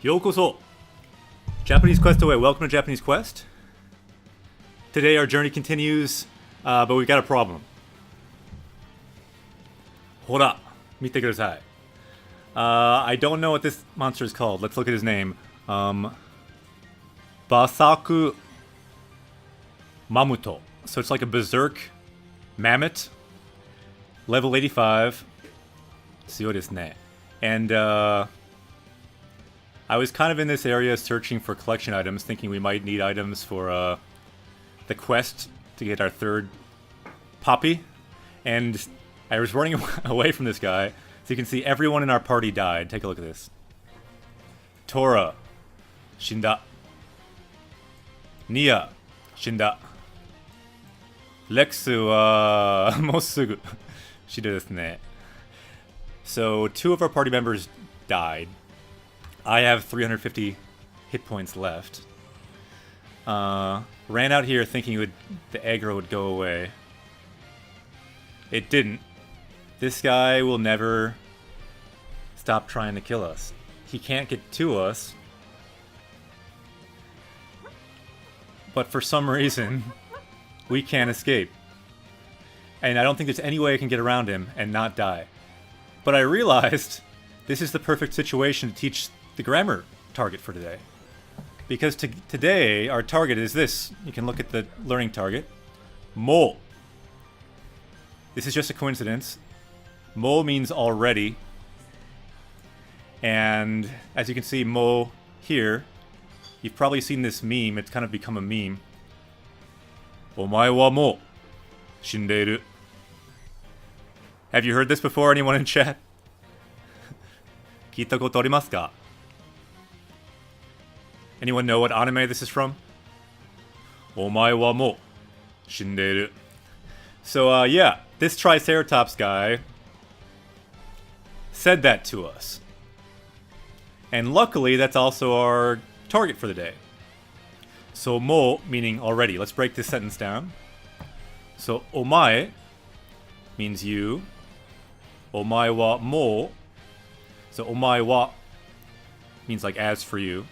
Yokoso! Japanese Quest away. Welcome to Japanese Quest. Today our journey continues, but we've got a problem. Hora! Mite kudasai. I don't know what this monster is called. Let's look at his name. Basaku Mamuto. So it's like a berserk mammoth. Level 85. Tsuyou desu ne. And I was kind of in this area searching for collection items, thinking we might need items for the quest to get our third poppy. And I was running away from this guy. So you can see everyone in our party died. Take a look at this. Tora. Shinda. Nia. Shinda. Lexu, mosugu. Shida desu ne. So, 2 of our party members died. I have 350 hit points left. Ran out here thinking the aggro would go away. It didn't. This guy will never stop trying to kill us. He can't get to us. But for some reason, we can't escape. And I don't think there's any way I can get around him and not die. But I realized this is the perfect situation to teach the grammar target for today. Because today, our target is this. You can look at the learning target. Mo. This is just a coincidence. Mo means already. And as you can see, mo here. You've probably seen this meme. It's kind of become a meme. Omae wa mo shindeiru. Have you heard this before, anyone in chat? Kita koto arimasu ka? Anyone know what anime this is from? Omae wa mo shindeiru. So, yeah, this Triceratops guy said that to us. And luckily, that's also our target for the day. So, mo, meaning already. Let's break this sentence down. So, omae means you. Omae wa mo. So, omae wa means like as for you.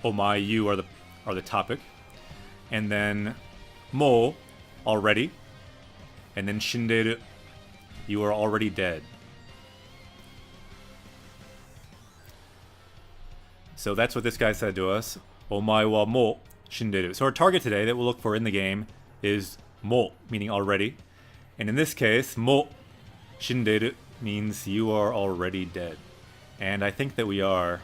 Omae, you are the topic. And then mo, already. And then shindeiru, you are already dead. So that's what this guy said to us. Omae wa mo shindeiru. So our target today that we'll look for in the game is mo, meaning already. And in this case, mo shindeiru means you are already dead. And I think that we are.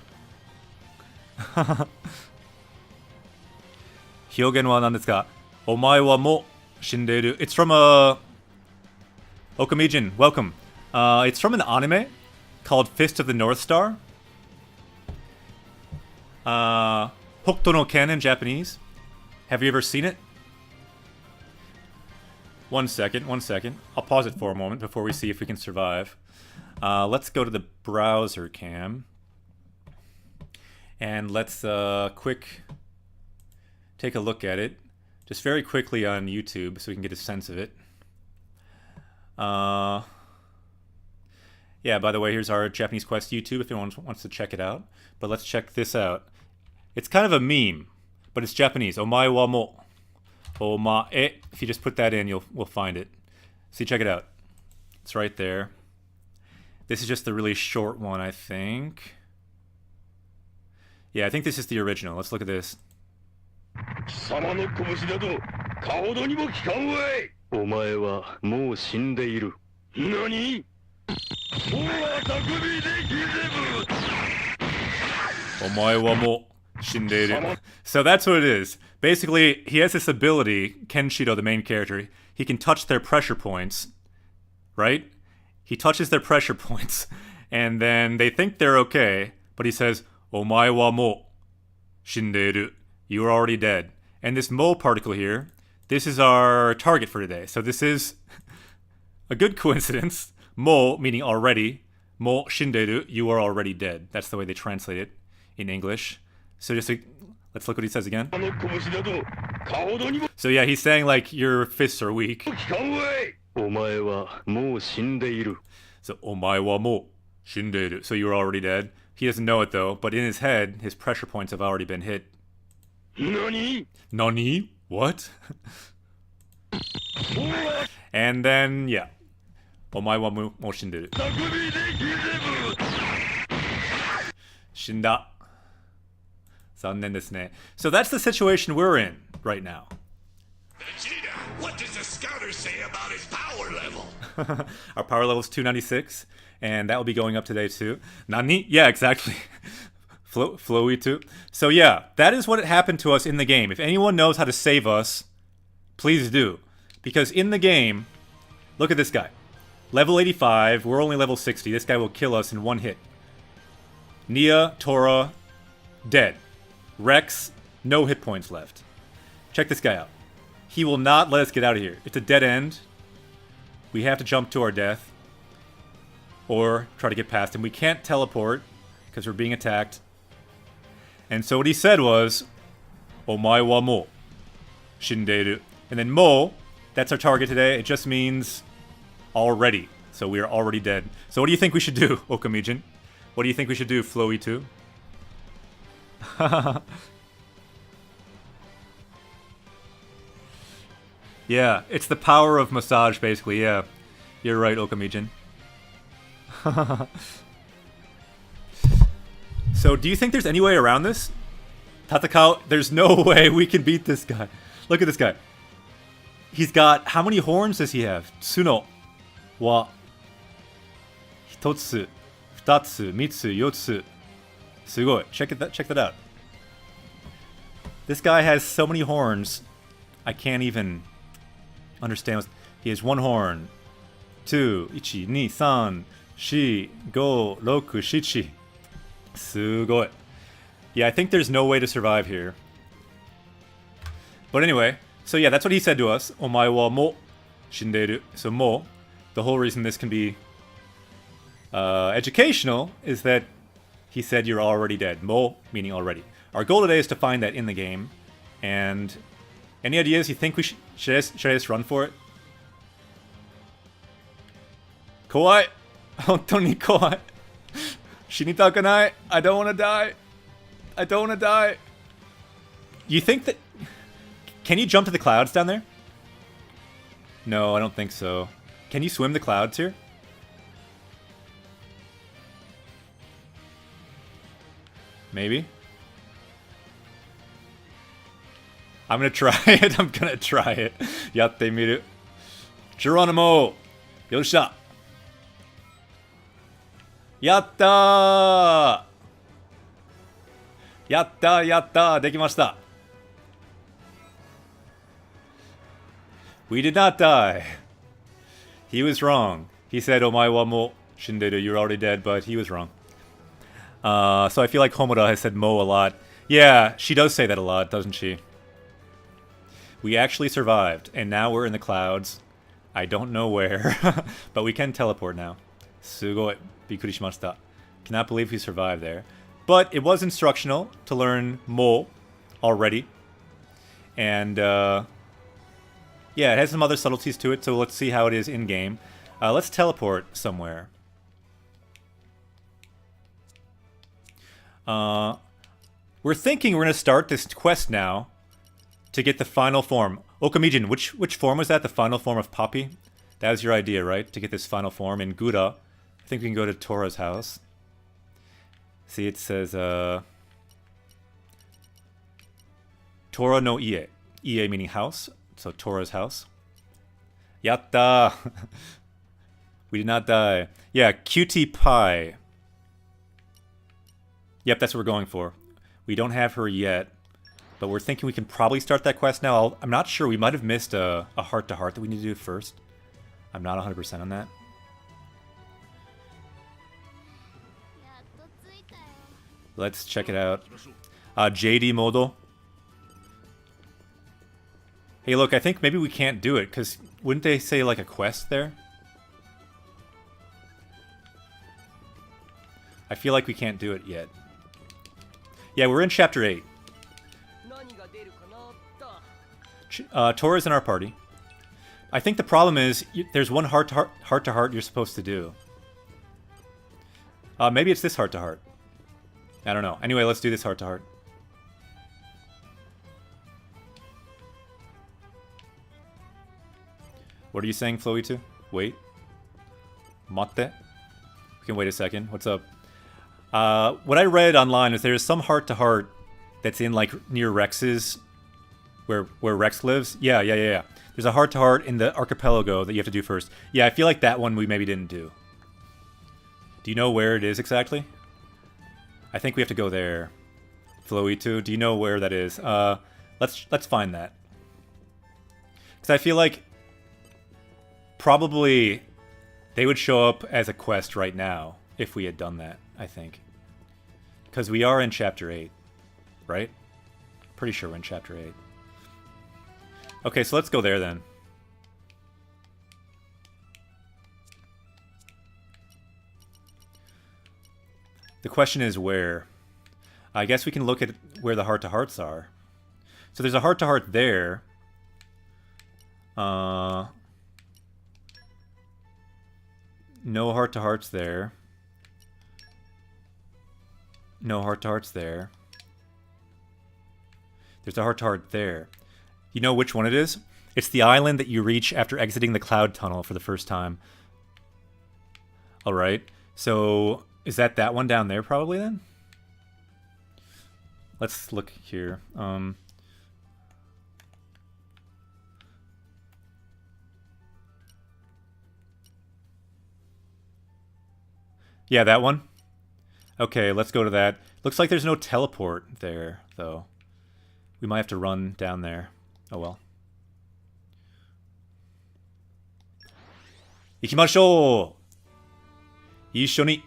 Hyogen wa nan desu ka? Omae wa mo shindeiru. It's from a Okamijin, welcome. It's from an anime called Fist of the North Star. Hokuto no Ken in Japanese. Have you ever seen it? One second. I'll pause it for a moment before we see if we can survive. Let's go to the browser cam. And let's take a look at it. Just very quickly on YouTube so we can get a sense of it. Yeah, by the way, here's our Japanese Quest YouTube if anyone wants to check it out. But let's check this out. It's kind of a meme, but it's Japanese. Omae wa mo. Omae. If you just put that in, we'll find it. See, check it out. It's right there. This is just the really short one, I think. Yeah, I think this is the original. Let's look at this. 貴様の拳など顔どにも効かんわい。お前はもう死んでいる。何？もうは匠でギゼブ。Omae wa mo shindeiru. So that's what it is. Basically, he has this ability, Kenshiro, the main character, he can touch their pressure points, right? He touches their pressure points, and then they think they're okay, but he says, Omae wa mo shindeiru. You are already dead. And this mo particle here, this is our target for today. So this is a good coincidence. Mo, meaning already. Mo shindeiru, you are already dead. That's the way they translate it in English. So let's look what he says again. So yeah, he's saying like your fists are weak. So omae wa mo shindeiru. So you are already dead. He doesn't know it though, but in his head, his pressure points have already been hit. NANI? Nani? What? And then, yeah. Omae wa mo shinderu. 匠でギゼブ Shinda. 残念ですね. So that's the situation we're in right now. Vegeta, what does the scouter say about his power level? Our power level is 296, and that will be going up today too. Nani? Yeah, exactly. Flowy too. So yeah, that is what happened to us in the game. If anyone knows how to save us, please do. Because in the game, look at this guy. Level 85, we're only level 60. This guy will kill us in one hit. Nia, Tora, dead. Rex, no hit points left. Check this guy out. He will not let us get out of here. It's a dead end. We have to jump to our death. Or try to get past him. We can't teleport because we're being attacked. And so what he said was, Omae wa mo shinderu. And then mo, that's our target today. It just means already. So we are already dead. So what do you think we should do, Okamijin? What do you think we should do, Flowy 2? Yeah, it's the power of massage, basically, yeah. You're right, Okamijin. So, do you think there's any way around this? Tatakao, there's no way we can beat this guy. Look at this guy. He's got, how many horns does he have? Tsuno wa hitotsu, futatsu, mitsu, yotsu. Sugoi. Check that out. This guy has so many horns, I can't even understand. He has one horn. 2, 1, 2, 3, 4, 5, 6, 7. Sugoi. Yeah, I think there's no way to survive here. But anyway, so yeah, that's what he said to us. Omae wa mo shinderu. So mo, the whole reason this can be educational is that he said you're already dead. Mo, meaning already. Our goal today is to find that in the game. And any ideas you think we should I just run for it? Kowai! Hontoni kowai! Shinitaku nai! I don't want to die! I don't want to die! You think that... Can you jump to the clouds down there? No, I don't think so. Can you swim the clouds here? Maybe? I'm gonna try it. I'm gonna try it. Yatte miru. Geronimo! Yoshita! Yatta! Yatta, yatta! Dekimashita! We did not die. He was wrong. He said, Omae wa mo shinderu. You're already dead, but he was wrong. So I feel like Homoda has said mo a lot. Yeah, she does say that a lot, doesn't she? We actually survived, and now we're in the clouds. I don't know where, but we can teleport now. Sugoi, bikkuri shimashita. Cannot believe we survived there. But it was instructional to learn mo already. And, yeah, it has some other subtleties to it, so let's see how it is in-game. Let's teleport somewhere. We're thinking we're going to start this quest now to get the final form. Okamijin, which form was that? The final form of Poppy? That was your idea, right? To get this final form in Gura. I think we can go to Tora's house. See, it says, Tora no Ie. Ie meaning house. So Tora's house. Yatta! We did not die. Yeah, Cutie Pie. Yep, that's what we're going for. We don't have her yet, but we're thinking we can probably start that quest now. I'm not sure. We might have missed a heart-to-heart that we need to do first. I'm not 100% on that. Let's check it out. JD Modo. Hey, look, I think maybe we can't do it, because wouldn't they say, like, a quest there? I feel like we can't do it yet. Yeah, we're in Chapter 8. Tora's in our party. I think the problem is, there's one heart-to-heart you're supposed to do. Maybe it's this heart-to-heart. I don't know. Anyway, let's do this heart to heart. What are you saying, Flowy2? Wait. Mate? We can wait a second. What's up? What I read online is there's some heart to heart that's in like near Rex's, where Rex lives. Yeah. There's a heart to heart in the archipelago that you have to do first. Yeah, I feel like that one we maybe didn't do. Do you know where it is exactly? I think we have to go there. Flowy2, do you know where that is? Let's find that. Because I feel like probably they would show up as a quest right now if we had done that, I think. Because we are in Chapter 8, right? Pretty sure we're in Chapter 8. Okay, so let's go there then. The question is where? I guess we can look at where the heart-to-hearts are. So there's a heart-to-heart there. No heart-to-hearts there. No heart-to-hearts there. There's a heart-to-heart there. You know which one it is? It's the island that you reach after exiting the cloud tunnel for the first time. Alright. So, is that one down there probably then? Let's look here. Yeah, that one? Okay, let's go to that. Looks like there's no teleport there, though. We might have to run down there. Oh well. 行きましょう! 一緒に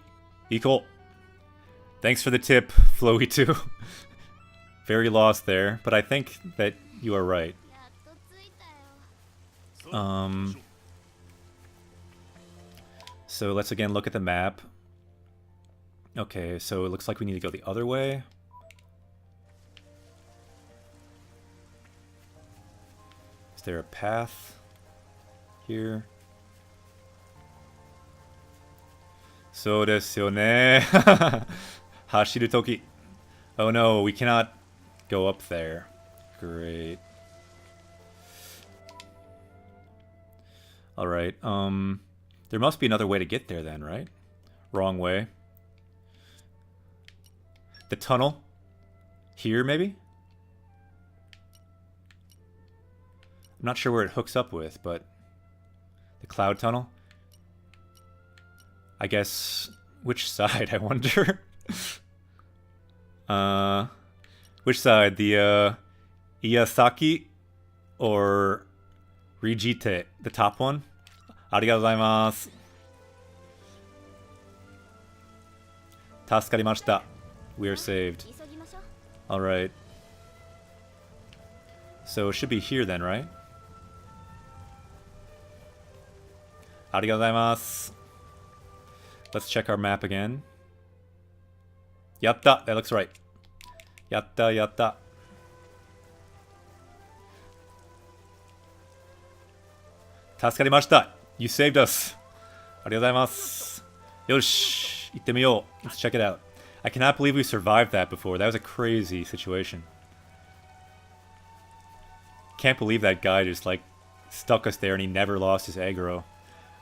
行こう! Thanks for the tip, Flowy2. Very lost there, but I think that you are right. So let's again look at the map. Okay, so it looks like we need to go the other way. Is there a path here? そうですよね。走るとき. Oh no, we cannot go up there. Great. Alright, there must be another way to get there then, right? Wrong way. The tunnel? Here, maybe? I'm not sure where it hooks up with, but... The cloud tunnel? I guess... Which side, I wonder? Which side? The, Iyasaki? Or... Rijite? The top one? Arigatou gozaimasu. Tasukarimasu. We are saved. Alright. So it should be here then, right? Arigatou gozaimasu. Let's check our map again. Yatta! That looks right. Yatta, yatta. Tasukarimasu. You saved us. Arigatou gozaimasu. Yosh! Itte miyou. Let's check it out. I cannot believe we survived that before. That was a crazy situation. Can't believe that guy just, like, stuck us there and he never lost his aggro.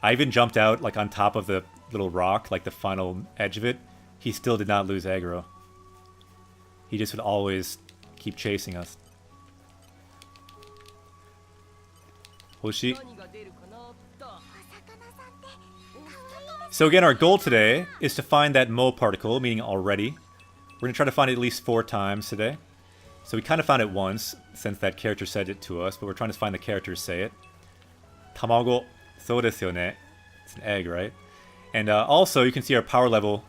I even jumped out, like, on top of the little rock, like the final edge of it. He still did not lose aggro. He just would always keep chasing us. Hoshi. So again, our goal today is to find that Mo particle, meaning already. We're going to try to find it at least 4 times today. So we kind of found it once, since that character said it to us, but we're trying to find the character to say it. Tamago. So desu yo ne. It's an egg, right? And also, you can see our power level.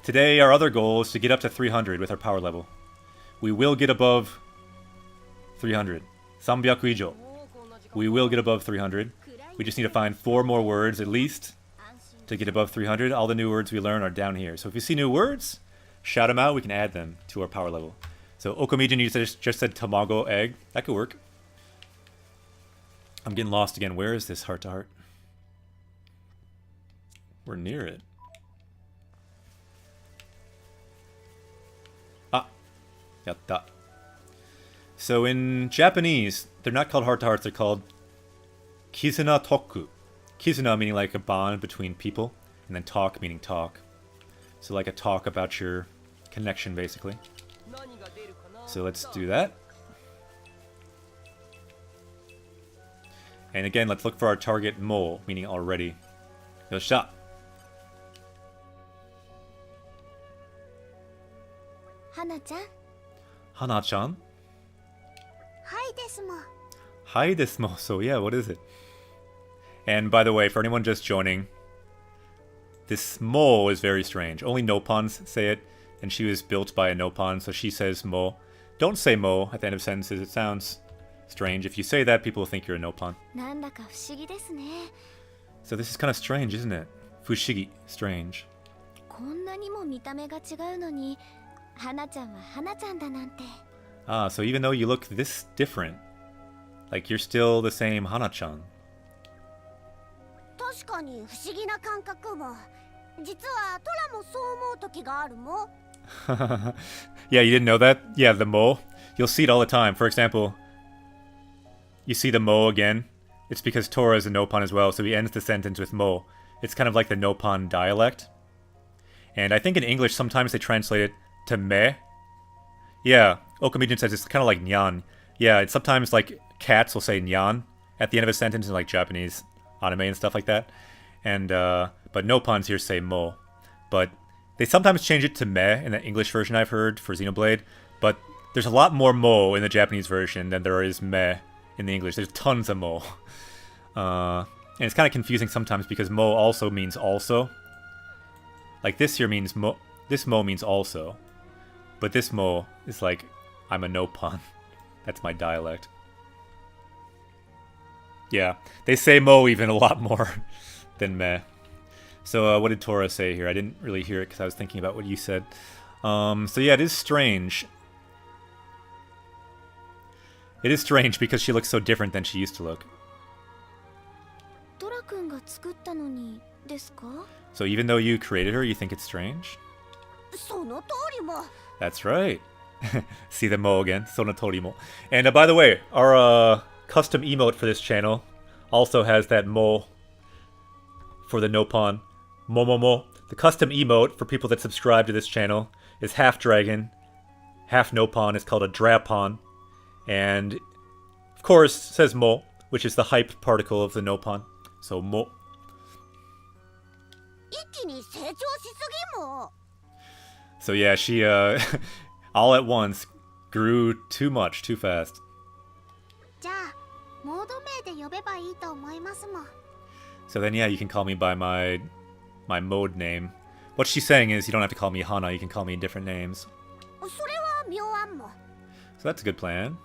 Today, our other goal is to get up to 300 with our power level. We will get above 300. 300 ijo. We will get above 300. We just need to find 4 more words at least to get above 300. All the new words we learn are down here. So if you see new words, shout them out. We can add them to our power level. So Okomijin, you just said tamago, egg. That could work. I'm getting lost again. Where is this heart to heart? We're near it. Yatta. So in Japanese, they're not called heart-to-hearts, they're called Kizuna Toku. Kizuna meaning like a bond between people, and then talk meaning talk. So like a talk about your connection, basically. So let's do that. And again, let's look for our target mo, meaning already. Yosha. Hana-chan. Hana-chan? Hi desu. Hi desu. So yeah, what is it? And by the way, for anyone just joining, this mo is very strange. Only Noppans say it, and she was built by a Noppan, so she says mo. Don't say mo at the end of sentences, it sounds strange. If you say that, people will think you're a Noppan. So this is kind of strange, isn't it? Fushigi, strange. Ah, so even though you look this different, like you're still the same Hana-chan. Yeah, you didn't know that? Yeah, the mo. You'll see it all the time. For example, you see the mo again. It's because Tora is a Noppan as well, so he ends the sentence with mo. It's kind of like the Noppan dialect. And I think in English sometimes they translate it to me. Yeah, Okamijin says it's kind of like nyan. Yeah, it's sometimes like cats will say nyan at the end of a sentence in like Japanese anime and stuff like that. And but Noppans here say mo. But they sometimes change it to me in the English version I've heard for Xenoblade. But there's a lot more mo in the Japanese version than there is me in the English. There's tons of mo. And it's kind of confusing sometimes because mo also means also. Like this here means mo. This mo means also. But this mo is like, I'm a Noppan. That's my dialect. Yeah, they say mo even a lot more than me. So what did Tora say here? I didn't really hear it because I was thinking about what you said. So yeah, it is strange. It is strange because she looks so different than she used to look. So even though you created her, you think it's strange? That's right. See the mo again. Sonotori mo. And by the way, our custom emote for this channel also has that mo for the Noppan. Momomo. The custom emote for people that subscribe to this channel is half dragon, half Noppan. It's called a Drapon. And of course says mo, which is the hype particle of the Noppan. So mo. So yeah, she all at once grew too much, too fast. So then yeah, you can call me by my mode name. What she's saying is you don't have to call me Hana, you can call me different names. So that's a good plan.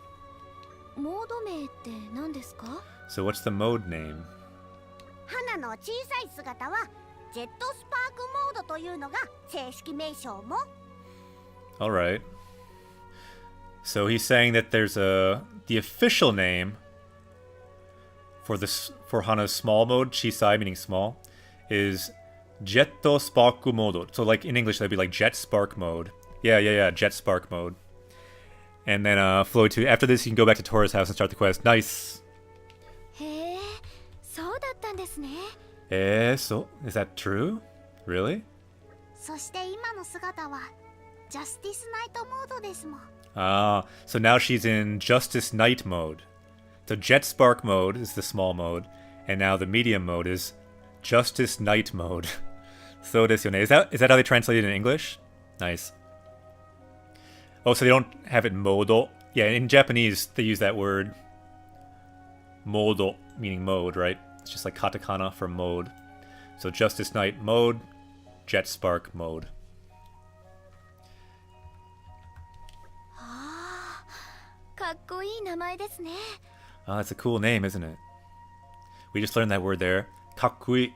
So what's the mode name? Alright. So he's saying that there's the official name for Hana's small mode, Chisai meaning small, is Jetto Sparku Mode. So like in English that'd be like Jet Spark mode. Yeah, Jet Spark mode. And then Flow 2. After this you can go back to Tora's house and start the quest. Nice. So is that true? Really? Ah, so now she's in Justice Knight mode. So Jet Spark mode is the small mode, and now the medium mode is Justice Knight mode. So desu yone. Is that how they translate it in English? Nice. Oh, so they don't have it modo. Yeah, in Japanese they use that word modo, meaning mode, right? It's just like katakana for mode. So Justice Knight mode, Jet Spark mode. That's a cool name, isn't it? We just learned that word there. Kakkui,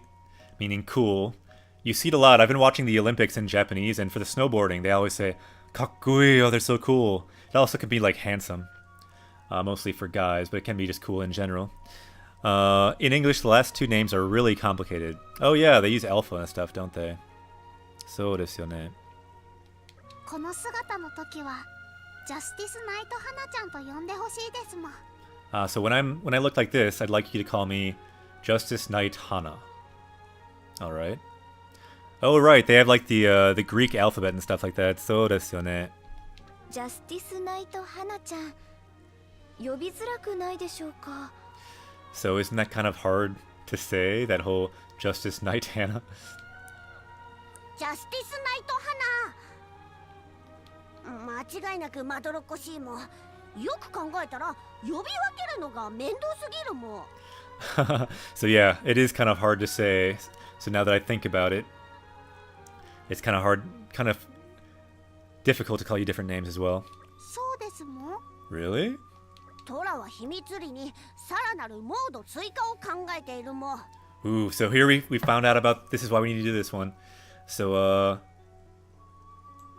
meaning cool. You see it a lot. I've been watching the Olympics in Japanese, and for the snowboarding, they always say, kakkui, oh, they're so cool. It also could be like handsome. Mostly for guys, but it can be just cool in general. In English, the last two names are really complicated. Oh yeah, they use alpha and stuff, don't they? So desu yone. ジャスティスナイト花ちゃんと呼んでほしいですもん。 So when I look like this, I'd like you to call me Justice Knight Hana. All right. Oh right, they have like the Greek alphabet and stuff like that. そうですよね。ジャスティスナイト花ちゃん呼びづらくないでしょうか。 So isn't that kind of hard to say, that whole Justice Knight Hana? ジャスティスナイト花間違いなくまどろっこしいもん。よく考えたら呼び分けるのが面倒すぎるもん。 So yeah, it is kind of hard to say. So now that I think about it, it's kind of difficult to call you different names as well. そうですもん。 Really? トラは秘密裏にさらなるモード追加を考えているもん。 Ooh, so here we found out about, this is why we need to do this one. So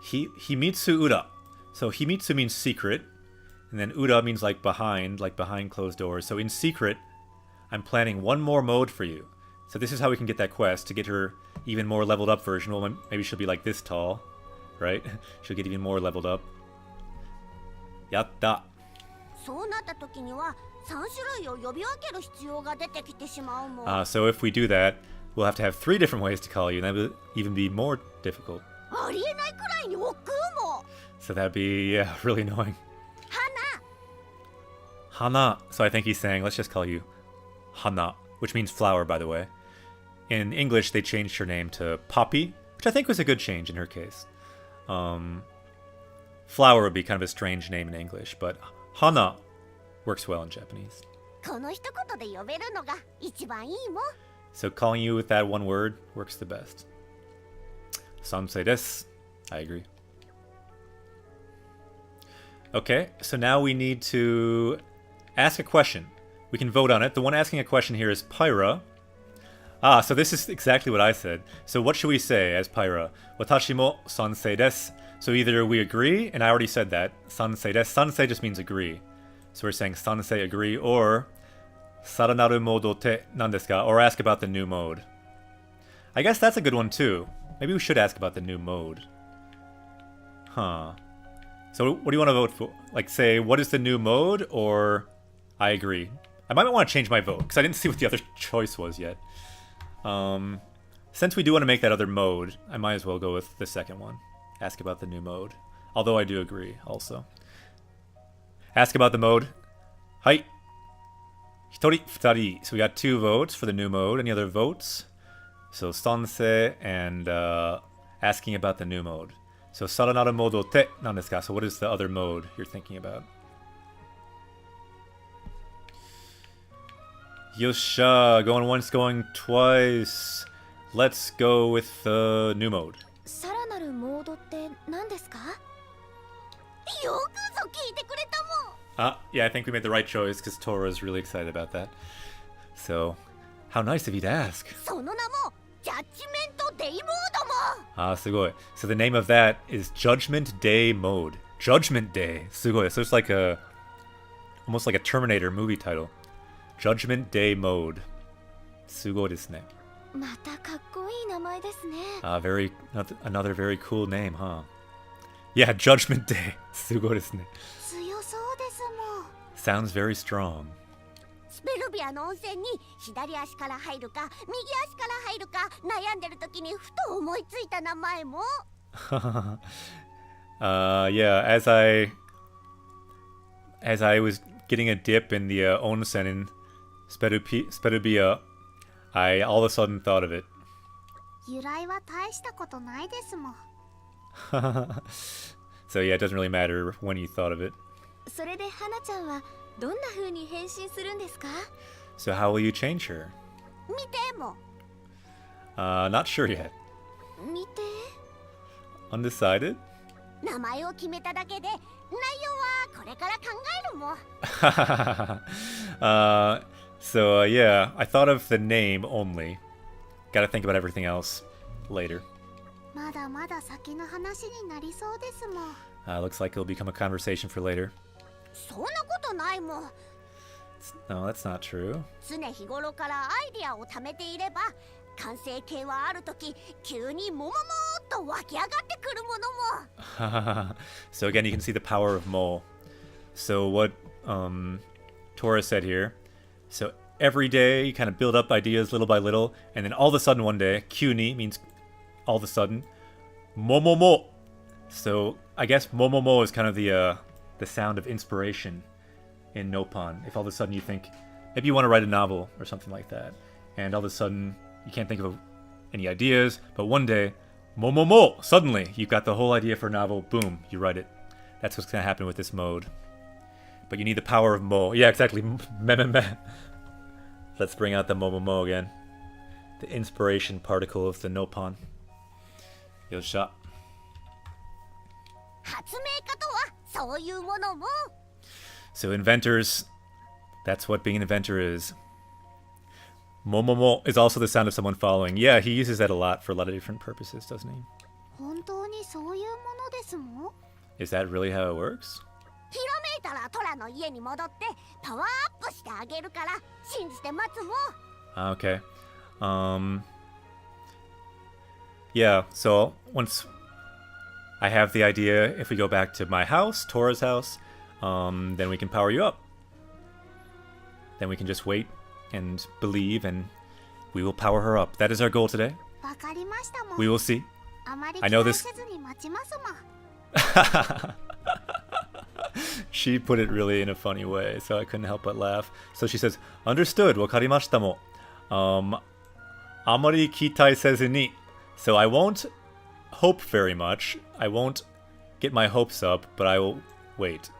Himitsu Ura. So Himitsu means secret, and then Ura means like behind closed doors. So in secret, I'm planning one more mode for you. So this is how we can get that quest, to get her even more leveled up version. Well, maybe she'll be like this tall, right? She'll get even more leveled up. Yatta. そうなった時には3種類を呼び分ける必要が出てきてしまうもん。 So if we do that, we'll have to have 3 different ways to call you, and that would even be more difficult. ありえないくらいに億劫もん。 So that'd be, yeah, really annoying. 花 Hana. So I think he's saying, let's just call you Hana, which means flower, by the way. In English, they changed her name to Poppy, which I think was a good change in her case. Flower would be kind of a strange name in English, but Hana works well in Japanese. この一言で呼べるのが一番いいもん。 So calling you with that one word works the best. Sansei desu. I agree. Okay, so now we need to ask a question. We can vote on it. The one asking a question here is Pyra. So this is exactly what I said. So what should we say as Pyra? Watashi mo sansei desu. So either we agree, and I already said that. Sansei desu. Sansei just means agree. So we're saying sansei agree, or saranaru modo te nan desu ka? Or ask about the new mode. I guess that's a good one too. Maybe we should ask about the new mode. Huh. So what do you want to vote for? Like say, what is the new mode, or I agree? I might want to change my vote, because I didn't see what the other choice was yet. Since we do want to make that other mode, I might as well go with the second one. Ask about the new mode. Although I do agree, also. Ask about the mode. Hai. Hitori, futari. So we got 2 votes for the new mode. Any other votes? So sansei and asking about the new mode. So saranaru modo te nan desu ka? So what is the other mode you're thinking about? Yosha, going once, going twice. Let's go with the new mode. さらなるモードって何ですか？よくぞ聞いてくれたもん。 Yeah, I think we made the right choice because Tora is really excited about that. So, how nice of you to ask. その名もジャッジメントデイモードもん。 Sugoi. So the name of that is Judgment Day Mode. Judgment Day. Sugoi. So it's like almost like a Terminator movie title. Judgment Day Mode. Sugoi desu ne. またかっこいい名前ですね。 Another very cool name, huh? Yeah, Judgment Day. Sugoi desu ne. 強そうですもん。 Sounds very strong. スペルビアの温泉に左足から入るか右足から入るか悩んでる時にふと思いついた名前も。 Yeah, as I was getting a dip in the onsen in Sperubia, I all of a sudden thought of it. 由来は大したことないですもん。 So yeah, it doesn't really matter when you thought of it. それで花ちゃんはどんな風に変身するんですか？ So how will you change her? 見ても Not sure yet. 見て。 Undecided? 名前を決めただけで内容はこれから考えるもん。 So yeah, I thought of the name only. Gotta think about everything else later. まだまだ先の話になりそうですもん。 Looks like it'll become a conversation for later. そんなことないもん。 No, that's not true. 常日頃からアイディアを貯めていれば完成形はある時急にもももっと湧き上がってくるものも。 So again, you can see the power of Mole. So what Tora said here. So every day you kind of build up ideas little by little, and then all of a sudden one day, Kyuni means all of a sudden, Momomo. So I guess Momomo is kind of the sound of inspiration in Nopon. If all of a sudden you think, maybe you want to write a novel or something like that, and all of a sudden you can't think of any ideas, but one day, Momomo! Suddenly, you've got the whole idea for a novel, boom, you write it. That's what's going to happen with this mode. But you need the power of Mo. Yeah, exactly. Meh. Let's bring out the Momomo again. The inspiration particle of the Nopon. Yosha. 発明家とはそういうものも。 So inventors, that's what being an inventor is. Momomo is also the sound of someone following. Yeah, he uses that a lot for a lot of different purposes, doesn't he? 本当にそういうものですもん。 Is that really how it works? ひらめいたらトラの家に戻ってパワーアップしてあげるから信じて待つも。 Okay. Yeah, so once I have the idea, if we go back to my house, Tora's house, then we can power you up. Then we can just wait and believe, and we will power her up. That is our goal today. わかりましたもん。 We will see. あまり I 期 know 待 this- せずに待ちますもん。 She put it really in a funny way, so I couldn't help but laugh. So she says, "Understood, wakarimashita mo. Amari kitai sezu ni." So I won't hope very much. I won't get my hopes up, but I will wait.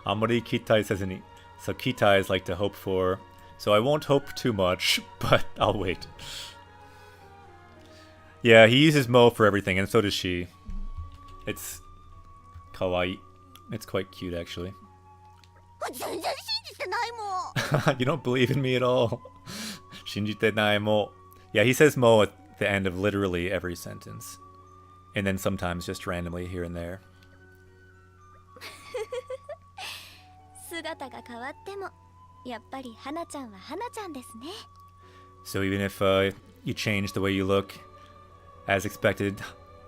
Amari kitai sezu ni. So kitai is like to hope for. So I won't hope too much, but I'll wait. Yeah, he uses Mo for everything, and so does she. It's kawaii. It's quite cute, actually. 全然信じてないもん。 You don't believe in me at all. Shinjite nai mo. Yeah, he says mo at the end of literally every sentence. And then sometimes just randomly here and there. 姿が変わってもやっぱり花ちゃんは花ちゃんですね。 So even if you change the way you look, as expected,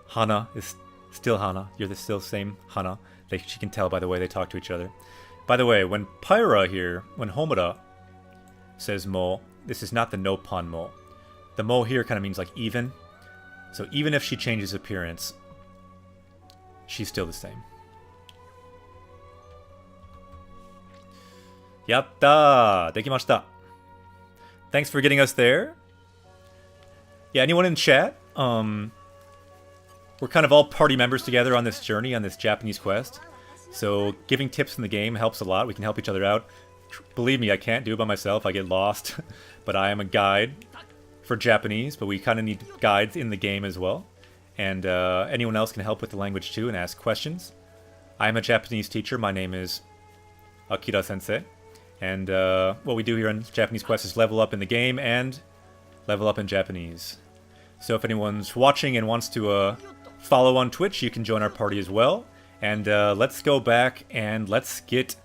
Hana is still Hana. You're the still same Hana. She can tell by the way they talk to each other. By the way, when Pyra here, when Homura says mo, this is not the Nopon mo. The mo here kind of means like even. So even if she changes appearance, she's still the same. Yatta! Dekimashita! Thanks for getting us there. Yeah, anyone in chat? We're kind of all party members together on this journey, on this Japanese quest. So giving tips in the game helps a lot. We can help each other out. Believe me, I can't do it by myself. I get lost. But I am a guide for Japanese, but we kind of need guides in the game as well. And anyone else can help with the language too and ask questions. I am a Japanese teacher. My name is Akira Sensei. And what we do here on Japanese Quest is level up in the game and level up in Japanese. So if anyone's watching and wants to follow on Twitch, you can join our party as well. And let's go back and let's get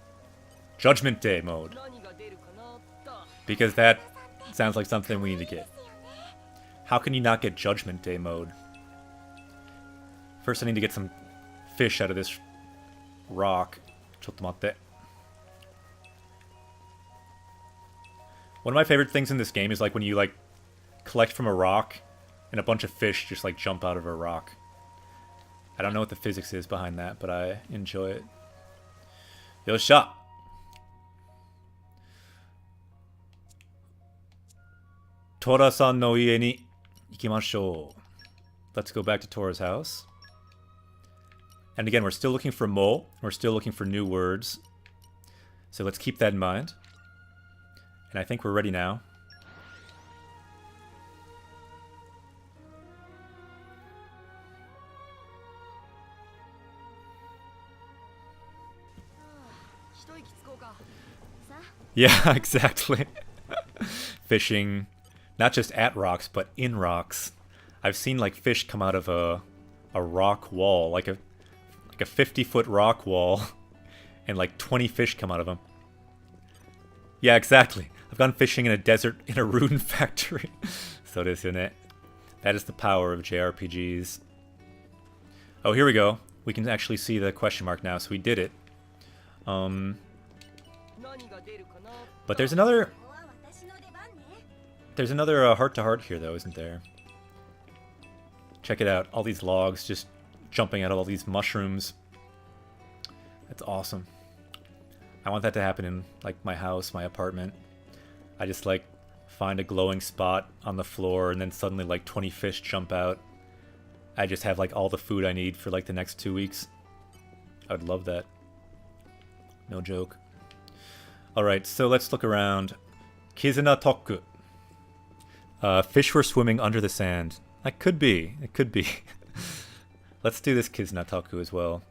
Judgment Day mode. Because that sounds like something we need to get. How can you not get Judgment Day mode? First I need to get some fish out of this rock. Chottomatte. One of my favorite things in this game is like when you like collect from a rock and a bunch of fish just like jump out of a rock. I don't know what the physics is behind that, but I enjoy it. Yosha! Tora-san no ie ni ikimashou. Let's go back to Tora's house. And again, we're still looking for mo. We're still looking for new words. So let's keep that in mind. And I think we're ready now. Yeah, exactly. Fishing, not just at rocks, but in rocks. I've seen like fish come out of a rock wall, like a 50-foot rock wall, and like 20 fish come out of them. Yeah, exactly. I've gone fishing in a desert in a rune factory. So desu ne. That is the power of JRPGs. Oh, here we go. We can actually see the question mark now, so we did it. But there's another heart-to-heart here, though, isn't there? Check it out. All these logs just jumping out of all these mushrooms. That's awesome. I want that to happen in, like, my house, my apartment. I just, like, find a glowing spot on the floor, and then suddenly, like, 20 fish jump out. I just have, like, all the food I need for, like, the next 2 weeks. I would love that. No joke. Alright, so let's look around. Kizuna Toku. Fish were swimming under the sand. That could be. It could be. Let's do this Kizuna Toku as well.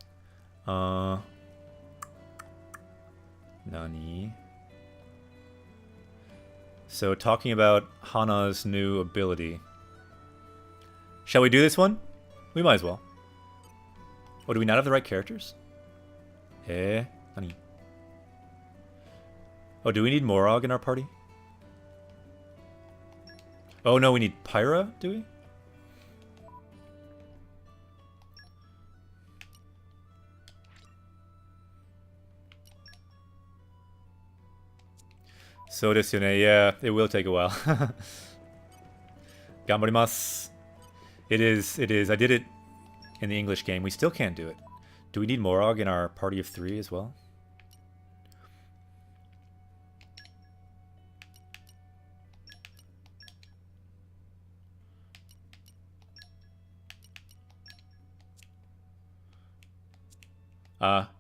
Nani? So, talking about Hana's new ability. Shall we do this one? We might as well. Oh, do we not have the right characters? Nani? Oh, do we need Morog in our party? Oh no, we need Pyra, do we? So desu ne, yeah, it will take a while. Ganbarimasu. It is. I did it in the English game. We still can't do it. Do we need Morog in our party of 3 as well?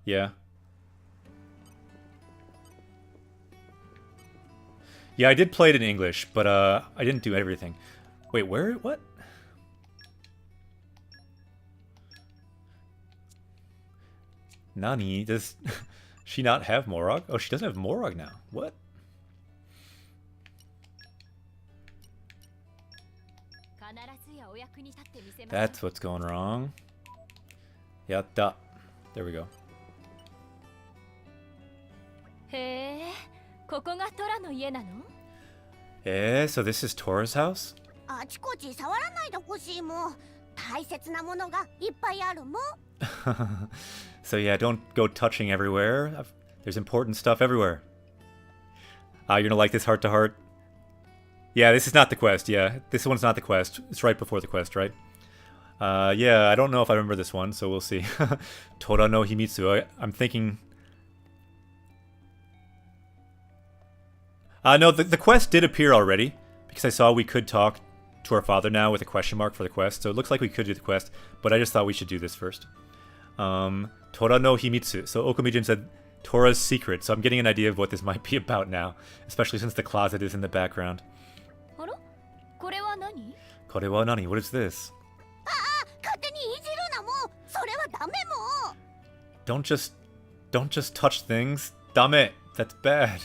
Yeah. Yeah, I did play it in English, but I didn't do everything. Wait, where? What? Nani? Does she not have Morog? Oh, she doesn't have Morog now. What? That's what's going wrong. Yatta. There we go. So this is Tora's house? あちこち触らないでほしいもん。大切なものがいっぱいあるもん。So yeah, don't go touching everywhere. There's important stuff everywhere. You're gonna like this heart-to-heart? Yeah, this is not the quest, yeah. This one's not the quest. It's right before the quest, right? Yeah, I don't know if I remember this one, so we'll see. Tora no Himitsu. I'm thinking... no, the quest did appear already, because I saw we could talk to our father now with a question mark for the quest, so it looks like we could do the quest, but I just thought we should do this first. Tora no Himitsu. So Okumijin said Tora's secret, so I'm getting an idea of what this might be about now, especially since the closet is in the background. Kore wa nani? What is this? Don't just touch things. Dame. That's bad.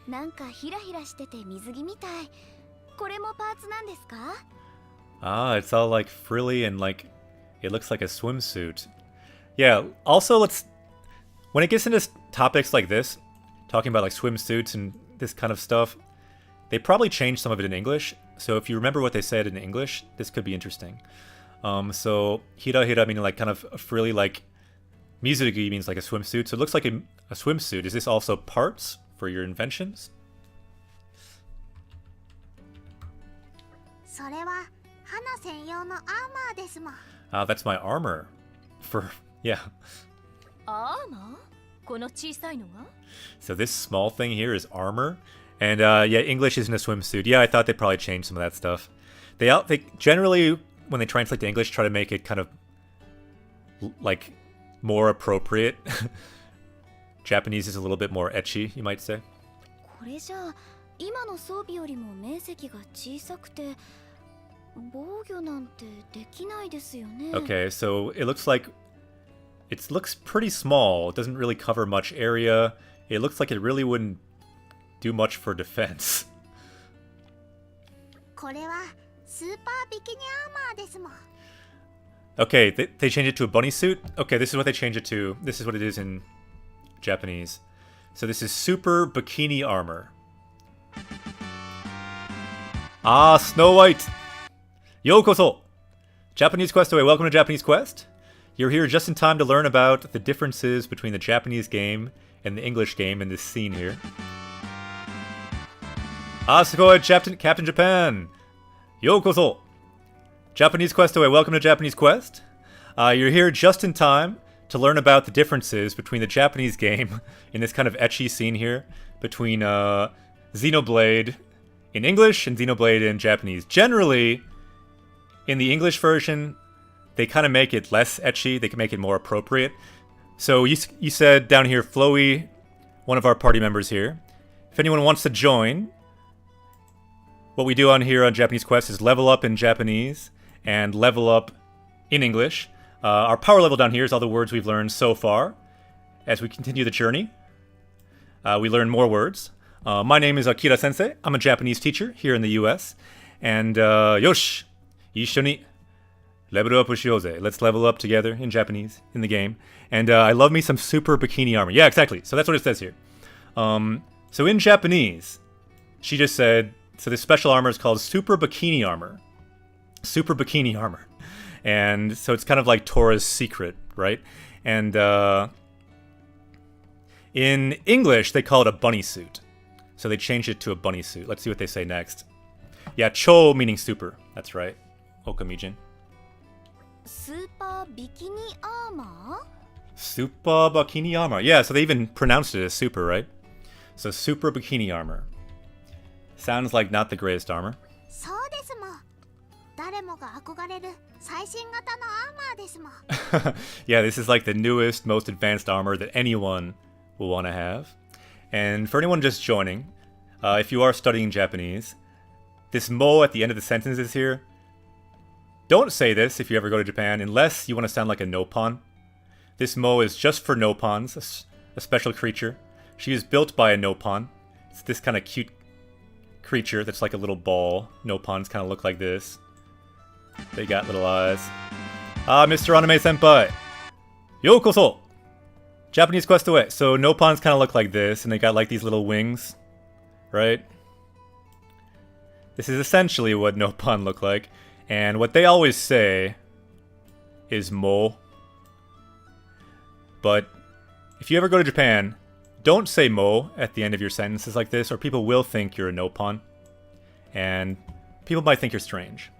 なんかヒラヒラしてて水着みたい。これもパーツなんですか? It's all like frilly and like it looks like a swimsuit. Yeah, also when it gets into topics like this, talking about like swimsuits and this kind of stuff, they probably changed some of it in English. So if you remember what they said in English, this could be interesting. So hira hira meaning like kind of a frilly, like mizugi means like a swimsuit. So it looks like a swimsuit. Is this also parts for your inventions? それは花専用のアーマーですもん。That's my armor. Yeah. アーマー？この小さいのが? So this small thing here is armor. And yeah, English isn't a swimsuit. Yeah, I thought they'd probably change some of that stuff. They generally, when they translate to English, try to make it kind of like more appropriate. Japanese is a little bit more ecchi, you might say. これじゃあ今の装備よりも面積が小さくて防御なんてできないですよね。 Okay, so it looks pretty small. It doesn't really cover much area. It looks like it really wouldn't do much for defense. これはスーパービキニアーマーですもん。 Okay, they changed it to a bunny suit? Okay, this is what they changed it to. This is what it is in Japanese. So this is super bikini armor. Snow White! Yokoso! Japanese Quest away. Welcome to Japanese Quest. You're here just in time to learn about the differences between the Japanese game and the English game in this scene here. Sugoi, Captain Japan! Yokoso! Japanese Quest away, welcome to Japanese Quest. You're here just in time to learn about the differences between the Japanese game in this kind of ecchi scene here, between Xenoblade in English and Xenoblade in Japanese. Generally, in the English version, they kind of make it less ecchi, they can make it more appropriate. So you said down here, Floey, one of our party members here, if anyone wants to join, what we do on here on Japanese Quest is level up in Japanese and level up in English. Our power level down here is all the words we've learned so far. As we continue the journey, we learn more words. My name is Akira Sensei. I'm a Japanese teacher here in the US. And yosh, issho ni level up shiyouze. Let's level up together in Japanese in the game. And I love me some super bikini armor. Yeah, exactly. So that's what it says here. So in Japanese, she just said, so this special armor is called Super Bikini Armor. Super Bikini Armor. And so it's kind of like Tora's secret, right? And in English, they call it a bunny suit. So they changed it to a bunny suit. Let's see what they say next. Yeah, cho meaning super. That's right. Okamijin. Super bikini armor? Super Bikini Armor. Yeah, so they even pronounced it as super, right? So Super Bikini Armor. Sounds like not the greatest armor. そうですもん。誰もが憧れる最新型のアーマーですもん。 Yeah, this is like the newest, most advanced armor that anyone will want to have. And for anyone just joining, if you are studying Japanese, this mo at the end of the sentences here, don't say this if you ever go to Japan unless you want to sound like a nopon. This mo is just for nopons, a special creature. She is built by a nopon. It's this kind of cute creature that's like a little ball. Nopons kind of look like this. They got little eyes. Mr. Anime Senpai! Yokoso! Japanese Quest away. So nopons kind of look like this, and they got like these little wings, right? This is essentially what nopon look like. And what they always say is mo. But if you ever go to Japan, don't say mo at the end of your sentences like this, or people will think you're a nopon. And people might think you're strange.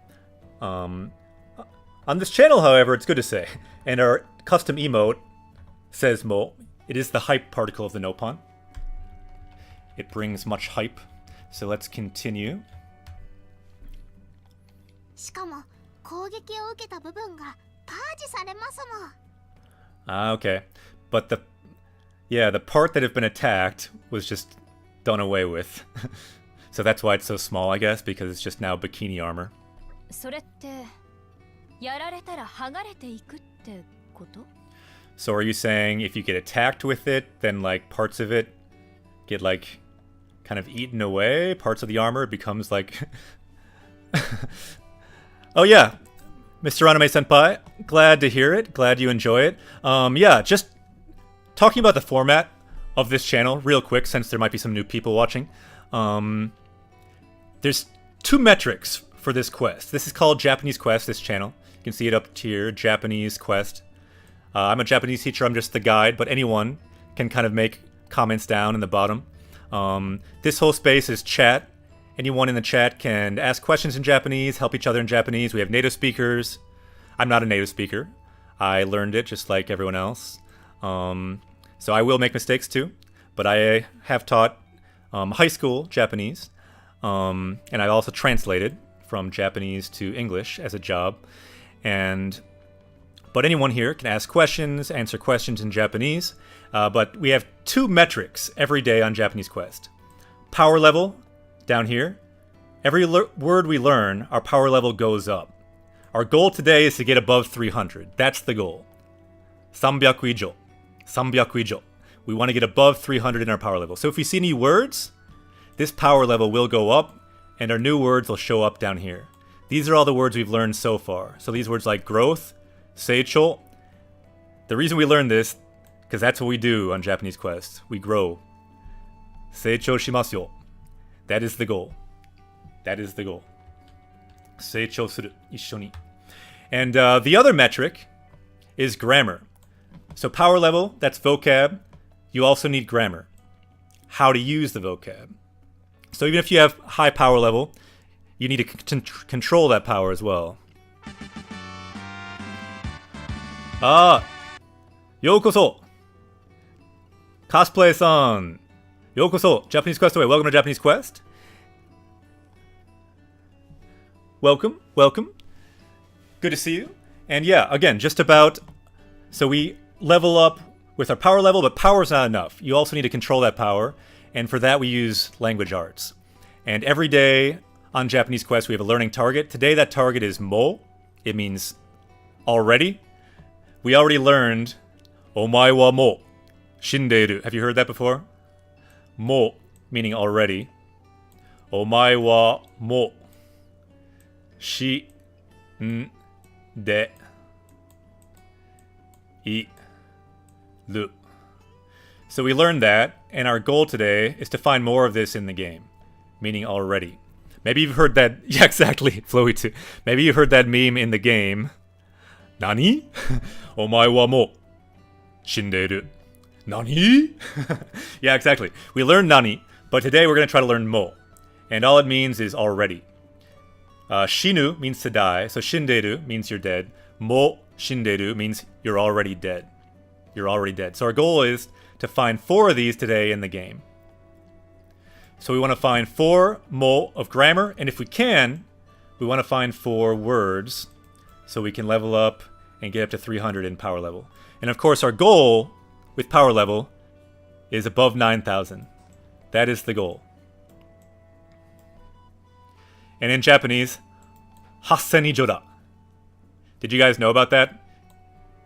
On this channel, however, it's good to say. And our custom emote says mo. It is the hype particle of the nopon. It brings much hype. So let's continue. しかも攻撃を受けた部分がパージされますもん。 Okay. But the part that had been attacked was just done away with. So that's why it's so small, I guess, because it's just now bikini armor. それってやられたら剥がれていくってこと？ So are you saying if you get attacked with it, then like parts of it get like kind of eaten away? Parts of the armor becomes like... Oh yeah, Mr. Anime Senpai, glad to hear it. Glad you enjoy it. Yeah, just talking about the format of this channel real quick, since there might be some new people watching. There's two metrics for this quest. This is called Japanese Quest, this channel. You can see it up here, Japanese Quest. I'm a Japanese teacher, I'm just the guide, but anyone can kind of make comments down in the bottom. This whole space is chat. Anyone in the chat can ask questions in Japanese, help each other in Japanese. We have native speakers. I'm not a native speaker. I learned it just like everyone else. So I will make mistakes too. But I have taught high school Japanese. And I also translated from Japanese to English as a job. But anyone here can ask questions, answer questions in Japanese. But we have two metrics every day on Japanese Quest. Power level. Down here, every word we learn, our power level goes up. Our goal today is to get above 300. That's the goal. 300 ijo. 300 ijo. We want to get above 300 in our power level. So if we see any words, this power level will go up, and our new words will show up down here. These are all the words we've learned so far. So these words like growth, seicho. The reason we learn this, because that's what we do on Japanese Quest. We grow. Seicho shimasu yo. That is the goal. That is the goal. Seichou suru, issho ni. And the other metric is grammar. So power level, that's vocab. You also need grammar. How to use the vocab. So even if you have high power level, you need to control that power as well. Yokoso! Cosplay-san! Yokoso! Japanese Quest away. Welcome to Japanese Quest. Welcome, welcome. Good to see you. And yeah, again, just about... So we level up with our power level, but power's not enough. You also need to control that power, and for that we use language arts. And every day on Japanese Quest we have a learning target. Today that target is mo. It means already. We already learned omae wa mo shindeiru. Have you heard that before? Mo meaning already. Omae wa mo shi n de iru. So we learned that, and our goal today is to find more of this in the game, meaning already. Maybe you've heard that, yeah, exactly, Flowy too. Maybe you heard that meme in the game. Nani? Omae wa mo shindeiru. Nani? Yeah, exactly. We learned nani, but today we're going to try to learn mo. And all it means is already. Shinu means to die, so shindeiru means you're dead. Mo shindeiru means you're already dead. You're already dead. So our goal is to find 4 of these today in the game. So we want to find 4 mo of grammar, and if we can, we want to find 4 words so we can level up and get up to 300 in power level. And of course our goal with power level is above 9,000. That is the goal. And in Japanese, 8,000 以上だ. Did you guys know about that?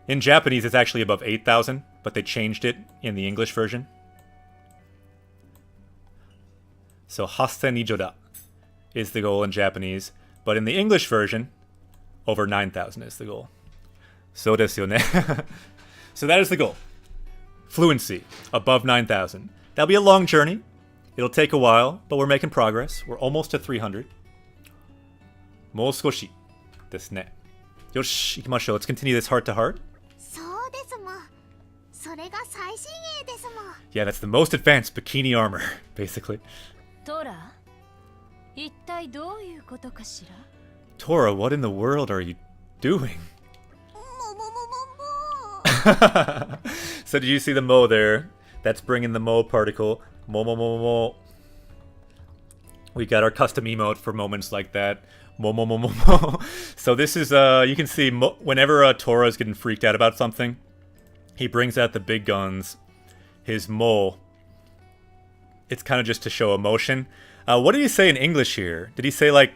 In Japanese, it's actually above 8,000, but they changed it in the English version. So 8,000 以上だ is the goal in Japanese, but in the English version, over 9,000 is the goal. そうですよね. So that is the goal. Fluency, above 9,000. That'll be a long journey. It'll take a while, but we're making progress. We're almost to 300. もう少しですね。よし、行きましょう. Let's continue this heart to heart. そうですもん。それが最新鋭ですもん。 Yeah, that's the most advanced bikini armor, basically. トラ、一体どういうことかしら? Tora, what in the world are you doing? ももももも。So did you see the mo there? That's bringing the mo particle. Mo mo mo mo. We got our custom emote for moments like that. Mo mo mo mo mo. So this is you can see whenever Tora is getting freaked out about something, he brings out the big guns. His mo. It's kind of just to show emotion. What did he say in English here? Did he say like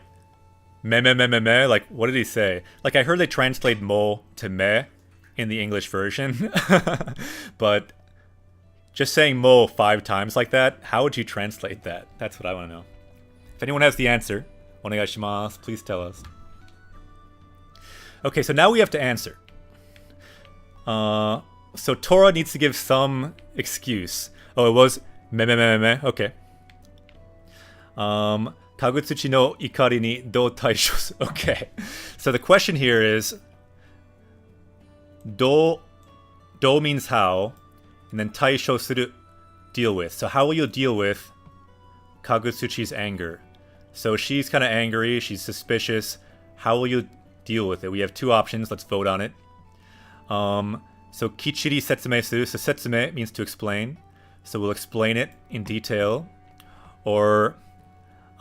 me me me me me? Like what did he say? Like I heard they translate mo to me in the English version, but just saying mo 5 times like that, how would you translate that? That's what I want to know. If anyone has the answer, onegaishimasu, please tell us. Okay, so now we have to answer. So Tora needs to give some excuse. Oh, it was me me me me me. Okay. Kagutsuchi no ikari ni do taisho. Okay. So the question here is do means how, and then taisho suru, deal with. So how will you deal with Kagutsuchi's anger? So she's kind of angry, she's suspicious. How will you deal with it? We have 2 options, let's vote on it. So kichiri setsume suru. So setsume means to explain. So we'll explain it in detail. Or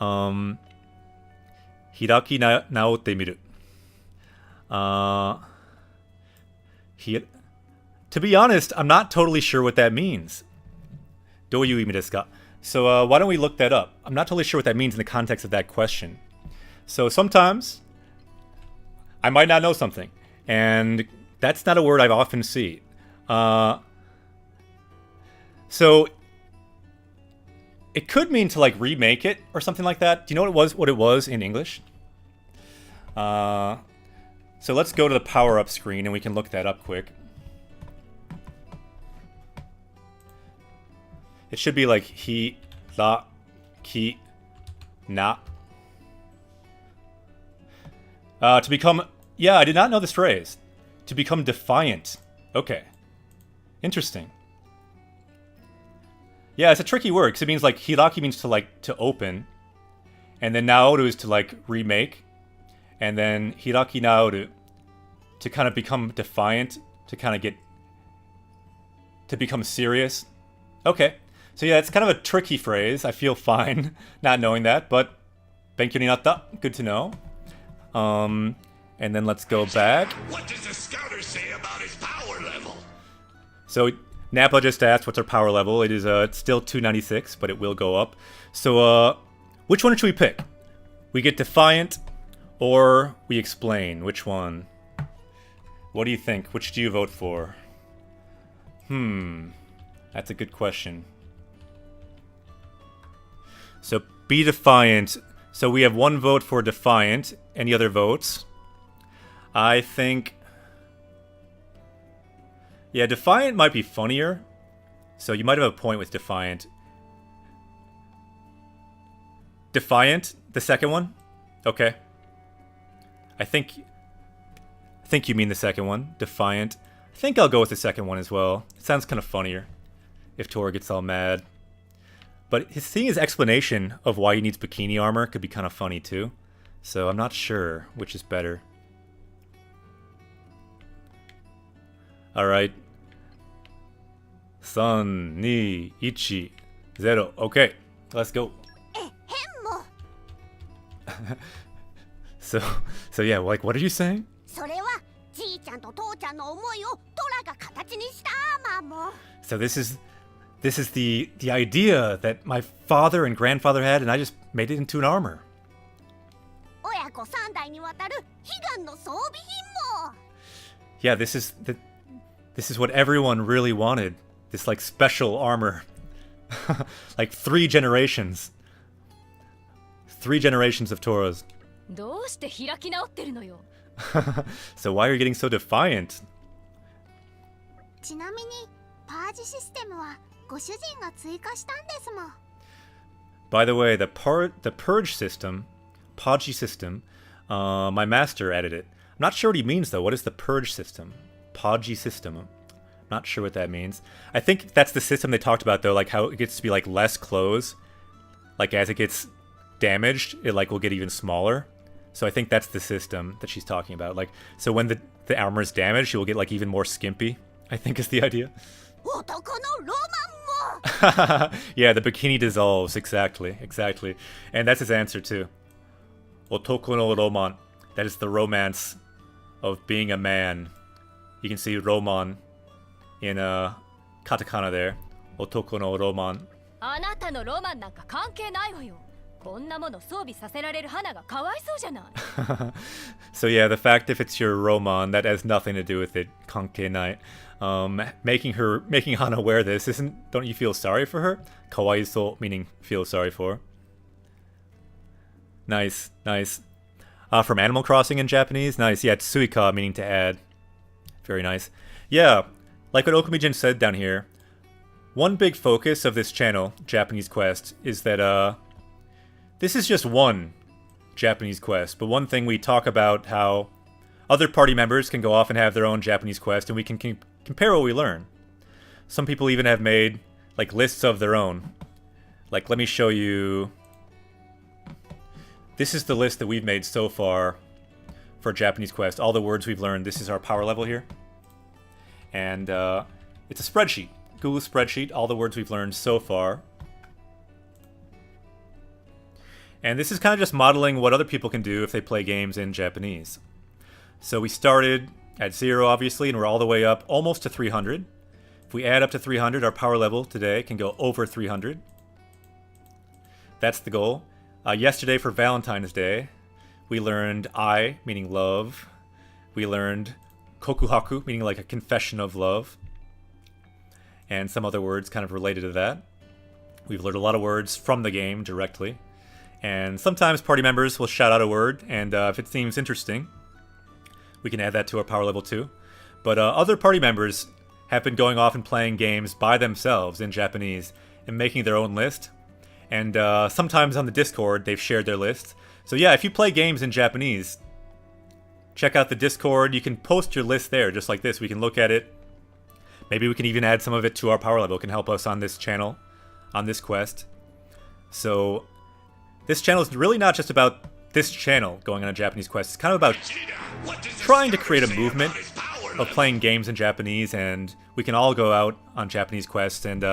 hiraki naotte miru. To be honest, I'm not totally sure what that means. Doyu imi desu ka? So why don't we look that up? I'm not totally sure what that means in the context of that question. So sometimes I might not know something, and that's not a word I often see. So it could mean to like remake it or something like that. Do you know what it was in English? So let's go to the power-up screen and we can look that up quick. It should be like hi, la, ki, na. To become... Yeah, I did not know this phrase. To become defiant. Okay. Interesting. Yeah, it's a tricky word, because it means, like, hiraki means to, like, to open. And then naoru is to, like, remake. And then hiraki naoru to kind of become defiant, to kind of get... to become serious. Okay. So yeah, it's kind of a tricky phrase. I feel fine not knowing that, but... Benkyo ni natta. Good to know. And then let's go back. What does the scouter say about his power level? So Nappa just asked what's our power level. It is it's still 296, but it will go up. So which one should we pick? We get defiant or we explain? Which one? What do you think? Which do you vote for? That's a good question. So be defiant. So we have one vote for defiant. Any other votes? I think... Yeah, defiant might be funnier. So you might have a point with defiant. Defiant? The second one? Okay. I think you mean the second one. Defiant. I think I'll go with the second one as well. It sounds kind of funnier if Tora gets all mad. But seeing his explanation of why he needs bikini armor could be kind of funny too. So I'm not sure which is better. Alright. 3, 2, 1, 0. Okay, let's go. So yeah, like, what are you saying? それはじいちゃんと父ちゃんの思いをトラが形にしたアーマーも So this is the idea that my father and grandfather had, and I just made it into an armor. 親子3代にわたる悲願の装備品も Yeah, this is what everyone really wanted. This like special armor. Like 3 generations. 3 generations of Toras. どうして開き直ってるのよ。 So why are you getting so defiant? ちなみにパージシステムはご主人が追加したんですもん。 By the way, the purge system, Paji system, my master added it. I'm not sure what he means though. What is the purge system? Paji system. Not sure what that means. I think that's the system they talked about though, like how it gets to be like less clothes. Like as it gets damaged, it like will get even smaller. So I think that's the system that she's talking about. Like, so when the armor is damaged, she will get like even more skimpy, I think is the idea. 男のロマンも Yeah, the bikini dissolves. Exactly. And that's his answer too. Otoko no roman. That is the romance of being a man. You can see roman in katakana there. Otoko no roman. あなたのロマンなんか関係ないわよ。こんなもの装備させられる花がかわいそうじゃない。So yeah, the fact if it's your roman, that has nothing to do with it. Kankenai. Making Hana wear this don't you feel sorry for her? Kawaiso meaning feel sorry for. Nice. From Animal Crossing in Japanese? Nice. Yeah, it's Suika meaning to add. Very nice. Yeah, like what Okumijin said down here, one big focus of this channel, Japanese Quest, is that this is just one Japanese quest, but one thing we talk about how other party members can go off and have their own Japanese quest, and we can compare what we learn. Some people even have made like lists of their own. Like, let me show you. This is the list that we've made so far for Japanese quest. All the words we've learned. This is our power level here, and it's a spreadsheet, Google spreadsheet. All the words we've learned so far. And this is kind of just modeling what other people can do if they play games in Japanese. So we started at 0, obviously, and we're all the way up almost to 300. If we add up to 300, our power level today can go over 300. That's the goal. Yesterday for Valentine's Day, we learned I, meaning love. We learned kokuhaku, meaning like a confession of love. And some other words kind of related to that. We've learned a lot of words from the game directly. And sometimes party members will shout out a word, and if it seems interesting, we can add that to our power level too. But other party members have been going off and playing games by themselves in Japanese and making their own list. And sometimes on the Discord, they've shared their lists. So yeah, if you play games in Japanese, check out the Discord. You can post your list there, just like this. We can look at it. Maybe we can even add some of it to our power level. It can help us on this channel, on this quest. So this channel is really not just about this channel going on a Japanese quest. It's kind of about trying to create a movement of playing games in Japanese, and we can all go out on Japanese quests. And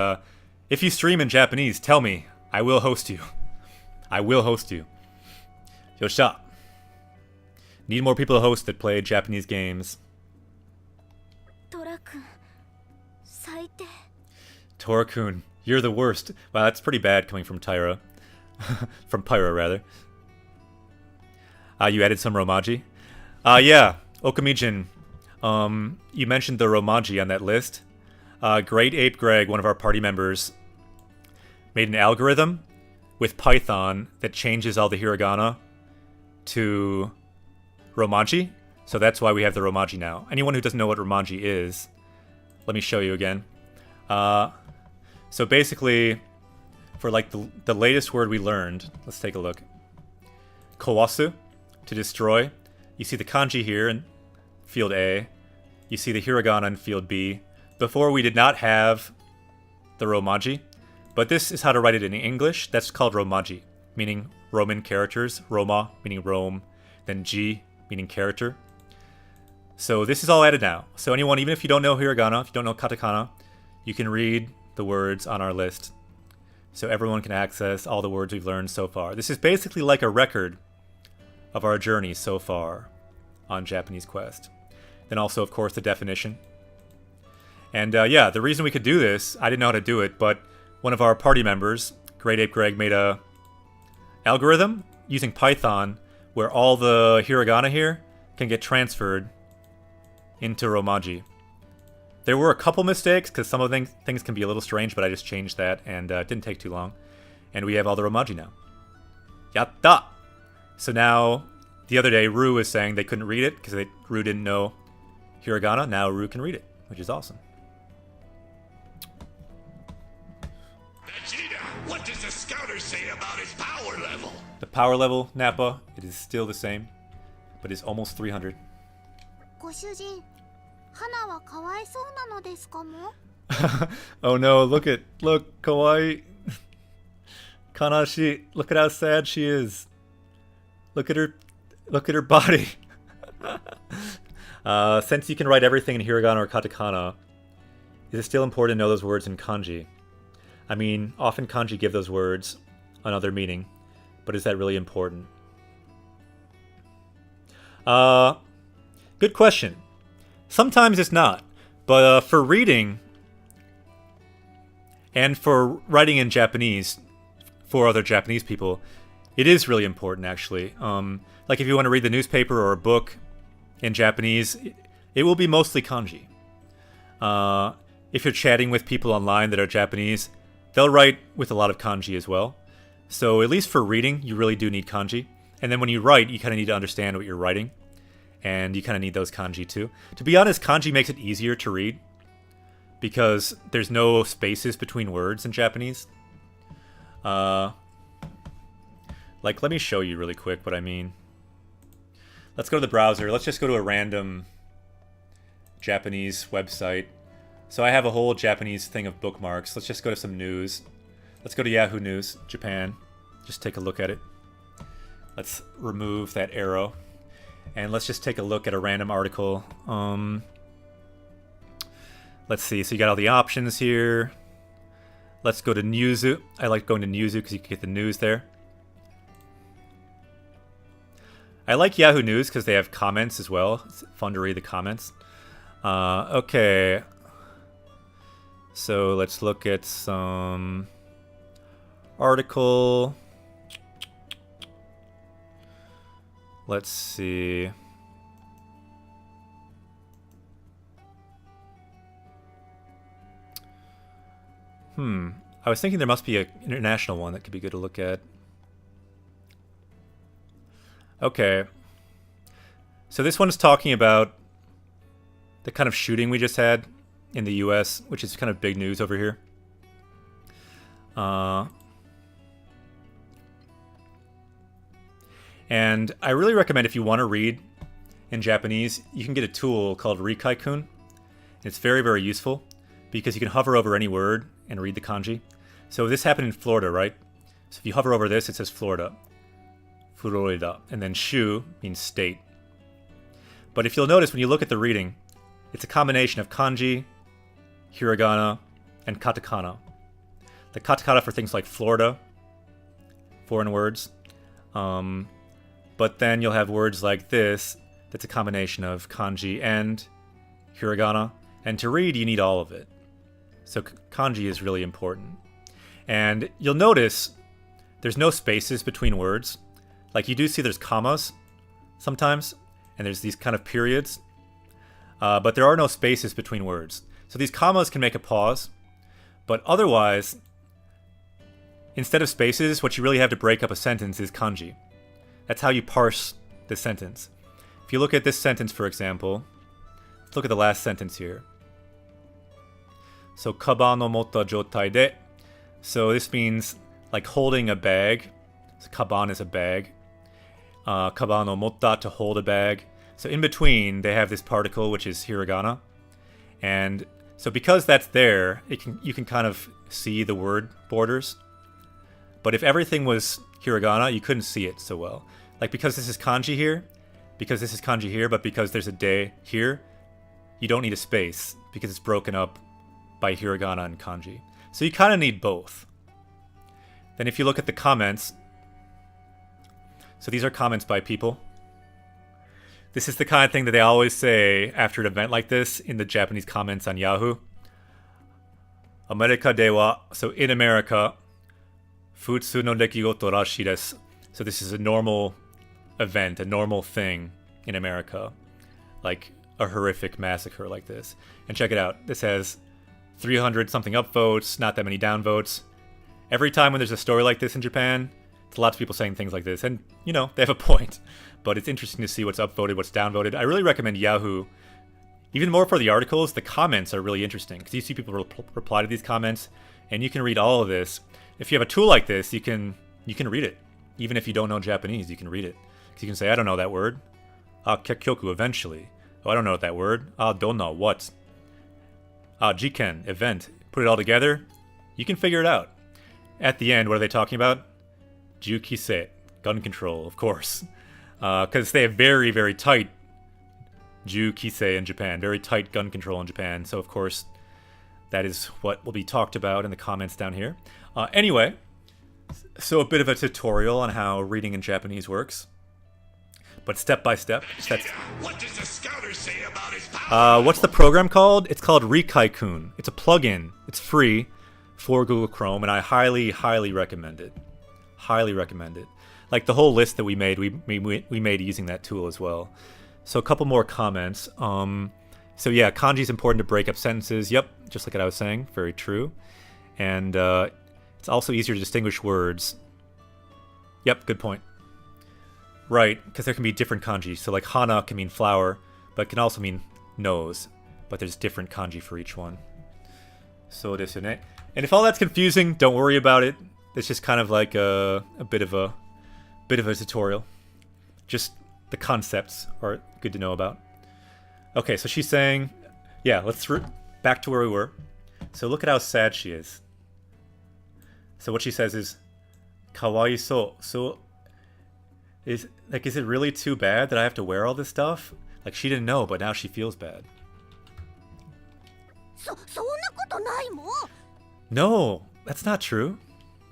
if you stream in Japanese, tell me. I will host you. I will host you. Yoshita. Need more people to host that play Japanese games. トラ君最低 Tora-kun, you're the worst. Wow, that's pretty bad coming from Tyra. From Pyra, rather. You added some Romaji? Yeah, Okamijin. You mentioned the Romaji on that list. Great Ape Greg, one of our party members, made an algorithm with Python that changes all the hiragana to Romaji. So that's why we have the Romaji now. Anyone who doesn't know what Romaji is, let me show you again. So basically, for like the latest word we learned, let's take a look. Kawasu, to destroy. You see the kanji here in field A. You see the hiragana in field B. Before we did not have the Romaji, but this is how to write it in English. That's called Romaji, meaning Roman characters. Roma, meaning Rome. Then Ji, meaning character. So this is all added now. So anyone, even if you don't know hiragana, if you don't know katakana, you can read the words on our list. So everyone can access all the words we've learned so far. This is basically like a record of our journey so far on Japanese Quest. Then also, of course, the definition. And yeah, the reason we could do this, I didn't know how to do it, but one of our party members, Great Ape Greg, made a algorithm using Python where all the hiragana here can get transferred into Romaji. There were a couple mistakes, because some of the things can be a little strange, but I just changed that, and it didn't take too long. And we have all the Romaji now. Yatta! So now, the other day, Rue was saying they couldn't read it, because Rue didn't know hiragana. Now Rue can read it, which is awesome. Vegeta, what does the scouter say about his power level? The power level, Nappa, it is still the same, but it's almost 300. ご主人、花はかわいそうなのですかも？ Oh no, look, kawaii. Kanashi, look at how sad she is. Look at her body. Since you can write everything in hiragana or katakana, is it still important to know those words in kanji? I mean, often kanji give those words another meaning, but is that really important? Good question. Sometimes it's not, but for reading and for writing in Japanese for other Japanese people, it is really important, actually. Like if you want to read the newspaper or a book in Japanese, it will be mostly kanji. If you're chatting with people online that are Japanese, they'll write with a lot of kanji as well. So at least for reading, you really do need kanji. And then when you write, you kind of need to understand what you're writing. And you kind of need those kanji too. To be honest, kanji makes it easier to read because there's no spaces between words in Japanese. Like, let me show you really quick what I mean. Let's go to the browser. Let's just go to a random Japanese website. So I have a whole Japanese thing of bookmarks. Let's just go to some news. Let's go to Yahoo News, Japan. Just take a look at it. Let's remove that arrow. And let's just take a look at a random article. Let's see. So you got all the options here. Let's go to Newsu. I like going to Newsu because you can get the news there. I like Yahoo News because they have comments as well. It's fun to read the comments. Okay. So let's look at some article. Let's see. I was thinking there must be an international one that could be good to look at. Okay. So this one is talking about the kind of shooting we just had in the US, which is kind of big news over here. And I really recommend if you want to read in Japanese, you can get a tool called Rikaikun. It's very, very useful because you can hover over any word and read the kanji. So this happened in Florida, right? So if you hover over this, it says Florida. Florida. And then shu means state. But if you'll notice when you look at the reading, it's a combination of kanji, hiragana, and katakana. The katakana for things like Florida, foreign words. But then you'll have words like this, that's a combination of kanji and hiragana. And to read, you need all of it. So kanji is really important. And you'll notice there's no spaces between words. Like you do see there's commas sometimes, and there's these kind of periods. But there are no spaces between words. So these commas can make a pause. But otherwise, instead of spaces, what you really have to break up a sentence is kanji. That's how you parse the sentence. If you look at this sentence, for example, let's look at the last sentence here. So, kaban no motta jotai de. So this means like holding a bag. So kaban is a bag. Kaban no motta, to hold a bag. So in between, they have this particle, which is hiragana. And so because that's there, you can kind of see the word borders. But if everything was hiragana, you couldn't see it so well. Like because this is kanji here, but because there's a de here, you don't need a space because it's broken up by hiragana and kanji. So you kind of need both. Then if you look at the comments, so these are comments by people. This is the kind of thing that they always say after an event like this in the Japanese comments on Yahoo. America de wa, so in America, futsu no dekigoto rashi desu. So this is a normal event, a normal thing in America. Like a horrific massacre like this. And check it out. This has 300 something upvotes, not that many downvotes. Every time when there's a story like this in Japan, it's lots of people saying things like this. And, you know, they have a point. But it's interesting to see what's upvoted, what's downvoted. I really recommend Yahoo. Even more for the articles, the comments are really interesting. Because you see people reply to these comments, and you can read all of this. If you have a tool like this, you can read it. Even if you don't know Japanese, you can read it. Because you can say, I don't know that word. Kekyoku, eventually. Oh, I don't know that word. Don't know what. Jiken, event. Put it all together. You can figure it out. At the end, what are they talking about? Jukise, gun control, of course. Because they have very, very tight Jukise in Japan. Very tight gun control in Japan. So, of course, that is what will be talked about in the comments down here. Anyway, so a bit of a tutorial on how reading in Japanese works. But step by step. What does the scouter say about his power? What's the program called? It's called Rikaikun. It's a plugin. It's free for Google Chrome, and I highly, highly recommend it. Highly recommend it. Like the whole list that we made, we made using that tool as well. So a couple more comments. So yeah, kanji is important to break up sentences. Yep, just like what I was saying. Very true. And it's also easier to distinguish words. Yep, good point. Right, because there can be different kanji. So like hana can mean flower, but can also mean nose. But there's different kanji for each one. So desu ne. And if all that's confusing, don't worry about it. It's just kind of like a bit of a tutorial. Just the concepts are good to know about. Okay, so she's saying, yeah, let's back to where we were. So look at how sad she is. So what she says is, kawaiso. So is it really too bad that I have to wear all this stuff? Like she didn't know, but now she feels bad. そんなことないもん。 No, that's not true.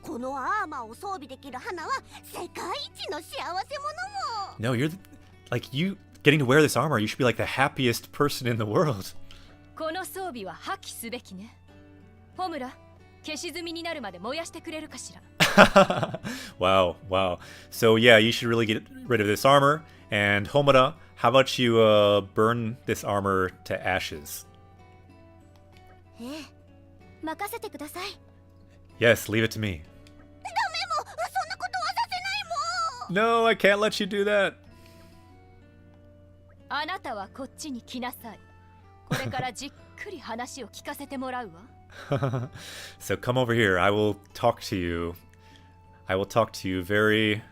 このアーマーを装備できる花は世界一の幸せ者も。 No, you getting to wear this armor, you should be like the happiest person in the world. この装備は破棄すべきね。ホムラ、消し済みになるまで燃やしてくれるかしら。Wow. So yeah, you should really get rid of this armor. And Homura, how about you burn this armor to ashes? ええ、任せてください。 Yes, leave it to me. ダメも、そんなことはさせないもん。 No, I can't let you do that. あなたはこっちに来なさい。これからじっくり話を聞かせてもらうわ。So come over here. I will talk to you. I will talk to you very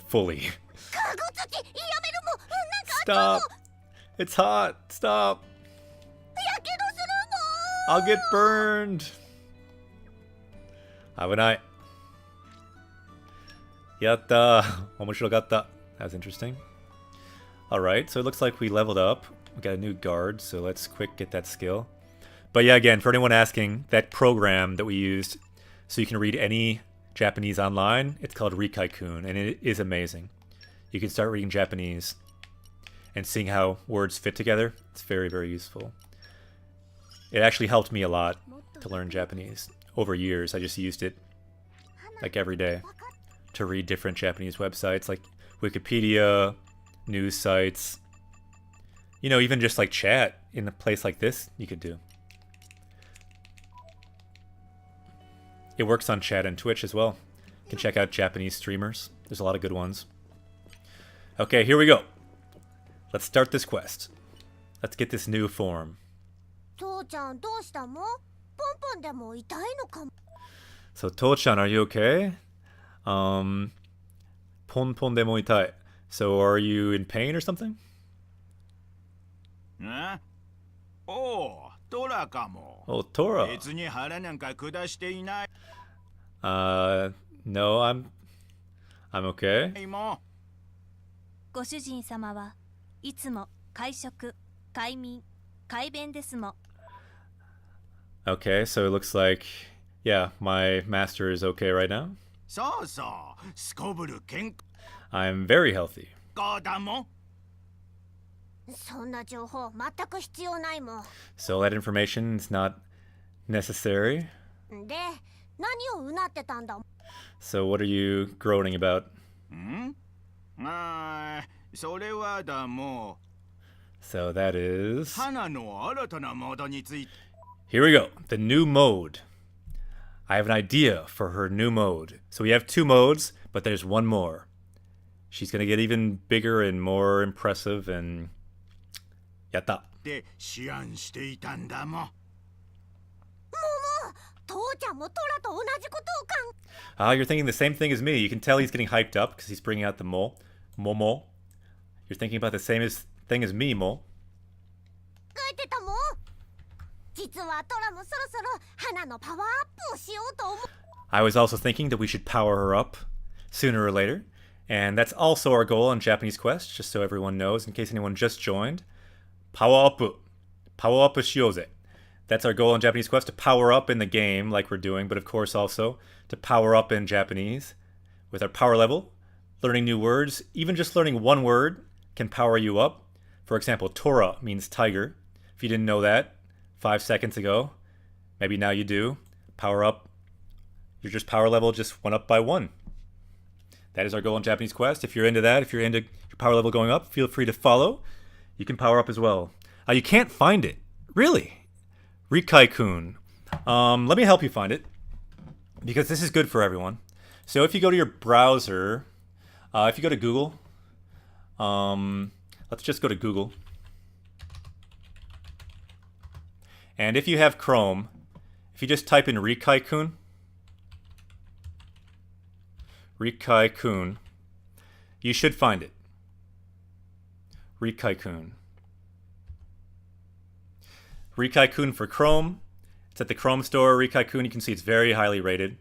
fully. かぐつき、やめろ Stop. It's hot. Stop. やけどする I'll get burned. 危ない。やった。面白かった。That was interesting. Alright, so it looks like we leveled up. We got a new guard, so let's quick get that skill. But yeah, again, for anyone asking, that program that we used so you can read any Japanese online, it's called Rikaikun, and it is amazing. You can start reading Japanese and seeing how words fit together. It's very, very useful. It actually helped me a lot to learn Japanese. Over years, I just used it like every day to read different Japanese websites like Wikipedia, news sites. You know, even just like chat in a place like this, you could do. It works on chat and Twitch as well. You can check out Japanese streamers. There's a lot of good ones. Okay, here we go. Let's start this quest. Let's get this new form. 父ちゃんどうしたも？ポンポンでも痛いのかも。 So, To-chan, are you okay? Pon pon de mo itai. So, are you in pain or something? ん？おう、トラかも。 Oh, Tora. 別に腹なんか下していない。 No, I'm okay. もご主人様はいつも会食、快眠、快便ですも。 Okay, so it looks like, yeah, my master is okay right now. そうそう、すこぶる健 I'm very healthy. 康だもん。そんな情報全く必要ないもん。 So that information is not necessary. で、何をうなってたんだ。 So what are you groaning about? ん？それはだも So that う。 is... 花の新たなモードについて。 Here we go. The new mode. I have an idea for her new mode. So we have 2 modes, but there's one more. She's gonna get even bigger and more impressive and... Yatta. で、思案していたんだもん。父ちゃんもトラと同じことを考 Ah, you're thinking the same thing as me. You can tell he's getting hyped up because he's bringing out the Momo. You're thinking about the same thing as me, Mo. えてたもん。実はトラもそろそろ花のパワーアップをしようと思う。 I was also thinking that we should power her up sooner or later. And that's also our goal on Japanese Quest, just so everyone knows, in case anyone just joined. Power up. Power up shioze. That's our goal in Japanese Quest, to power up in the game like we're doing, but of course also to power up in Japanese with our power level, learning new words. Even just learning one word can power you up. For example, Tora means tiger. If you didn't know that 5 seconds ago, maybe now you do. Power up. Your just power level just went up by 1. That is our goal in Japanese Quest. If you're into that, if you're into your power level going up, feel free to follow. You can power up as well. You can't find it. Really? Rikai-kun. Let me help you find it, because this is good for everyone. So if you go to your browser, if you go to Google, let's just go to Google. And if you have Chrome, if you just type in Rikai-kun, you should find it. Rikai-kun. Rikai-kun for Chrome. It's at the Chrome store. Rikai-kun, you can see it's very highly rated.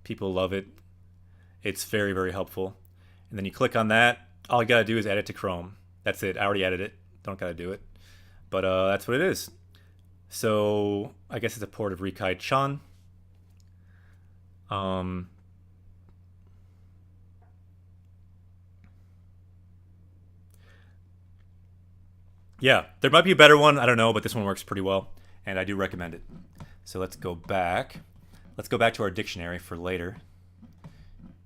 People love it. It's very, very helpful. And then you click on that. All you gotta do is add it to Chrome. That's it. I already added it. Don't gotta do it. But that's what it is. So I guess it's a port of Rikai-chan. Yeah, there might be a better one, I don't know, but this one works pretty well, and I do recommend it. So let's go back. Let's go back to our dictionary for later.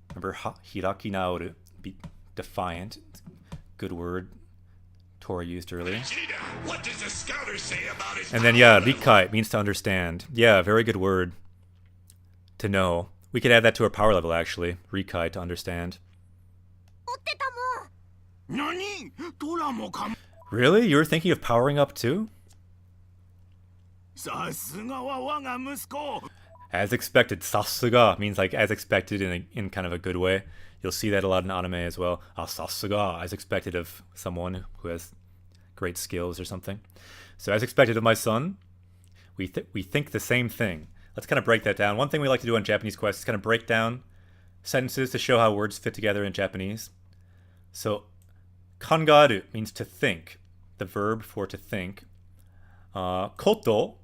Remember, hiraki naoru, be defiant. Good word Tora used earlier. Vegeta, what does the scouter say about his And then, yeah, rikai means to understand. Yeah, very good word to know. We could add that to our power level, actually. Rikai, to understand. 持ってたもん。何？トラもかも。 Really? You were thinking of powering up too? さすがは我が息子。As expected. Sasuga means like as expected in kind of a good way. You'll see that a lot in anime as well. Sasuga, as expected of someone who has great skills or something. So as expected of my son, we think the same thing. Let's kind of break that down. One thing we like to do on Japanese Quest is kind of break down sentences to show how words fit together in Japanese. So kangaru means to think, the verb for to think. Koto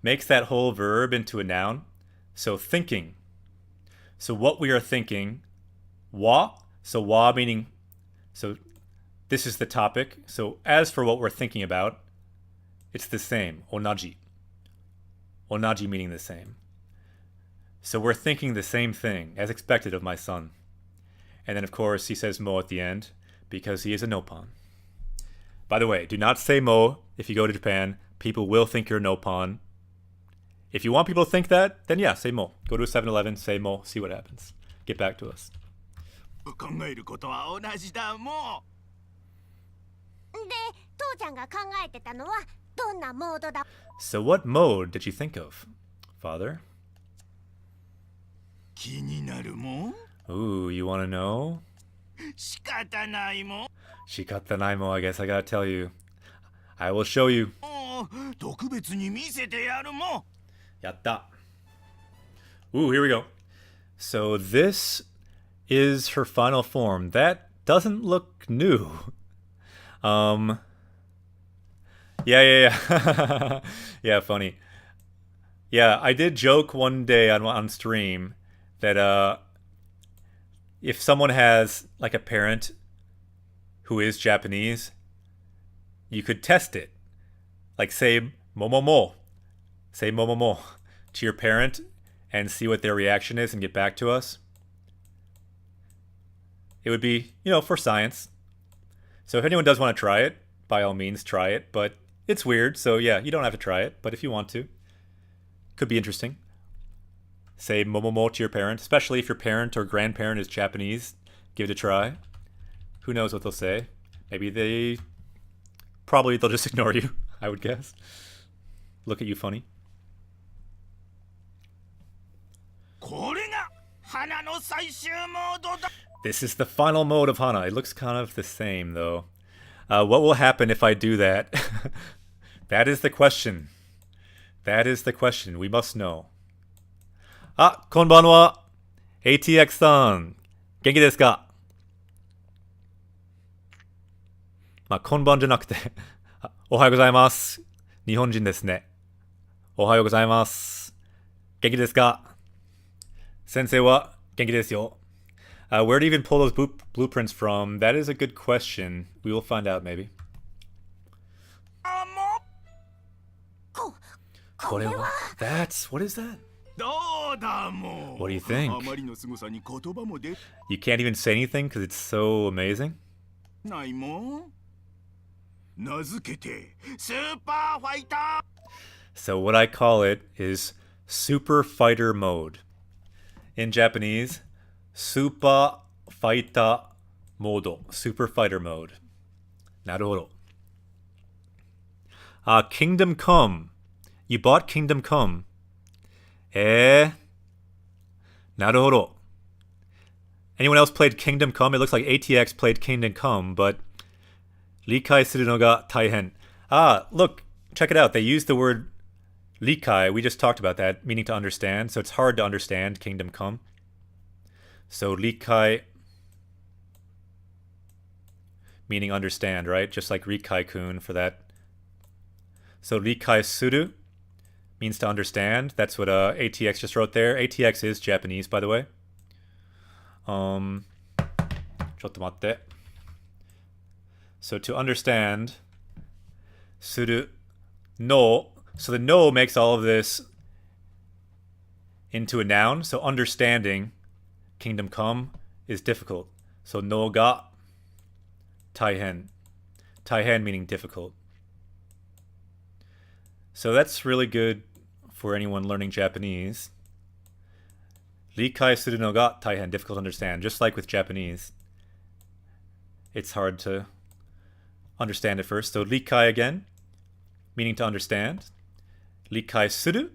makes that whole verb into a noun. So thinking. So what we are thinking. Wa. So wa meaning, so this is the topic. So as for what we're thinking about, it's the same. Onaji. Onaji meaning the same. So we're thinking the same thing, as expected of my son. And then of course he says mo at the end, because he is a Nopon. By the way, do not say mo if you go to Japan. People will think you're a Nopon. If you want people to think that, then yeah, say mo. Go to a 7-Eleven, say mo, see what happens. Get back to us. 考えることは同じだもで父ちゃんが考えてたのはどんなモードだ So what mode did you think of, father? 気になるもん Ooh, you want to know? 仕方ないもん Shikatanaimo, I guess I gotta tell you. I will show you. 特別に見せてやるもん Yatta. Ooh, here we go. So this is her final form. That doesn't look new. Yeah. Yeah, funny. Yeah, I did joke one day on stream that if someone has like a parent who is Japanese, you could test it. Like say momomo. Say momomo to your parent and see what their reaction is and get back to us. It would be, for science. So if anyone does want to try it, by all means try it, but it's weird, so yeah, you don't have to try it, but if you want to, could be interesting. Say momomo to your parent, especially if your parent or grandparent is Japanese, give it a try. Who knows what they'll say? Maybe they'll just ignore you, I would guess. Look at you funny. これが花の最終モードだ This is the final mode of Hana. It looks kind of the same, though. What will happen if I do that? That is the question. That is the question. We must know. Konbanwa. ATX-san. Genki desu ka? こんばんじゃなくておはようございます。日本人ですね。おはようございます。元気ですか？先生は元気ですよ。Where to even pull those blueprints from? That is a good question. We will find out, maybe. これは That's... What is that? どうだもん What do you think? あまりの凄さに言葉も出 You can't even say anything because it's so amazing? ないもん名付けてスーパーファイター So what I call it is Super Fighter Mode. In Japanese, Super Fighter Mode. Super Fighter Mode. なるほど。Kingdom Come. You bought Kingdom Come. なるほど。Anyone else played Kingdom Come? It looks like ATX played Kingdom Come, but 理解するのが大変. Look, check it out. They use the word 理解. We just talked about that, meaning to understand. So it's hard to understand Kingdom Come. So 理解 meaning understand, right? Just like Rikai-kun for that. So 理解する means to understand. That's what ATX just wrote there. ATX is Japanese, by the way. ちょっと待って. So to understand, する no. So the no makes all of this into a noun. So understanding Kingdom Come is difficult. So no ga taihen. Taihen meaning difficult. So that's really good for anyone learning Japanese. 理解するのが大変, difficult to understand. Just like with Japanese, it's hard to understand at first. So 理解 again, meaning to understand. 理解する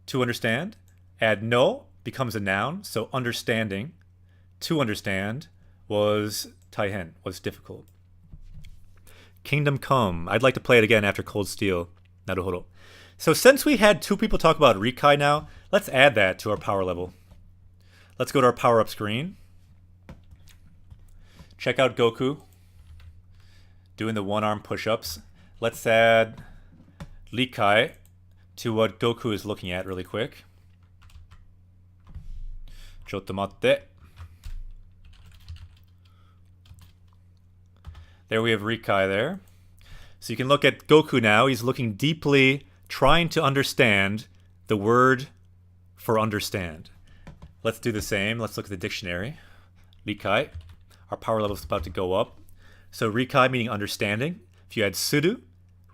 to understand. Add no becomes a noun, so understanding. To understand was taihen, was difficult. Kingdom Come. I'd like to play it again after Cold Steel. Naruhodo. So since we had 2 people talk about Rikai now, let's add that to our power level. Let's go to our power-up screen. Check out Goku doing the one-arm push-ups. Let's add Rikai to what Goku is looking at really quick. Chotto matte. There we have Rikai there. So you can look at Goku now. He's looking deeply, trying to understand the word for understand. Let's do the same. Let's look at the dictionary. Rikai. Our power level is about to go up. So Rikai meaning understanding. If you add suru,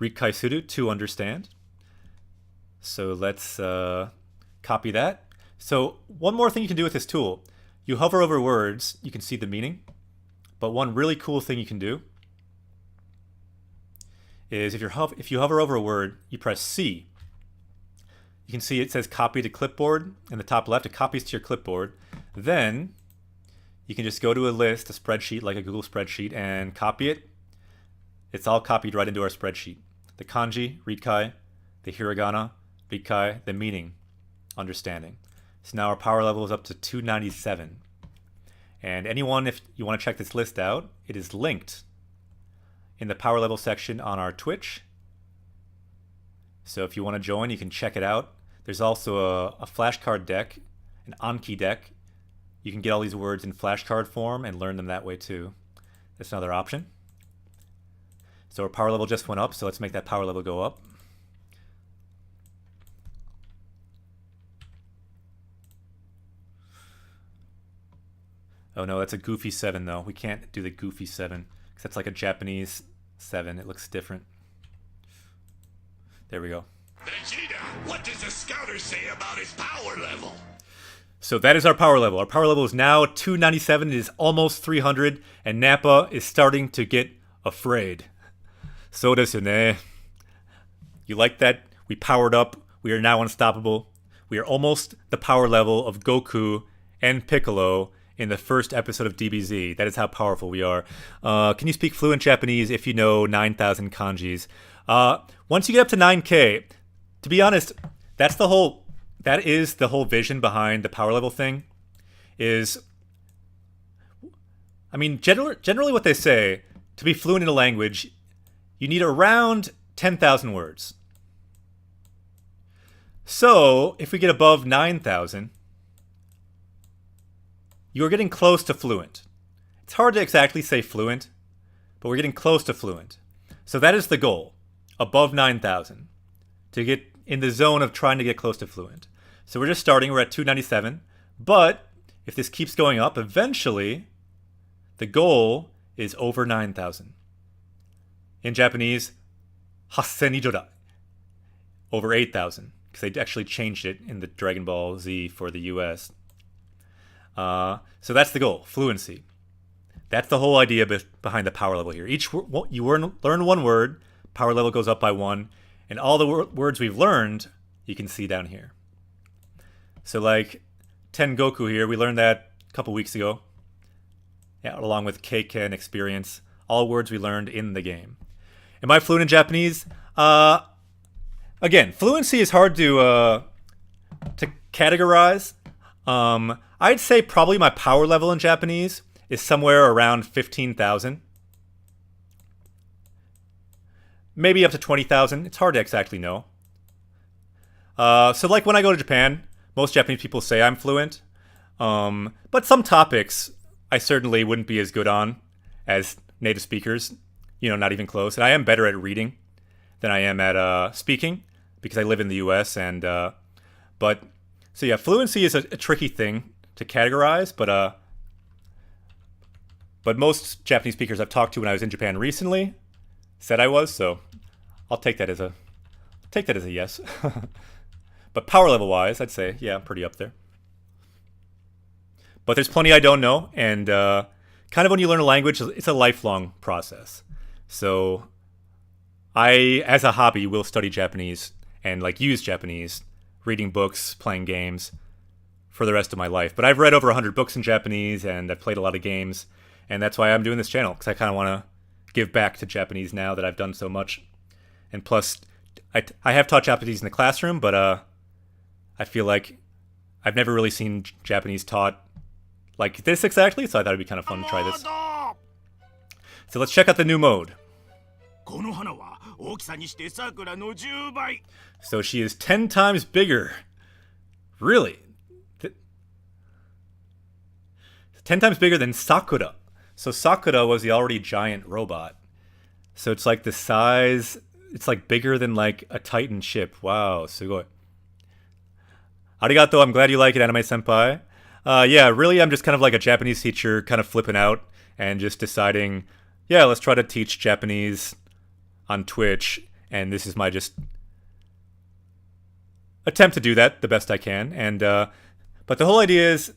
Rikai suru, to understand. So let's copy that. So one more thing you can do with this tool. You hover over words, you can see the meaning. But one really cool thing you can do is if you hover over a word, you press C. You can see it says copy to clipboard in the top left. It copies to your clipboard. Then you can just go to a list, a spreadsheet like a Google spreadsheet, and copy it. It's all copied right into our spreadsheet. The kanji, Rikai, the hiragana, Rikai, the meaning, understanding. So now our power level is up to 297. And anyone, if you want to check this list out, it is linked in the power level section on our Twitch. So if you want to join, you can check it out. There's also a flashcard deck, an Anki deck. You can get all these words in flashcard form and learn them that way too. That's another option. So our power level just went up, so let's make that power level go up. Oh no, that's a goofy 7 though. We can't do the goofy 7 because that's like a Japanese 7. It looks different. There we go. Vegeta, what does the scouter say about his power level? So that is our power level. Our power level is now 297. It is almost 300, and Nappa is starting to get afraid. So desu ne. You like that? We powered up. We are now unstoppable. We are almost the power level of Goku and Piccolo in the first episode of DBZ. That is how powerful we are. Can you speak fluent Japanese if you know 9,000 kanjis? Once you get up to 9K, to be honest, that is the whole vision behind the power level thing. Generally what they say, to be fluent in a language, you need around 10,000 words. So, if we get above 9,000, you're getting close to fluent. It's hard to exactly say fluent, but we're getting close to fluent. So that is the goal, above 9,000, to get in the zone of trying to get close to fluent. So we're just starting, we're at 297, but if this keeps going up, eventually the goal is over 9,000. In Japanese, 8,000 以上だ. Over 8,000, because they actually changed it in the Dragon Ball Z for the US. So that's the goal, fluency. That's the whole idea behind the power level here. You learn one word, power level goes up by 1, and all the words we've learned, you can see down here. So like Tengoku here, we learned that a couple weeks ago. Yeah, along with Keiken experience, all words we learned in the game. Am I fluent in Japanese? Again, fluency is hard to categorize. I'd say probably my power level in Japanese is somewhere around 15,000. Maybe up to 20,000. It's hard to exactly know. So like when I go to Japan, most Japanese people say I'm fluent. But some topics I certainly wouldn't be as good on as native speakers. Not even close. And I am better at reading than I am at speaking because I live in the US. So yeah, fluency is a tricky thing to categorize, but most Japanese speakers I've talked to when I was in Japan recently said I was, so I'll take that as a yes. But power level wise, I'd say, yeah, I'm pretty up there. But there's plenty I don't know, and kind of when you learn a language, it's a lifelong process. So I, as a hobby, will study Japanese and use Japanese reading books, playing games for the rest of my life. But I've read over 100 books in Japanese, and I've played a lot of games, and that's why I'm doing this channel, because I kind of want to give back to Japanese now that I've done so much. And plus, I have taught Japanese in the classroom, but I feel like I've never really seen Japanese taught like this exactly, so I thought it'd be kind of fun to try this. So let's check out the new mode. この花は大きさにして桜の10倍。 So she is 10 times bigger. Really? 10 times bigger than Sakura. So Sakura was the already giant robot. So it's like the size, it's like bigger than like a Titan ship. Wow, sugoi. Arigato, I'm glad you like it, Anime Senpai. Yeah, really, I'm just kind of like a Japanese teacher, kind of flipping out and just deciding, yeah, let's try to teach Japanese on Twitch, and this is my just attempt to do that the best I can. And but the whole idea is,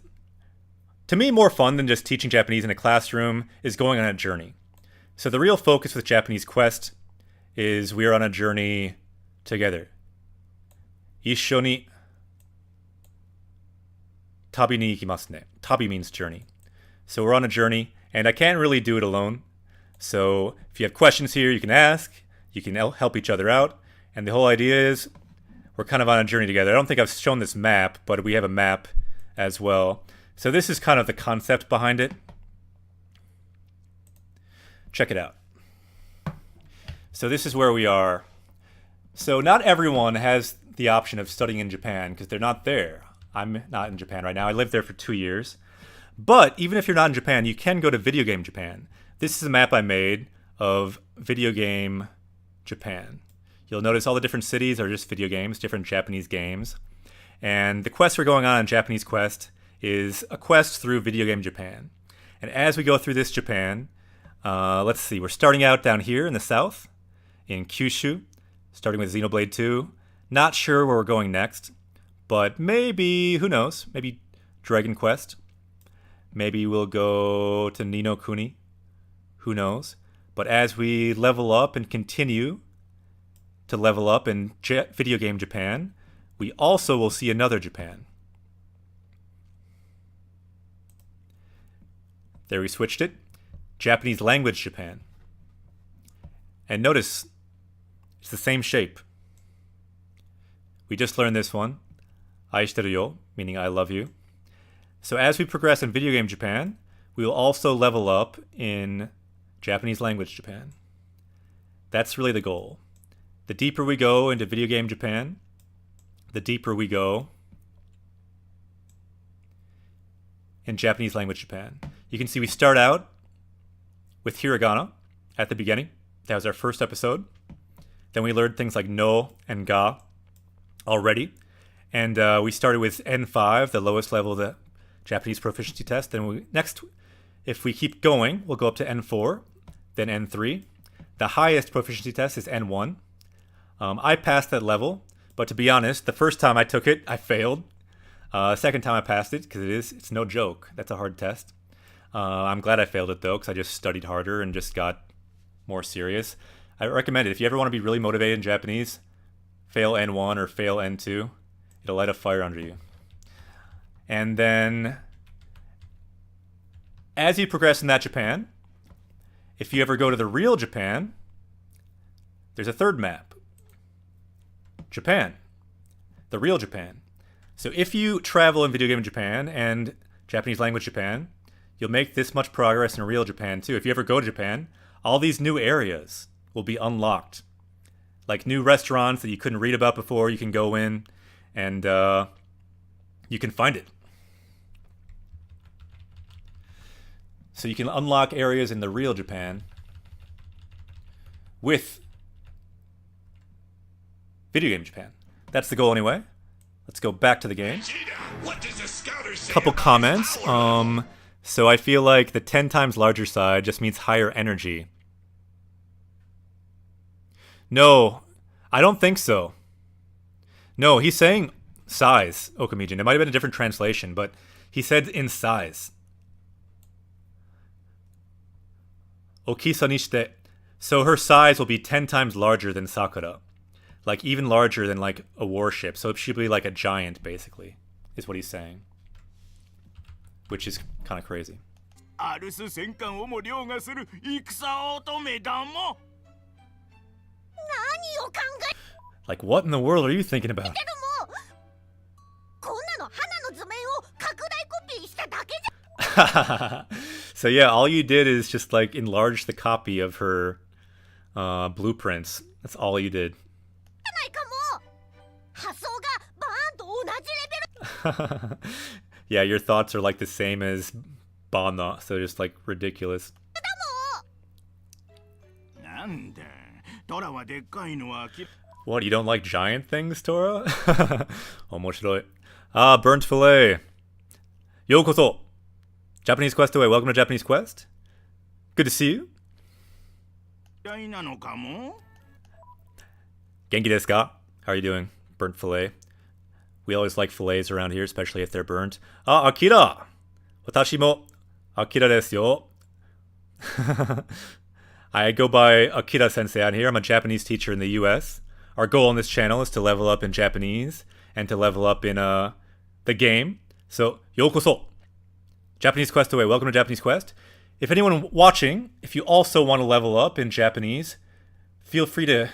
to me, more fun than just teaching Japanese in a classroom is going on a journey. So the real focus with Japanese Quest is we are on a journey together. Issho ni tabi ni ikimasu ne. Tabi means journey. So we're on a journey, and I can't really do it alone. So if you have questions here, you can ask. You can help each other out. And the whole idea is we're kind of on a journey together. I don't think I've shown this map, but we have a map as well. So this is kind of the concept behind it. Check it out. So this is where we are. So not everyone has the option of studying in Japan because they're not there. I'm not in Japan right now. I lived there for 2 years. But even if you're not in Japan, you can go to Video Game Japan. This is a map I made of Video Game Japan. You'll notice all the different cities are just video games, different Japanese games. And the quest we're going on in Japanese Quest is a quest through Video Game Japan. And as we go through this Japan, let's see, we're starting out down here in the south, in Kyushu, starting with Xenoblade 2. Not sure where we're going next, but maybe, who knows, maybe Dragon Quest. Maybe we'll go to Ni no Kuni. Who knows? But as we level up and continue to level up in Video Game Japan, we also will see another Japan. There, we switched it. Japanese language Japan. And notice, it's the same shape. We just learned this one. Aishiteru yo, meaning I love you. So as we progress in Video Game Japan, we will also level up in Japanese language Japan. That's really the goal. The deeper we go into Video Game Japan, the deeper we go in Japanese language Japan. You can see we start out with hiragana at the beginning. That was our first episode. Then we learned things like no and ga already. And we started with N5, the lowest level of the Japanese proficiency test. Then next, if we keep going, we'll go up to N4, then N3. The highest proficiency test is N1. I passed that level, but to be honest, the first time I took it, I failed. Second time I passed it, because it's no joke. That's a hard test. I'm glad I failed it, though, because I just studied harder and just got more serious. I recommend it. If you ever want to be really motivated in Japanese, fail N1 or fail N2. It'll light a fire under you. And then, as you progress in that Japan, if you ever go to the real Japan, there's a third map. Japan. The real Japan. So if you travel in Video Game Japan and Japanese language Japan, you'll make this much progress in real Japan too. If you ever go to Japan, all these new areas will be unlocked. Like new restaurants that you couldn't read about before, you can go in and you can find it. So you can unlock areas in the real Japan with Video Game Japan. That's the goal anyway. Let's go back to the game. What does the scouter say Couple about his comments. power level? So I feel like the 10 times larger side just means higher energy. No, I don't think so. No, he's saying size, Okamijin. It might have been a different translation, but he said in size. Okisa ni shite. So her size will be 10 times larger than Sakura. Like even larger than like a warship. So it should be like a giant, basically, is what he's saying. Which is kind of crazy. アルス戦艦をも凌駕する戦乙女だも。何を考え Like what in the world are you thinking about? てるもこんなの花の図面を拡大コピーしただけじゃ So yeah, all you did is just like enlarge the copy of her blueprints. That's all you did. ないかも発想がバーンと同じレベル Yeah, your thoughts are like the same as Bana, so just like ridiculous. なんだトラはでっかいのはき What, you don't like giant things, Tora? 面白い. Ah, burnt fillet. Yokoso. Japanese Quest away. Welcome to Japanese Quest. Good to see you. 嫌いなのかも Genki desu ka? How are you doing? Burnt fillet. We always like fillets around here, especially if they're burnt. Ah, Akira! Watashi mo Akira desu yo. I go by Akira sensei on here. I'm a Japanese teacher in the US. Our goal on this channel is to level up in Japanese and to level up in the game. So, yokoso. Japanese Quest away. Welcome to Japanese Quest. If anyone watching, if you also want to level up in Japanese, feel free to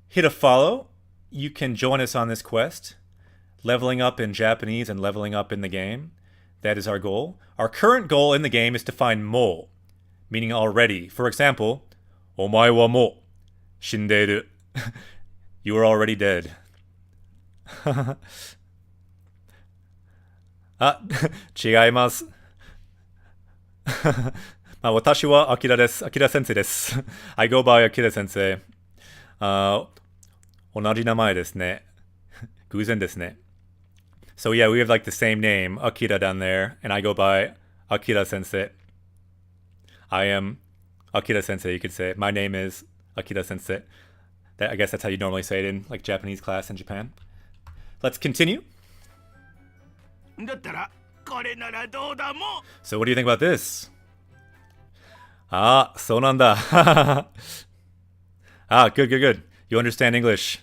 hit a follow. You can join us on this quest. Leveling up in Japanese and leveling up in the game. That is our goal. Our current goal in the game is to find mo, meaning already. For example, omae wa mo shindeiru. You are already dead. あ、違います。まあ、私はアキラです。アキラ先生です。I go by アキラ先生。同じ名前ですね。偶然ですね。So yeah, we have like the same name, Akira down there, and I go by Akira sensei. I am Akira sensei, you could say. My name is Akira sensei. I guess that's how you normally say it in like Japanese class in Japan. Let's continue. だったらこれならどうだも So what do you think about this? Ah, そうなんだ。Ah, good, good, good. You understand English.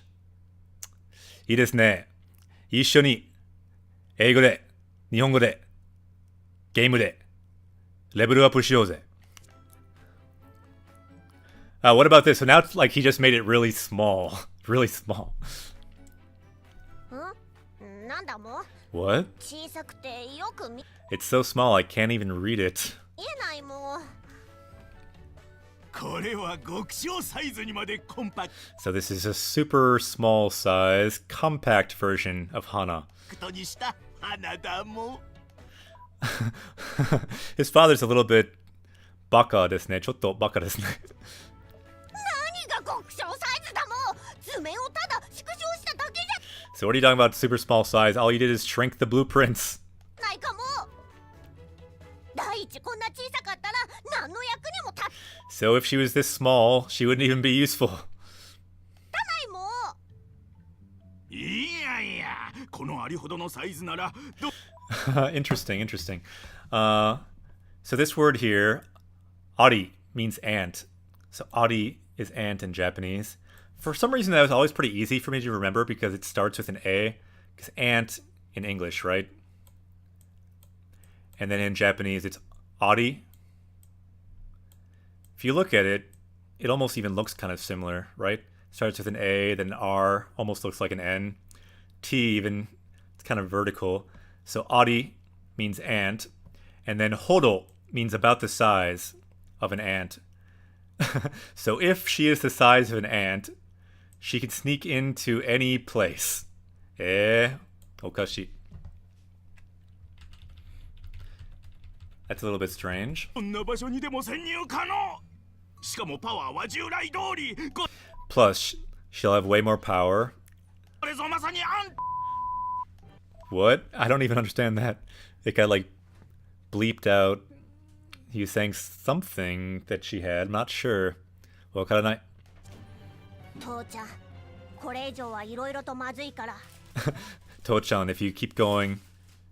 いいですね。一緒に英語で、日本語で、ゲームで、レベルアップしようぜ。What about this? So now it's like he just made it really small. Really small. んなんだも What? 小さくてよく見 It's so small I can't even read it. えないもんこれは極小サイズにまでコンパク So this is a super small size, compact version of Hana. トにした花だも His father's a little bit baka ですね。ちょっとバカですね。何が極小サイズだもん図面をただ縮小しただけじ So what are you talking about super small size? All you did is shrink the blueprints. ゃないかも第一こんな小さかったら何の役にも立た So if she was this small, she wouldn't even be useful. ないもんいやいやこのありほどのサイズならど Interesting, interesting. So this word here, ari, means ant. So ari is ant in Japanese. For some reason, that was always pretty easy for me to remember because it starts with an A. Because ant in English, right? And then in Japanese, it's ari. If you look at it, it almost even looks kind of similar, right? Starts with an A, then R, almost looks like an N. T even, it's kind of vertical. So ari means ant, and then hodo means about the size of an ant. So if she is the size of an ant, she can sneak into any place. Okashi. That's a little bit strange. こんな場所にでも潜入可能しかもパワーは従来通りこ Plus, she'll have way more power. れぞまさにあん What? I don't even understand that. It got like bleeped out. He was saying something that she had. I'm not sure. わからない。父ちゃんこれ以上はいろいろとまずいから Tochan, if you keep going,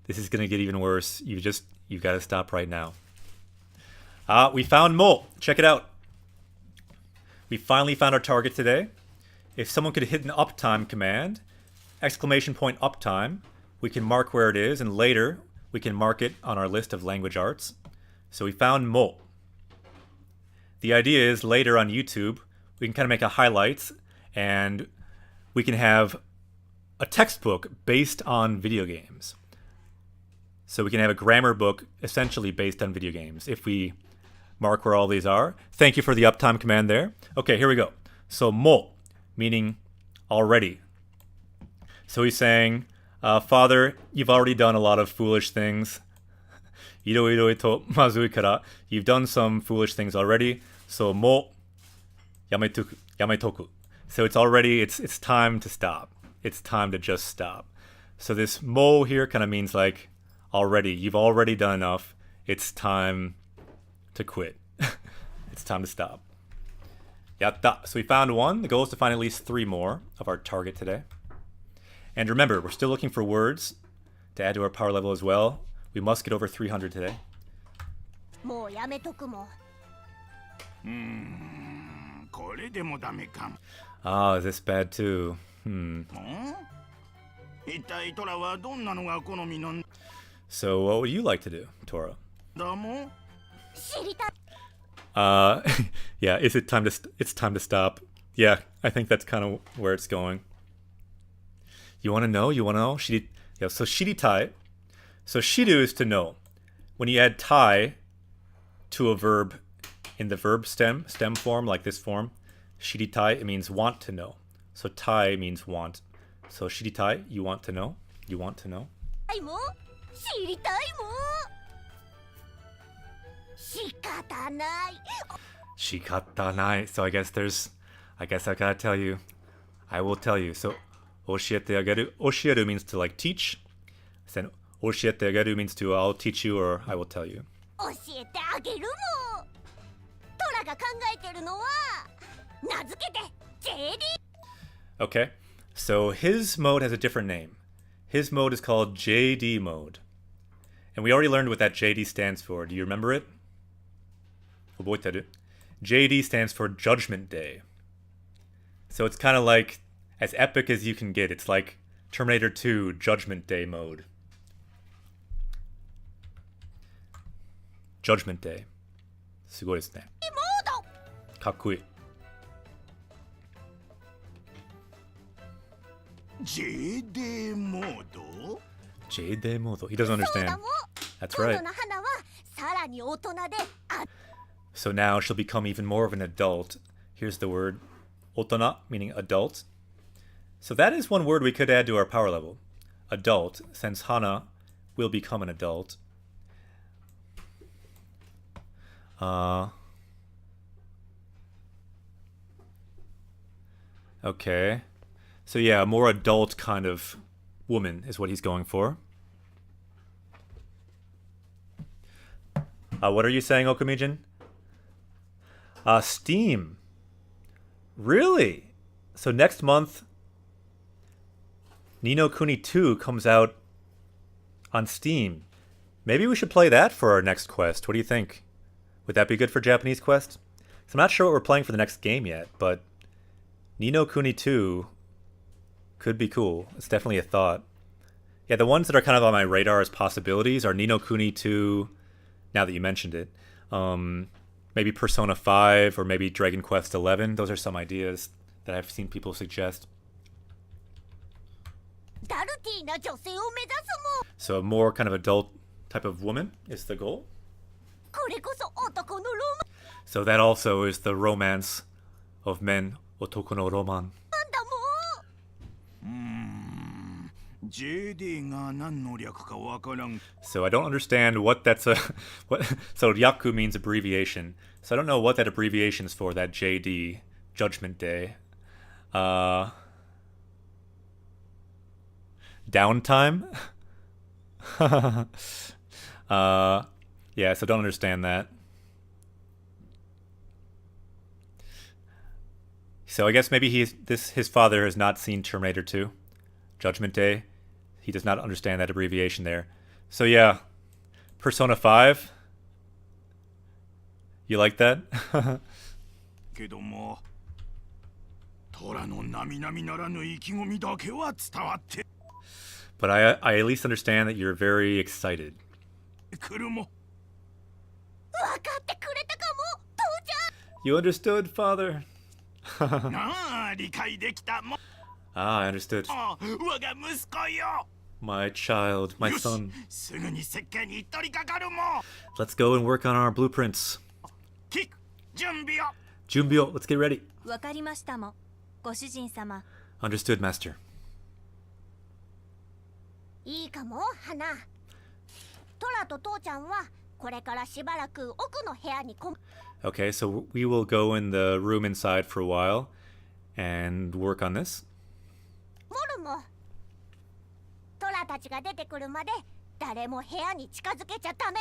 this is gonna get even worse. You've got to stop right now. We found Mo. Check it out. We finally found our target today. if someone could hit an uptime command, exclamation point uptime, we can mark where it is, and later we can mark it on our list of language arts. So we found mo. The idea is later on YouTube, we can kind of make a highlights, and we can have a textbook based on video games. So we can have a grammar book essentially based on video games if we mark where all these are. Thank you for the uptime command there. Okay, here we go. So mo, meaning already. So he's saying, Father, you've already done a lot of foolish things. Iroiro to mazui kara. You've done some foolish things already. So mo yametoku. So it's already, it's time to stop. It's time to just stop. So this mo here kind of means like already. You've already done enough. It's time to quit. It's time to stop. Yatta. So we found one. The goal is to find at least 3 more of our target today. And remember, we're still looking for words to add to our power level as well. We must get over 300 today. もうやめとくもこれでもダメかも。 Ah, is this bad too? 一体トラはどんなのが好みなん So what would you like to do, Tora? だもん 知りたい Yeah, is it time to it's time to stop? Yeah, I think that's kind of where it's going. You want to know? You want to know? Yeah, so shiritai. So shiru is to know. When you add tai to a verb in the verb stem form, like this form, shiritai, it means want to know. So tai means want. So shiritai, you want to know. You want to know. も知りたいも仕方ない Shikatanai. So I guess I gotta tell you. I will tell you. So oshiete ageru. Oshieru means to like teach. Then oshiete ageru means to I'll teach you or I will tell you. 教えてあげるもトラが考えてるのは名付けて JD Okay. So his mode has a different name. His mode is called JD mode. And we already learned what that JD stands for. Do you remember it? Oboiteru. JD stands for Judgment Day. So it's kind of like as epic as you can get. It's like Terminator 2 Judgment Day mode. Judgment Day. すごいですね。かっこいい。JD モード JD mode. He doesn't そう understand. だも That's 今 right. 度の花はさらに大人で So now she'll become even more of an adult. Here's the word otona, meaning adult. So that is one word we could add to our power level. Adult, since Hana will become an adult. Okay. So yeah, a more adult kind of woman is what he's going for. What are you saying, Okamijin? Steam. Really? So next month, Ni no Kuni 2 comes out on Steam. Maybe we should play that for our next quest. What do you think? Would that be good for Japanese quest? So I'm not sure what we're playing for the next game yet, but Ni no Kuni 2 could be cool. It's definitely a thought. Yeah, the ones that are kind of on my radar as possibilities are Ni no Kuni 2, now that you mentioned it. Maybe Persona 5 or maybe Dragon Quest 11. Those are some ideas that I've seen people suggest. ダルティーな女性を目指すも So a more kind of adult type of woman is the goal. これこそ男のロ So that also is the romance of men, otoko no roman. マンだも JD が何の略かわからん So I don't understand what that's so Yaku means abbreviation. So I don't know what that abbreviation is for, that JD, Judgment Day. Downtime? Yeah, so don't understand that. So I guess maybe his father has not seen Terminator 2, Judgment Day. He does not understand that abbreviation there. So yeah, Persona 5. You like that? けどもトラの並々ならぬ意気込みだけは伝わって But I at least understand that you're very excited. くるも。分かってくれたかも父ちゃん。 You understood, father. なあ、理解できたも。 Ah, I understood. 我が息子よ。 My child, my よし son. すぐに設計に取り掛かるも。 Let's go and work on our blueprints. キック、準備を。 Junbyo, let's get ready. わかりましたもご主人様。 Understood, master. いいかも花。トラと父ちゃんはこれからしばらく奥の部屋にこも。 Okay, so we will go in the room inside for a while and work on this. るも。トラたちが出てくるまで誰も部屋に近づけちゃダメ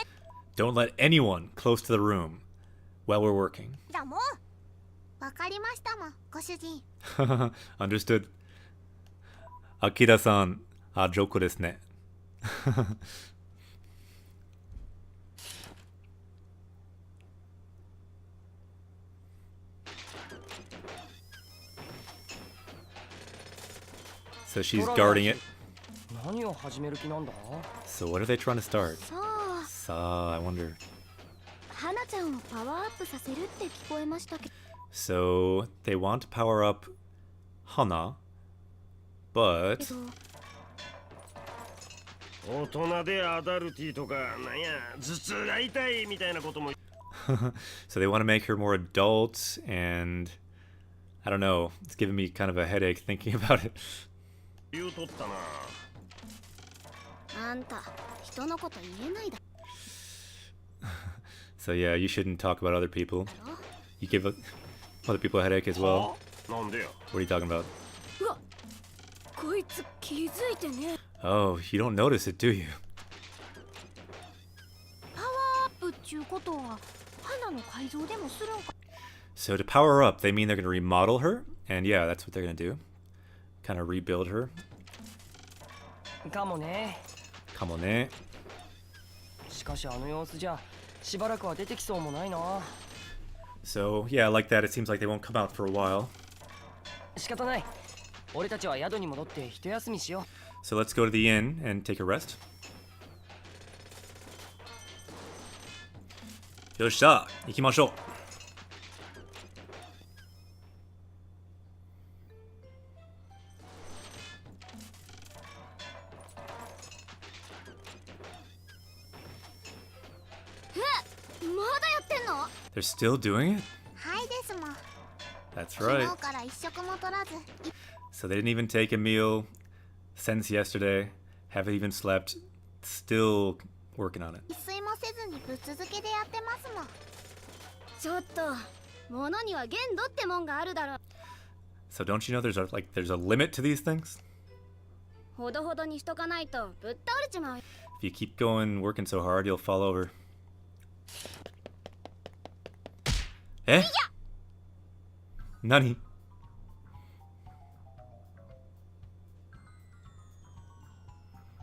Don't let anyone close to the room while we're working. だもん。わかりましたもんご主人。 Understood. Akira-san, あ、ジョークですね。So she's guarding it. 何を始める気なんだ So what are they trying to start? さあ Sa, I wonder. 花ちゃんをパワーアップさせるって聞こえましたけど So they want to power up Hana, but 大人でアダルティとかなんや頭痛が痛いみたいなことも so they want to make her more adult, and I don't know. It's giving me kind of a headache thinking about it. 言うとったな。あんた人のこと言えないだ So yeah, you shouldn't talk about other people. You give other people a headache as well. なんでや。 What are you talking about? うわこいつ気づいてね Oh, you don't notice it, do you? パワーアップっちゅうことは花の改造でもするんか So to power up, they mean they're going to remodel her, and yeah, that's what they're going to do. Kind of rebuild her. かもね Come on, eh? しかしあの様子じゃしばらくは出てきそうもないな So yeah, like that, it seems like they won't come out for a while. 仕方ない俺たちは宿に戻って一休みしよ So let's go to the inn and take a rest. よっしゃ、行きましょう。まだやってんの They're still doing it? はいですもん。 That's 昨 right. 日から一食も取らず、 So they didn't even take a meal since yesterday, haven't even slept, still working on it. 一睡もせずにぶっ続けでやってますもん。ちょっと物には限度ってもんがあるだろ So don't you know there's a limit to these things? ほどほどにしとかないとぶっ倒れちまう If you keep going working so hard, you'll fall over. Eh? Nani?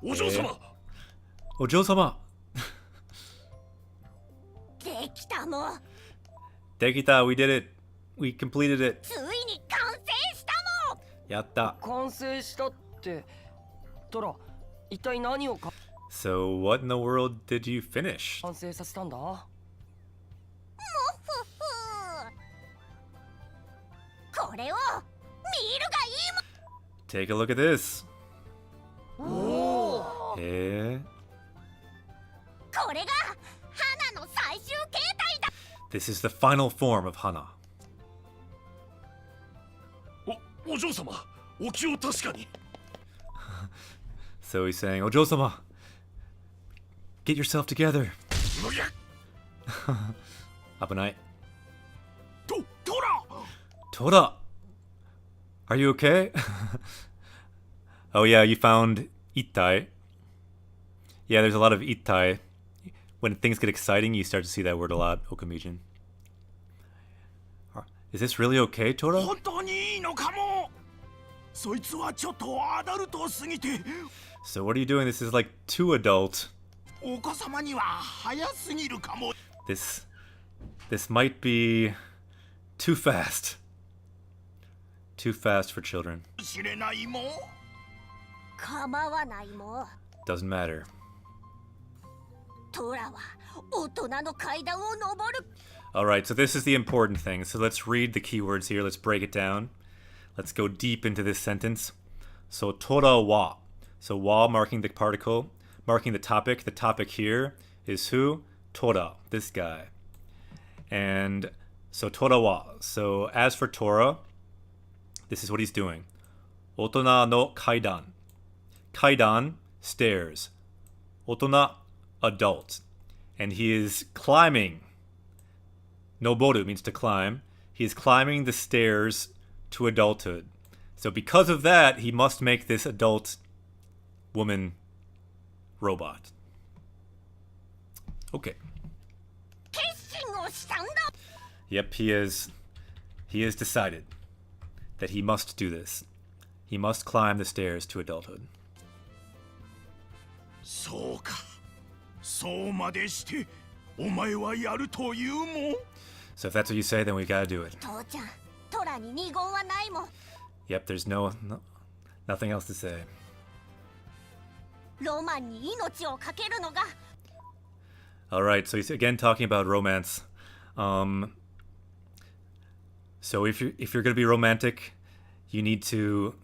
お嬢様。お嬢様。できたもん。 Dekita, we did it. We completed it. ついに完成したもん。やった。完成したってトラ一体何を So what in the world did you finish? 完成させたんだこれを見るがいい Take a look at this. もん。おお。えこれが花の最終形態だ。 This is the final form of Hana. お嬢様、お気を確かに。 So he's saying, Ojo-sama, get yourself together. むぎゃ。 Apunai. トラ Tora! Are you okay? Oh yeah, you found Ittai. Yeah, there's a lot of Ittai. When things get exciting, you start to see that word a lot, Okamijin. Is this really okay, Tora? 本当にいいのかもそいつはちょっとアダルトすぎて So what are you doing? This is like too adult. お子様には早すぎるかも This might be too fast. Too fast for children. 知れないもん。構わないもん。 Doesn't matter. トラは大人の階段を登る。 Alright, so this is the important thing. So let's read the keywords here. Let's break it down. Let's go deep into this sentence. So, tora wa. So, wa marking the particle, marking the topic. The topic here is who? Tora, this guy. And so, tora wa. So, as for Tora, this is what he's doing. Otona no kaidan. Kaidan, stairs. Otona, adult. And he is climbing. Noboru means to climb. He is climbing the stairs to adulthood. So because of that, he must make this adult woman robot. Okay. 決心をしたんだ。 Yep, he has decided that he must do this. He must climb the stairs to adulthood. そうか。そうまでしてお前はやるというもん。 So if that's what you say, then we gotta do it. 父ちゃん、トラに二言はないもん。 Yep, there's nothing else to say. ロマンに命をかけるのが。 Alright, so he's again talking about romance. So if you're gonna be romantic, you need to...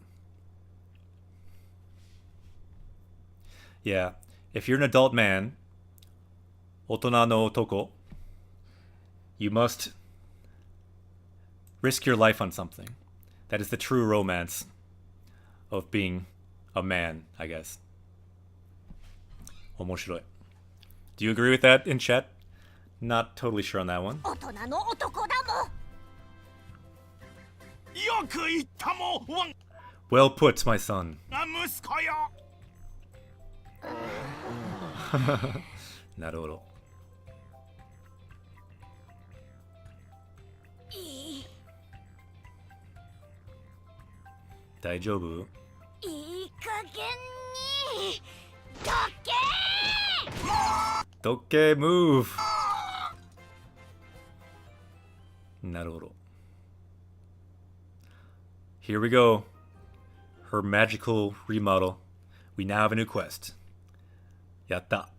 Yeah, if you're an adult man, 大人の男, you must risk your life on something. That is the true romance of being a man, I guess. 面白い. Do you agree with that in chat? Not totally sure on that one. 大人の男だもん。よく言ったもん。わん Well put, my son. な息子よ。なるほど. 大丈夫? いい加減にどけ時計 move! なるほど. Here we go. Her magical remodel. We now have a new quest. やった.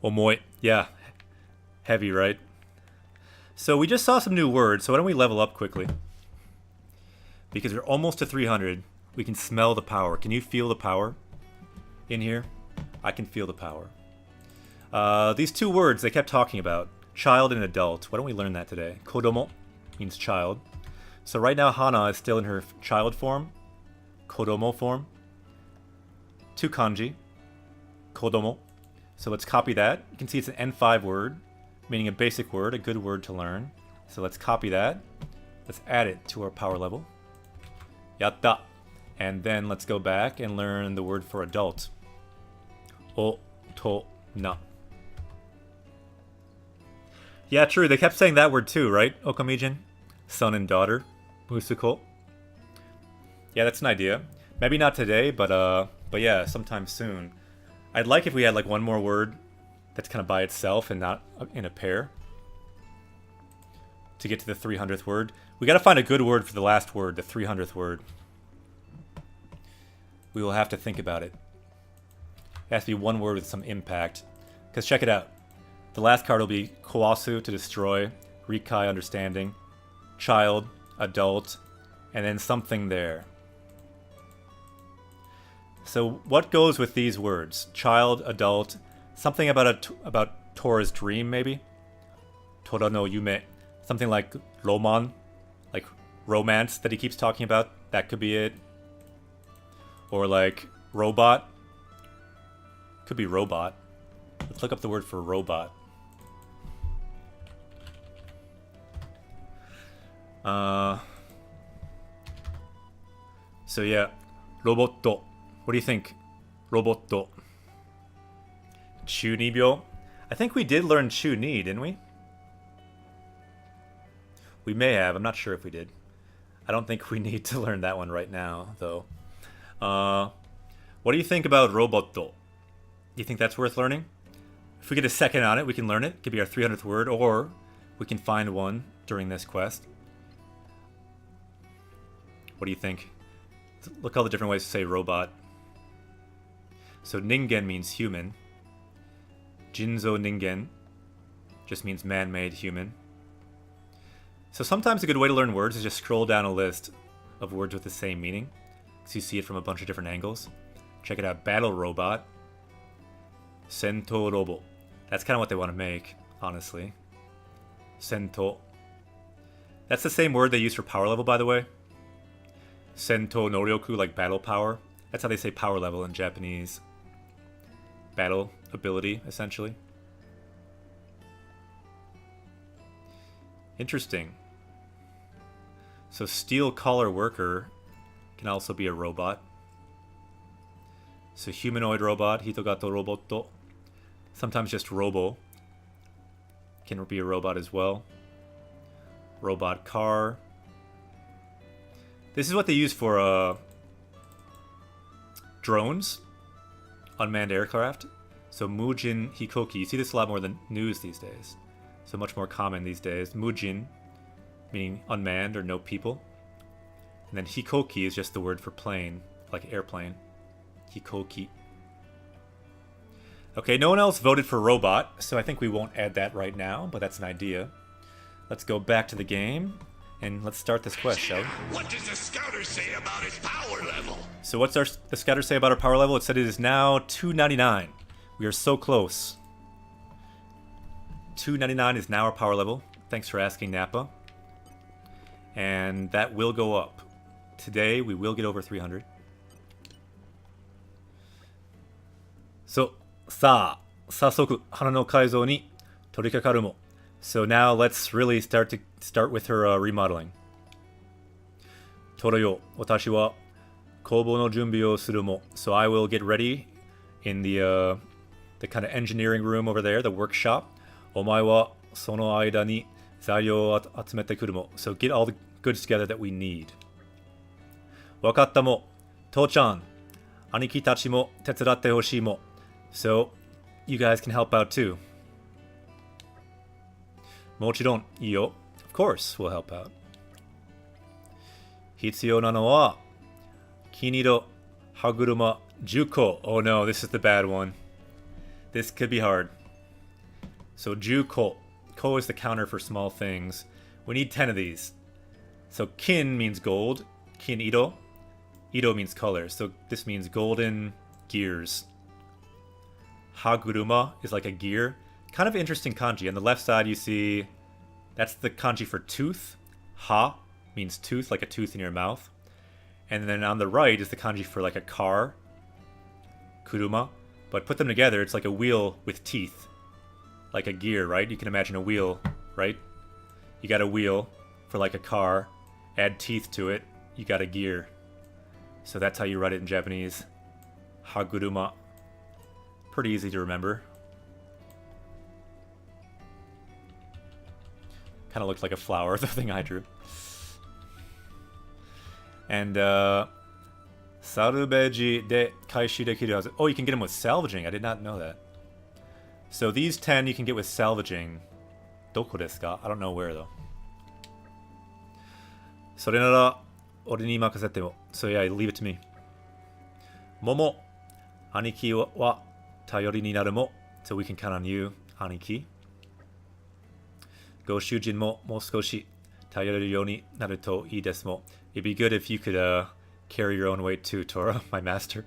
重い. Yeah. Heavy, right? So we just saw some new words, so why don't we level up quickly? Because we're almost to 300. We can smell the power. Can you feel the power in here? I can feel the power. These two words they kept talking about. Child and adult. Why don't we learn that today? Kodomo means child. So right now Hana is still in her child form. Kodomo form. Two kanji. Kodomo. So let's copy that. You can see it's an N5 word, meaning a basic word, a good word to learn. So let's copy that. Let's add it to our power level. Yatta. And then let's go back and learn the word for adult. O-to-na. Yeah, true. They kept saying that word too, right? Okamijin? Son and daughter. Musuko. Yeah, that's an idea. Maybe not today, but yeah, sometime soon. I'd like if we had like one more word that's kind of by itself and not in a pair. To get to the 300th word. We gotta find a good word for the last word, the 300th word. We will have to think about it. It has to be one word with some impact. Because check it out. The last card will be Kawasu, to destroy, Rikai, understanding, child, adult, and then something there. So what goes with these words? Child, adult, something about Tora's dream, maybe? Tora no yume. Something like roman, like romance that he keeps talking about. That could be it. Or like robot. Could be robot. Let's look up the word for robot. So yeah, robotto. What do you think? Robotto. Chunibyo. I think we did learn Chuni, didn't we? We may have. I'm not sure if we did. I don't think we need to learn that one right now, though. What do you think about robotto? Do you think that's worth learning? If we get a second on it, we can learn it. It could be our 300th word, or we can find one during this quest. What do you think? Look all the different ways to say robot. So ningen means human. Jinzo ningen just means man-made human. So sometimes a good way to learn words is just scroll down a list of words with the same meaning, so you see it from a bunch of different angles. Check it out. Battle robot. Sento robo. That's kind of what they want to make, honestly. Sento. That's the same word they use for power level, by the way. Sento noryoku, like battle power. That's how they say power level in Japanese. Battle ability, essentially. Interesting. So steel collar worker can also be a robot. So humanoid robot, hitogato roboto. Sometimes just robo can be a robot as well. Robot car. This is what they use for drones, unmanned aircraft. So Mujin Hikoki. You see this a lot more than news these days. So much more common these days. Mujin, meaning unmanned or no people. And then Hikoki is just the word for plane, like airplane. Hikoki. Okay, no one else voted for robot, so I think we won't add that right now, but that's an idea. Let's go back to the game, and let's start this quest, shall we? What does the scouter say about his power level? So what's the scouter say about our power level? It said it is now 299. We are so close. 299 is now our power level. Thanks for asking, Nappa. And that will go up. Today, we will get over 300. So, さあ、早速、花の改造に取り掛かるも。So now let's really start with her remodeling. トロよ、私は工房の準備をするも。So I will get ready in the kind of engineering room over there, the workshop. お前はその間に材料を集めてくるも。So get all the goods together that we need. わかったも。父ちゃん、兄貴たちも手伝ってほしいも。So you guys can help out too. もちろんいいよ。Of course we'll help out. 必要なのは金色歯車10個。Oh no, this is the bad one. This could be hard. So 10個. Ko is the counter for small things. We need 10 of these. So kin means gold. Kin iro. Iro means color. So this means golden gears. Haguruma is like a gear. Kind of interesting kanji. On the left side you see that's the kanji for tooth. Ha means tooth, like a tooth in your mouth. And then on the right is the kanji for like a car. Kuruma. But put them together, it's like a wheel with teeth. Like a gear, right? You can imagine a wheel, right? You got a wheel for like a car. Add teeth to it, you got a gear. So that's how you write it in Japanese. Haguruma. Pretty easy to remember. Kind of looks like a flower, the thing I drew. And, Salvage de kaishi dekiru hazu. Oh, you can get them with salvaging. I did not know that. So these 10 you can get with salvaging. Doko desu ka? I don't know where, though. それなら俺に任せても。So yeah, leave it to me. 桃。兄貴は頼りになるも。So we can count on you, 兄貴。ご主人ももう少し頼れるようになるといいですも。It'd be good if you could carry your own weight too, Tora, my master.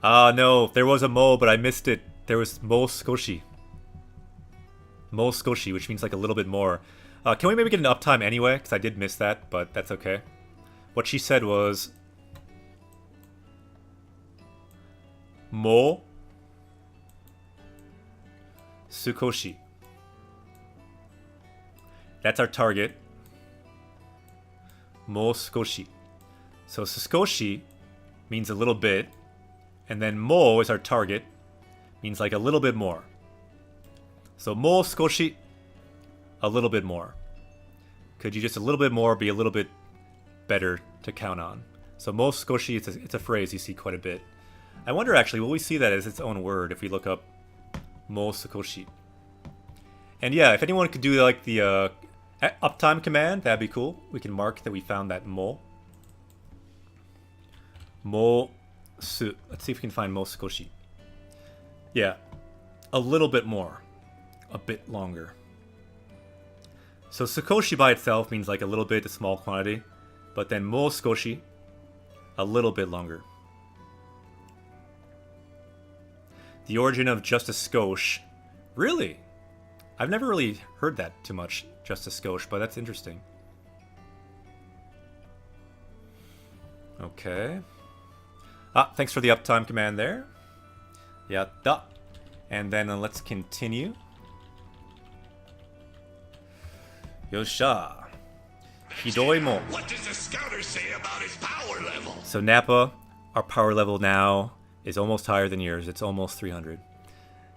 Ah, no, there was a mo, but I missed it. There was mo skoshi. Mo skoshi, which means like a little bit more. Can we maybe get an uptime anyway? Because I did miss that, but that's okay. What she said was mo sukoshi. That's our target. Mo sukoshi. So sukoshi means a little bit, and then mo is our target, means like a little bit more. So mo sukoshi, a little bit more. Could you just a little bit more be a little bit better to count on? So mo sukoshi, it's a phrase you see quite a bit. I wonder actually, will we see that as its own word if we look up mo sukoshi? And yeah, if anyone could do like the Uptime command, that'd be cool. We can mark that we found that mo. Mo su. Let's see if we can find mo skoshi. Yeah, a little bit more. A bit longer. So sakoshi by itself means like a little bit, a small quantity. But then mo skoshi, a little bit longer. The origin of just a skosh. Really? I've never really heard that too much, just a skosh, but that's interesting. Okay. Thanks for the uptime command there. Yatta. And then let's continue. Yosha. Hidoi mo. What does the scouter say about his power level? So Nappa, our power level now is almost higher than yours. It's almost 300.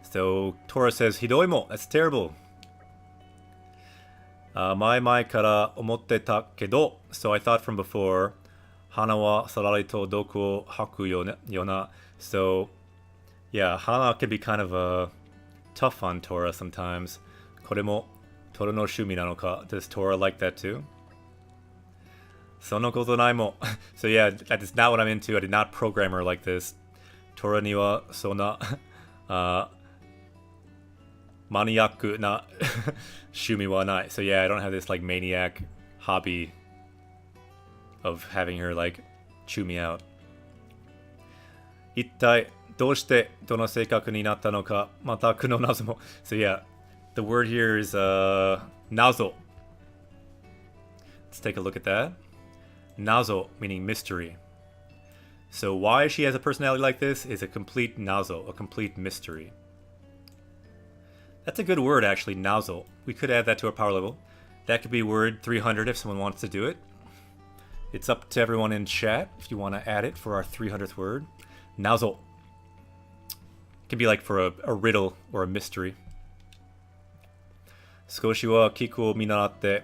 So Tora says, Hidoi mo. That's terrible. Mai kara omotte ta kedo. So I thought from before, Hana wa sarari to doku o haku yona. So yeah, Hana can be kind of tough on Tora sometimes. Kore mo Tora no shumi nano ka. Does Tora like that too? Sono koto nai mo. So yeah, that is not what I'm into. I did not program her like this. Tora ni wa sona maniaku na shumi wa nai. So yeah, I don't have this like maniac hobby of having her like chew me out. Ittai doshite dono seikaku ni natta no ka mata ku no nazo mo. So yeah, the word here is nazo. Let's take a look at that. Nazo meaning mystery. So why she has a personality like this is a complete nazo, a complete mystery. That's a good word actually, nazo. We could add that to our power level. That could be word 300 if someone wants to do it. It's up to everyone in chat if you want to add it for our 300th word. Nazo. It can be like for a riddle or a mystery. Skoshi wa kiku o minaratte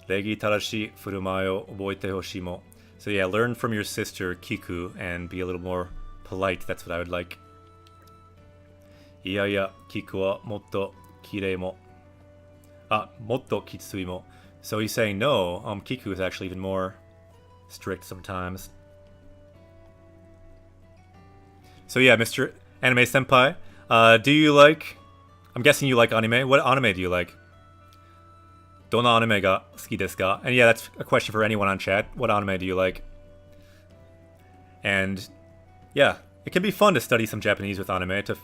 regi tarashi furumae o oboite hoshii mo. So yeah, learn from your sister Kiku and be a little more polite. That's what I would like. Iya, Kiku wa motto kirei mo. Motto kitsui mo. So he's saying no, Kiku is actually even more strict sometimes. So yeah, Mr. Anime Senpai, do you like... I'm guessing you like anime. What anime do you like? Dona anime ga suki desu ka? And yeah, that's a question for anyone on chat. What anime do you like? And yeah, it can be fun to study some Japanese with anime, to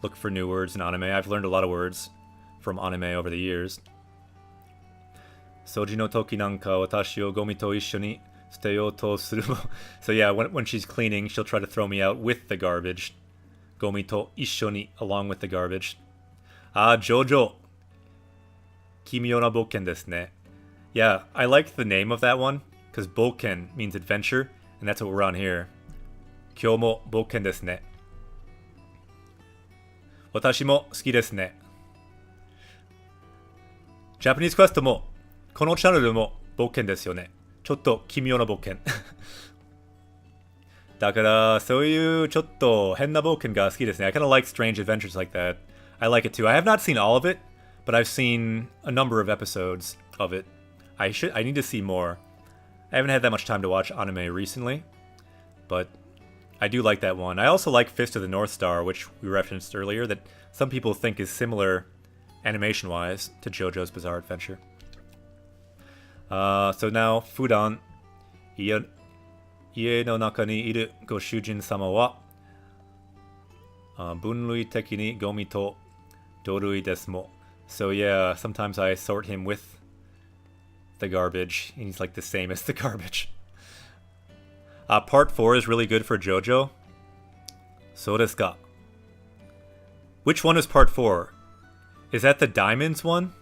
look for new words in anime. I've learned a lot of words from anime over the years. Soji no toki nanka watashi o gomi to issho ni suteyo to suru mo. So yeah, when she's cleaning, she'll try to throw me out with the garbage. Gomi to issho ni, along with the garbage. Jojo. Kimio na bokken desu ne. Yeah, I like the name of that one, because bokken means adventure, and that's what we're on here. Kyou mo bokken desu ne. Watashi mo suki desu ne. Japanese Quest mo, kono channel mo bokken desu yo ne. Chotto kimio na bokken. だからそういうちょっと変な冒険が好きですね. I kind of like strange adventures like that. I like it too. I have not seen all of it, but I've seen a number of episodes of it. I need to see more. I haven't had that much time to watch anime recently, but I do like that one. I also like Fist of the North Star, which we referenced earlier, that some people think is similar animation-wise to JoJo's Bizarre Adventure. So now, Fudan, 家の中にいるご主人様は分類的にゴミと土類ですも. So yeah, sometimes I sort him with the garbage, and he's like the same as the garbage. Part 4 is really good for JoJo. そうですか. Which one is part 4? Is that the Diamonds one?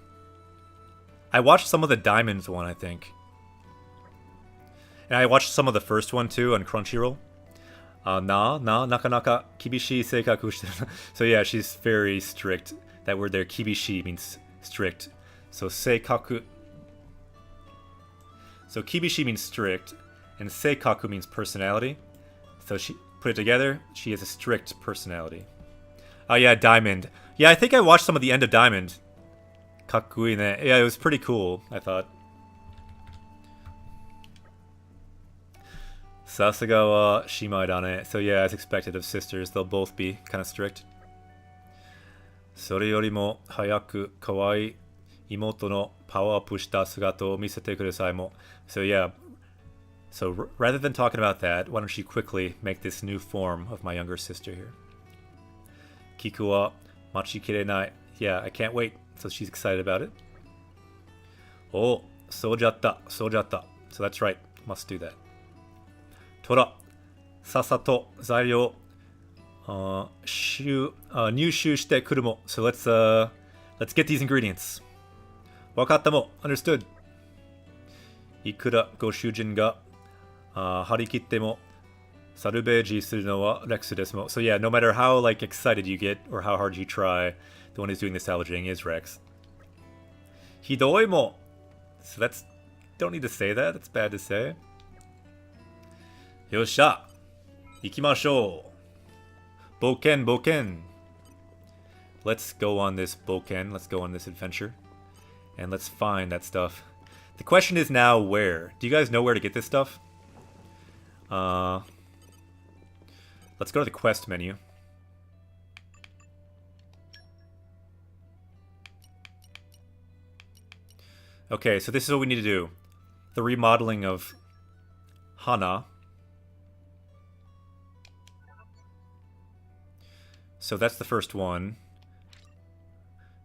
I watched some of the Diamonds one, I think. And I watched some of the first one too on Crunchyroll. Nakanaka kibishii seikaku shite. So yeah, she's very strict. That word there, kibishi, means strict. So seikaku. So kibishi means strict, and seikaku means personality. So she put it together, she has a strict personality. Oh yeah, Diamond. Yeah, I think I watched some of the end of Diamond. Kakkui ne. Yeah, it was pretty cool, I thought. Sasuga wa shimai da ne. So yeah, as expected of sisters, they'll both be kind of strict. それよりも早く可愛い妹のパワーアップした姿を見せてくださいも。So yeah, so rather than talking about that, why don't you quickly make this new form of my younger sister here? Kiku wa machikirenai. Yeah, I can't wait. So she's excited about it. Oh, sojatta, sojatta. So that's right, must do that. Tora, sasato, zairyo, nyūshū shite kurumo. So let's get these ingredients. Wakatta mo, understood. Ikura goshujin ga harikitte mo sarubeji suru no wa Rexu desu mo. So yeah, no matter how like excited you get or how hard you try, the one who's doing the salvaging is Rex. Hidoi mo. So that's, don't need to say that. That's bad to say. Yosha. Ikimashou. Boken, boken. Let's go on this boken. Let's go on this adventure. And let's find that stuff. The question is now where? Do you guys know where to get this stuff? Let's go to the quest menu. Okay, so this is what we need to do. The remodeling of Hana. So that's the first one.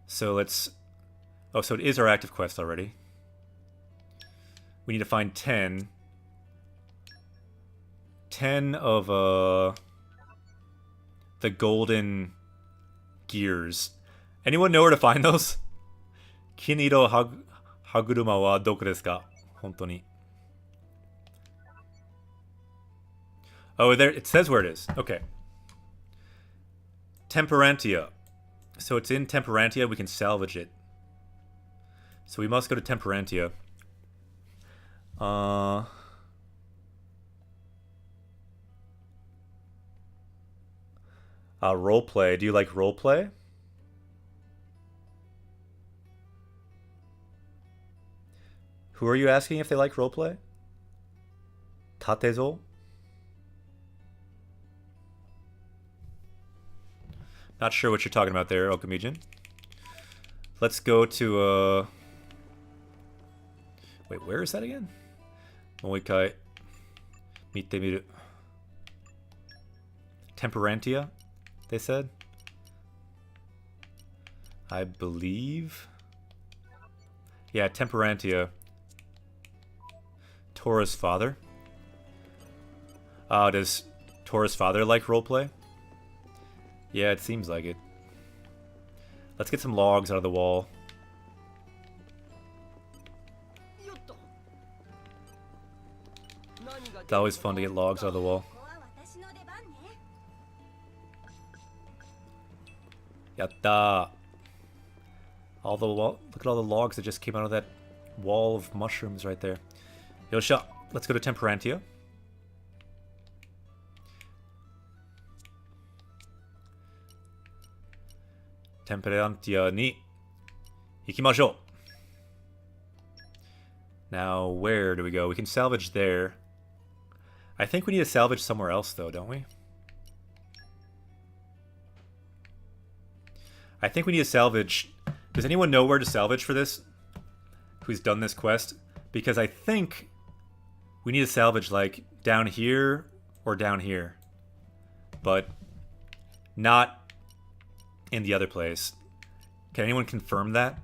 So let's... Oh, so it is our active quest already. We need to find 10. 10 of the golden gears. Anyone know where to find those? Kiniro Haguruma wa doko desu ka? Hontou ni. Oh, there it says where it is. Okay. Temperantia. So it's in Temperantia, we can salvage it. So we must go to Temperantia. Roleplay. Do you like roleplay? Who are you asking if they like roleplay? Tatezo? Not sure what you're talking about there, Okamijin. Let's go to, Wait, where is that again? Moikai. Mite miru. Temperantia, they said? I believe? Yeah, Temperantia. Tora's father. Does Tora's father like roleplay? Yeah, it seems like it. Let's get some logs out of the wall. It's always fun to get logs out of the wall. Yatta! All the look at all the logs that just came out of that wall of mushrooms right there. Yosha, let's go to Temperantia. Temperantia ni ikimashou. Now, where do we go? We can salvage there. I think we need to salvage somewhere else, though, don't we? I think we need to salvage... Does anyone know where to salvage for this? Who's done this quest? Because I think we need to salvage, like, down here or down here. But not in the other place. Can anyone confirm that?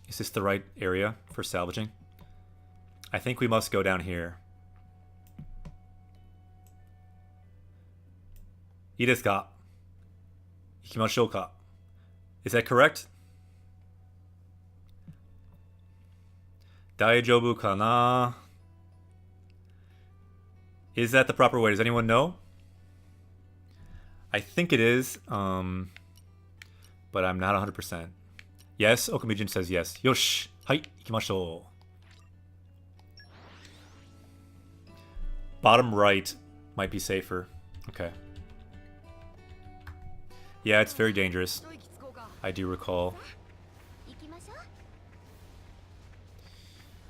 Is this the right area for salvaging? I think we must go down here. Ii desu ka? Ikimashou ka? Is that correct? Daijoubu kana? Is that the proper way? Does anyone know? I think it is, but I'm not 100%. Yes, Okamijin says yes. Yosh! Hai, ikimashou. Bottom right might be safer. Okay. Yeah, it's very dangerous. I do recall.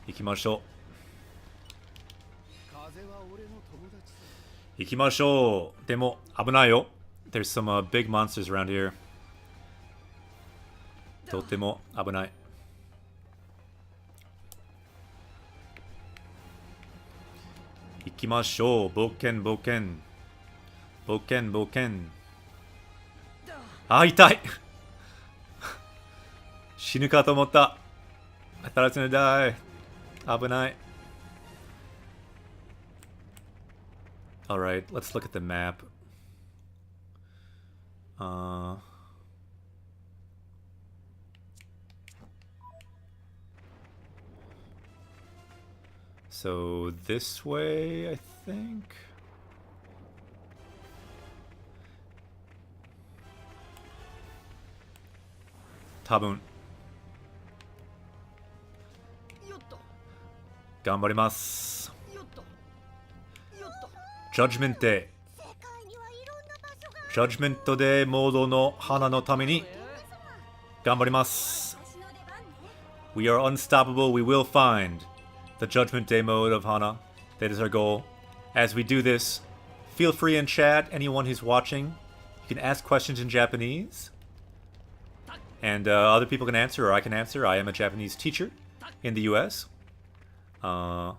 行きましょう。行きましょう。でも危ないよ。There's some big monsters around here. とても危ない。行きましょう。冒険冒険。冒険冒険。あ、痛い死ぬかと思った。I thought I was gonna die. 危ない。Alright, let's look at the map. So this way, I think. Tabun. 頑張ります。Judgment Day。Judgment Day モードの花のために頑張ります。We are unstoppable. We will find the Judgment Day mode of Hana. That is our goal. As we do this, feel free in chat, anyone who's watching. You can ask questions in Japanese. And other people can answer, or I can answer. I am a Japanese teacher in the US. I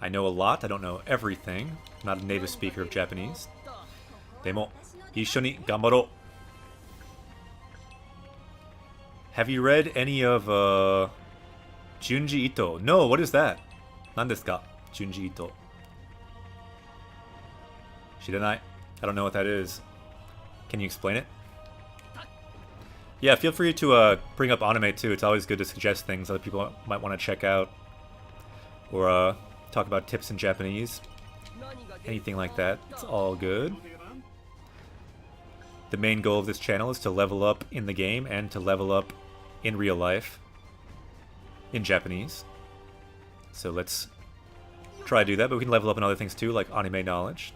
know a lot. I don't know everything. I'm not a native speaker of Japanese. でも、一緒に頑張ろう。Have you read any of Junji Ito? No, what is that? 何ですか Junji Ito. 知らない。I don't know what that is. Can you explain it? Yeah, feel free to bring up anime too. It's always good to suggest things other people might want to check out. Or talk about tips in Japanese. Anything like that. It's all good. The main goal of this channel is to level up in the game and to level up in real life. In Japanese. So let's try to do that, but we can level up in other things too, like anime knowledge.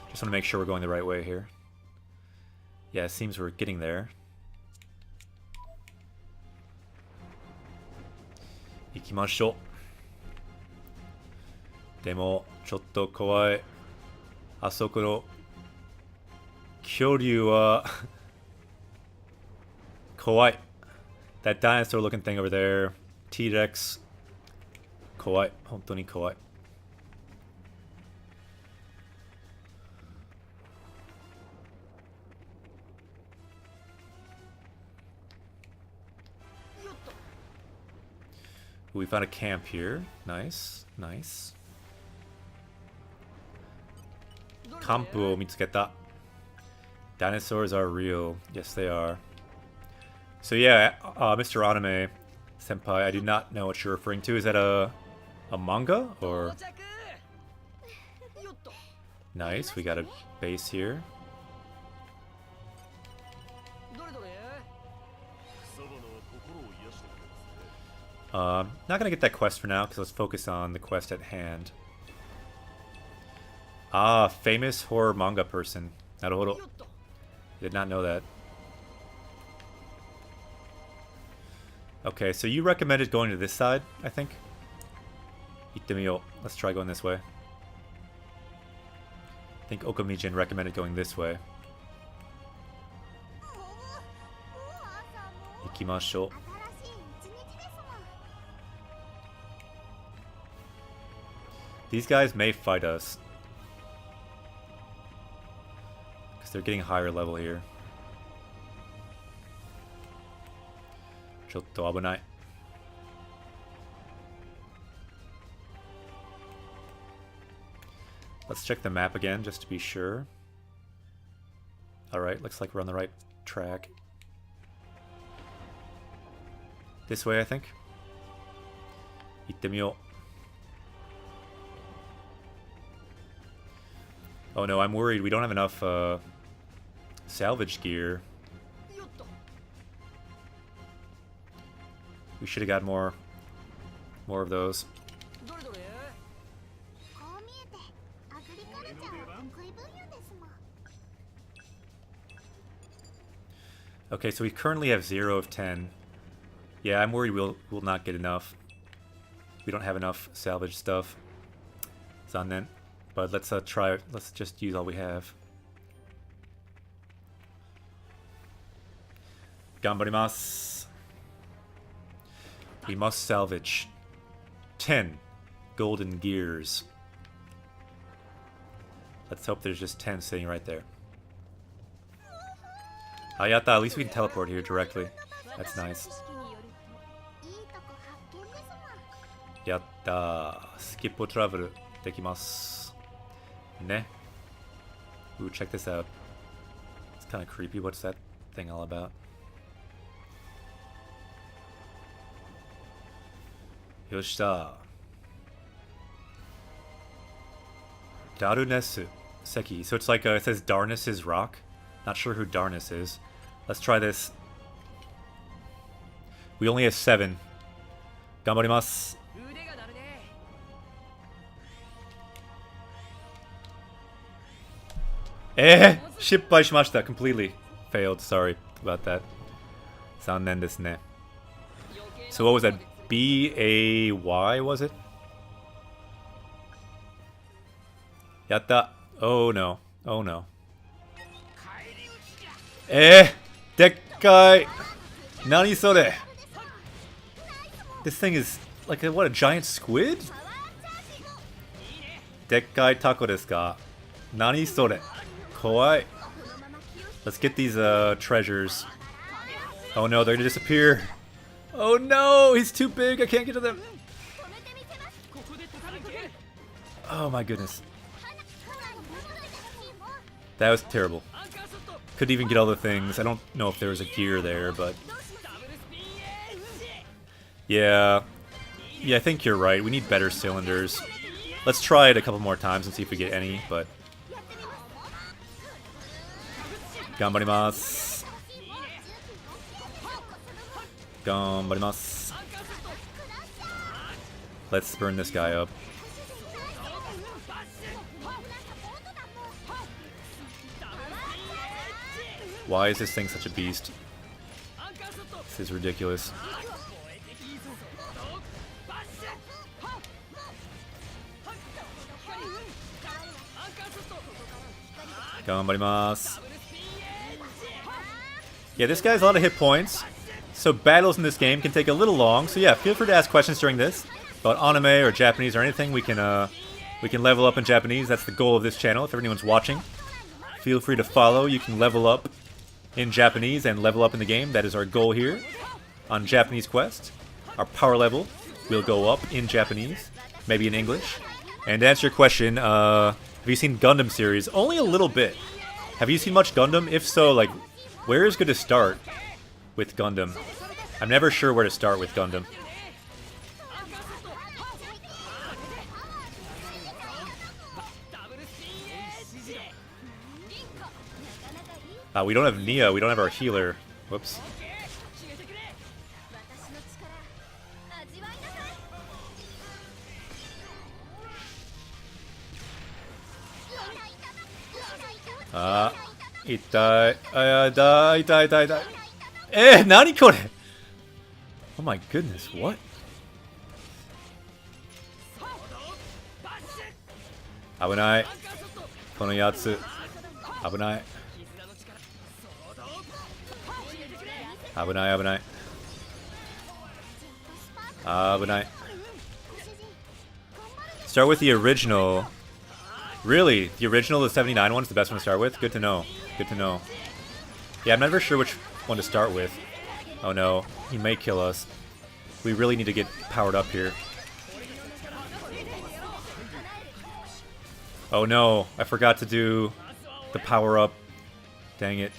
Just want to make sure we're going the right way here. Yeah, it seems we're getting there. 行きましょう。でも、ちょっと怖い。あそこの恐竜は怖い。That dinosaur looking thing over there. T-Rex. 怖い。本当に怖い。We found a camp here. Nice, nice. キャンプを見つけた。Dinosaurs are real. Yes, they are. So yeah, Mr. Anime Senpai, I do not know what you're referring to. Is that a manga or? Nice, we got a base here. Not gonna get that quest for now, because let's focus on the quest at hand. Ah, famous horror manga person. Naruhodo. Did not know that. Okay, so you recommended going to this side, I think? Ittemiyou. Let's try going this way. I think Okamijin recommended going this way. Ikimashou. These guys may fight us. Because they're getting higher level here. ちょっと危ない。Let's check the map again just to be sure. Alright, looks like we're on the right track. This way, I think. 行ってみよう。Oh no, I'm worried we don't have enough salvage gear. We should have got more of those. Okay, so we currently have 0 of 10 Yeah, I'm worried we'll not get enough. We don't have enough salvage stuff. Zannen. But let's try. Let's just use all we have. Ganbarimasu. We must salvage 10 golden gears. Let's hope there's just 10 sitting right there. Yatta, at least we can teleport here directly. That's nice. いいとこ発見ですもん。 Yatta. Skip travel. できます。ね。Ooh, check this out. It's kind of creepy. What's that thing all about? Yoshita. Darunesu Seki. So it's like it says Darnus's rock. Not sure who Darnus is. Let's try this. We only have 7. Ganbarimasu. Shippai shimashita. Completely failed. Sorry about that. Zannen desu ne. So what was that? B-A-Y, was it? Yatta. Oh no. Oh no. Dekkai. Nani sore? This thing is like a, what, a giant squid? Dekkai tako desu ka? Nani sore? Kowai. Let's get these treasures. Oh no, they're gonna disappear. Oh no, he's too big. I can't get to them. Oh my goodness. That was terrible. Couldn't even get all the things. I don't know if there was a gear there, but... Yeah. Yeah, I think you're right. We need better cylinders. Let's try it a couple more times and see if we get any, but... Ganbarimasu. Ganbarimasu. Let's burn this guy up. Why is this thing such a beast? This is ridiculous. Ganbarimasu. Yeah, this guy has a lot of hit points, so battles in this game can take a little long. So yeah, feel free to ask questions during this about anime or Japanese or anything. We can level up in Japanese. That's the goal of this channel. If anyone's watching, feel free to follow. You can level up in Japanese and level up in the game. That is our goal here on Japanese Quest. Our power level will go up in Japanese, maybe in English. And to answer your question, have you seen Gundam series? Only a little bit. Have you seen much Gundam? If so, like, where is good to start with Gundam? I'm never sure where to start with Gundam. We don't have Nia, we don't have our healer. Whoops. Itai. Itai. Nani kore? Oh my goodness, what? Abunai. Kono yatsu. Abunai. Abunai, abunai. Abunai. Start with the original. Really? The original, the 79 one's the best one to start with? Good to know. Good to know. Yeah, I'm never sure which one to start with. Oh no, he may kill us. We really need to get powered up here. Oh no, I forgot to do the power up. Dang it.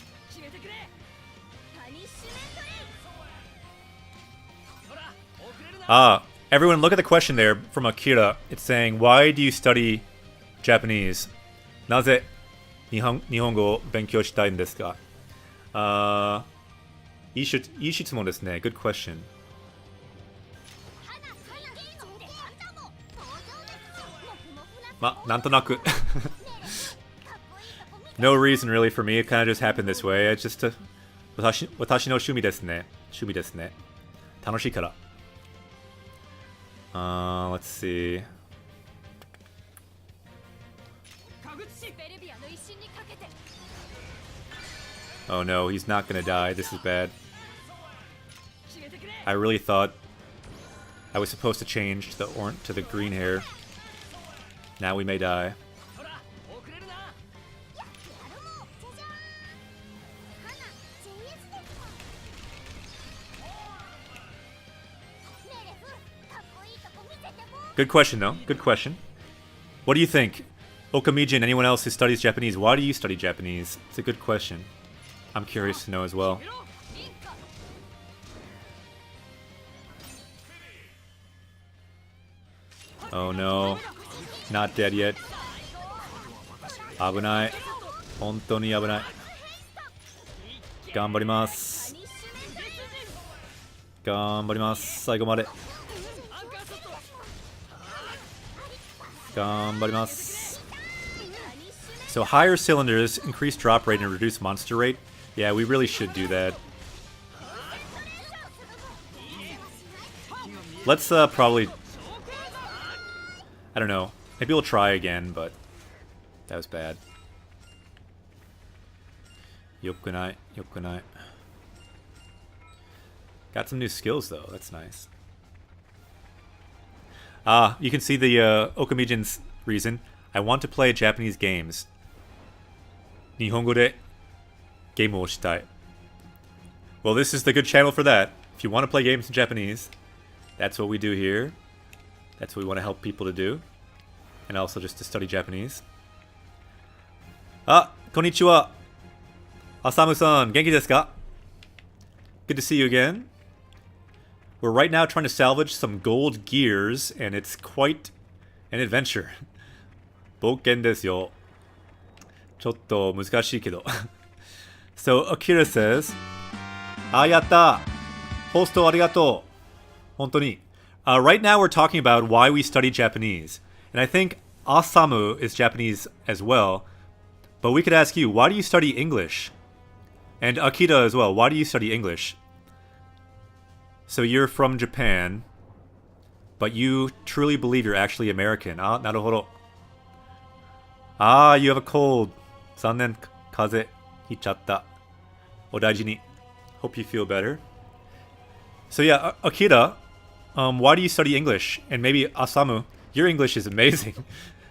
Everyone look at the question there from Akira. It's saying, why do you study Japanese? Naze Nihongo o benkyou shitai n desu ka? Ii shitsumon desu ne. Good question. Nantonaku. No reason really for me. It kind of just happened this way. It's just watashi no shumi desu ne. Shumi desu ne. 楽しいから。Let's see. Oh no, he's not gonna die. This is bad. I really thought I was supposed to change to the green hair. Now we may die. Good question, though. Good question. What do you think? Okamiji and anyone else who studies Japanese, why do you study Japanese? It's a good question. I'm curious to know as well. Oh no. Not dead yet. Abunai. Hontou ni abunai. Ganbarimasu. Ganbarimasu. Saigo made. Ganbarimasu. So higher cylinders increase drop rate and reduce monster rate. Yeah, we really should do that. Let's probably... I don't know. Maybe we'll try again, but that was bad. Yokunai, yokunai. Got some new skills though. That's nice. Ah, you can see the Okamijin's reason. I want to play Japanese games. Nihongo de game wo shitai. Well, this is the good channel for that. If you want to play games in Japanese, that's what we do here. That's what we want to help people to do. And also just to study Japanese. Ah, konnichiwa. Asamu-san, genki desu ka? Good to see you again. We're right now trying to salvage some gold gears, and it's quite an adventure. Bokken desu yo. Chotto muzukashii kedo. So Akira says, yatta. Hosto arigato. Hontou ni. Right now we're talking about why we study Japanese. And I think Asamu is Japanese as well. But we could ask you, why do you study English? And Akira as well, why do you study English? So you're from Japan, but you truly believe you're actually American. Ah, naruhodo. Ah, you have a cold. Zannen, kaze hichatta. Odaiji ni. Hope you feel better. So yeah, Akira, why do you study English? And maybe Asamu, your English is amazing.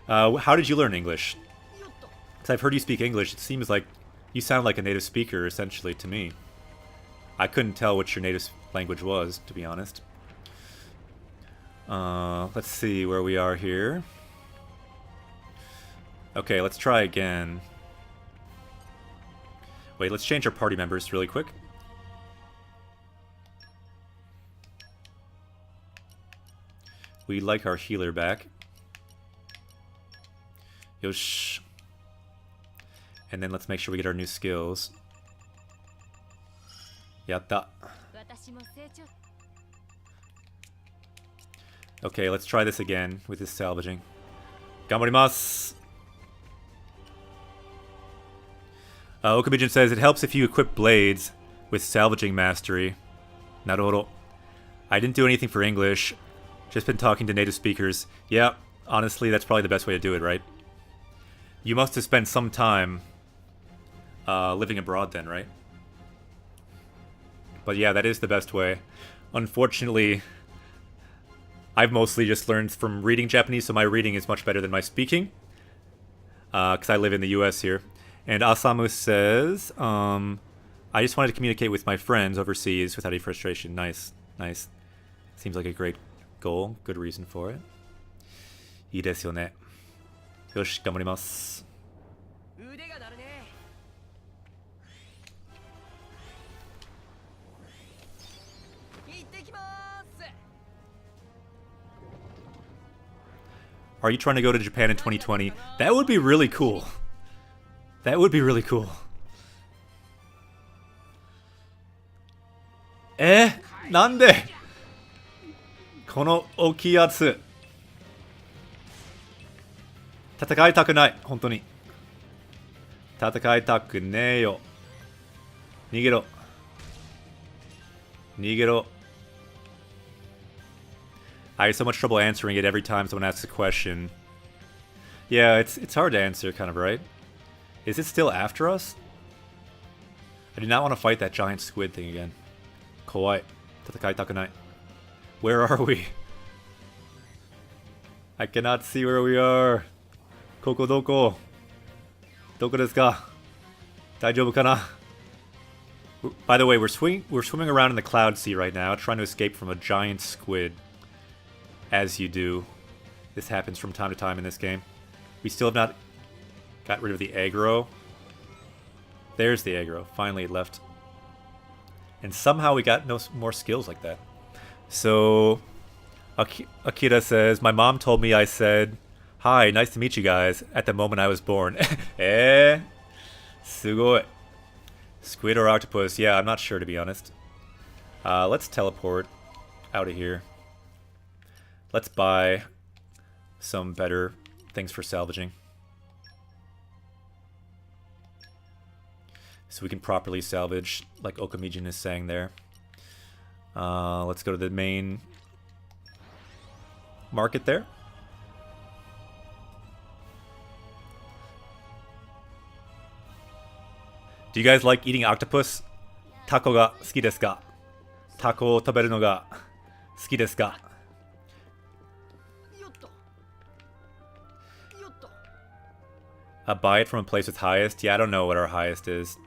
How did you learn English? Because I've heard you speak English. It seems like you sound like a native speaker, essentially, to me. I couldn't tell what your native language was, to be honest. Let's see where we are here. Okay, let's try again. Wait, let's change our party members really quick. We'd like our healer back. Yosh. And then let's make sure we get our new skills. Yatta. Okay, let's try this again with this salvaging. Ganbarimasu! Okamijin says, it helps if you equip blades with salvaging mastery. Naruhodo. I didn't do anything for English. Just been talking to native speakers. Yeah, honestly, that's probably the best way to do it, right? You must have spent some time living abroad then, right? But yeah, that is the best way. Unfortunately, I've mostly just learned from reading Japanese, so my reading is much better than my speaking. Because I live in the US here. And Asamu says, I just wanted to communicate with my friends overseas without any frustration. Nice, nice. Seems like a great goal. Good reason for it. いいですよね。よし、頑張ります。Are you trying to go to Japan in 2020? That would be really cool. That would be really cool. Nande? この大きいやつ。戦いたくない。本当に。戦いたくねえよ。逃げろ。逃げろ。I have so much trouble answering it every time someone asks a question. Yeah, it's hard to answer, kind of, right? Is it still after us? I do not want to fight that giant squid thing again. Kawaii. Tatakai takunai. Where are we? I cannot see where we are. Koko doko? Doko desu ka? Daijoubu kana? By the way, we're swimming around in the cloud sea right now, trying to escape from a giant squid. As you do. This happens from time to time in this game. We still have not got rid of the aggro. There's the aggro. Finally it left. And somehow we got no more skills like that. So, Akira says, my mom told me I said, hi, nice to meet you guys, at the moment I was born. Eh? Sugoi. Squid or octopus? Yeah, I'm not sure, to be honest. Let's teleport out of here. Let's buy some better things for salvaging. So we can properly salvage, like Okamijin is saying there. Let's go to the main market there. Do you guys like eating octopus? Taco ga suki desu ka? Taco o taberu no ga suki desu ka? Buy it from a place with highest? Yeah, I don't know what our highest is.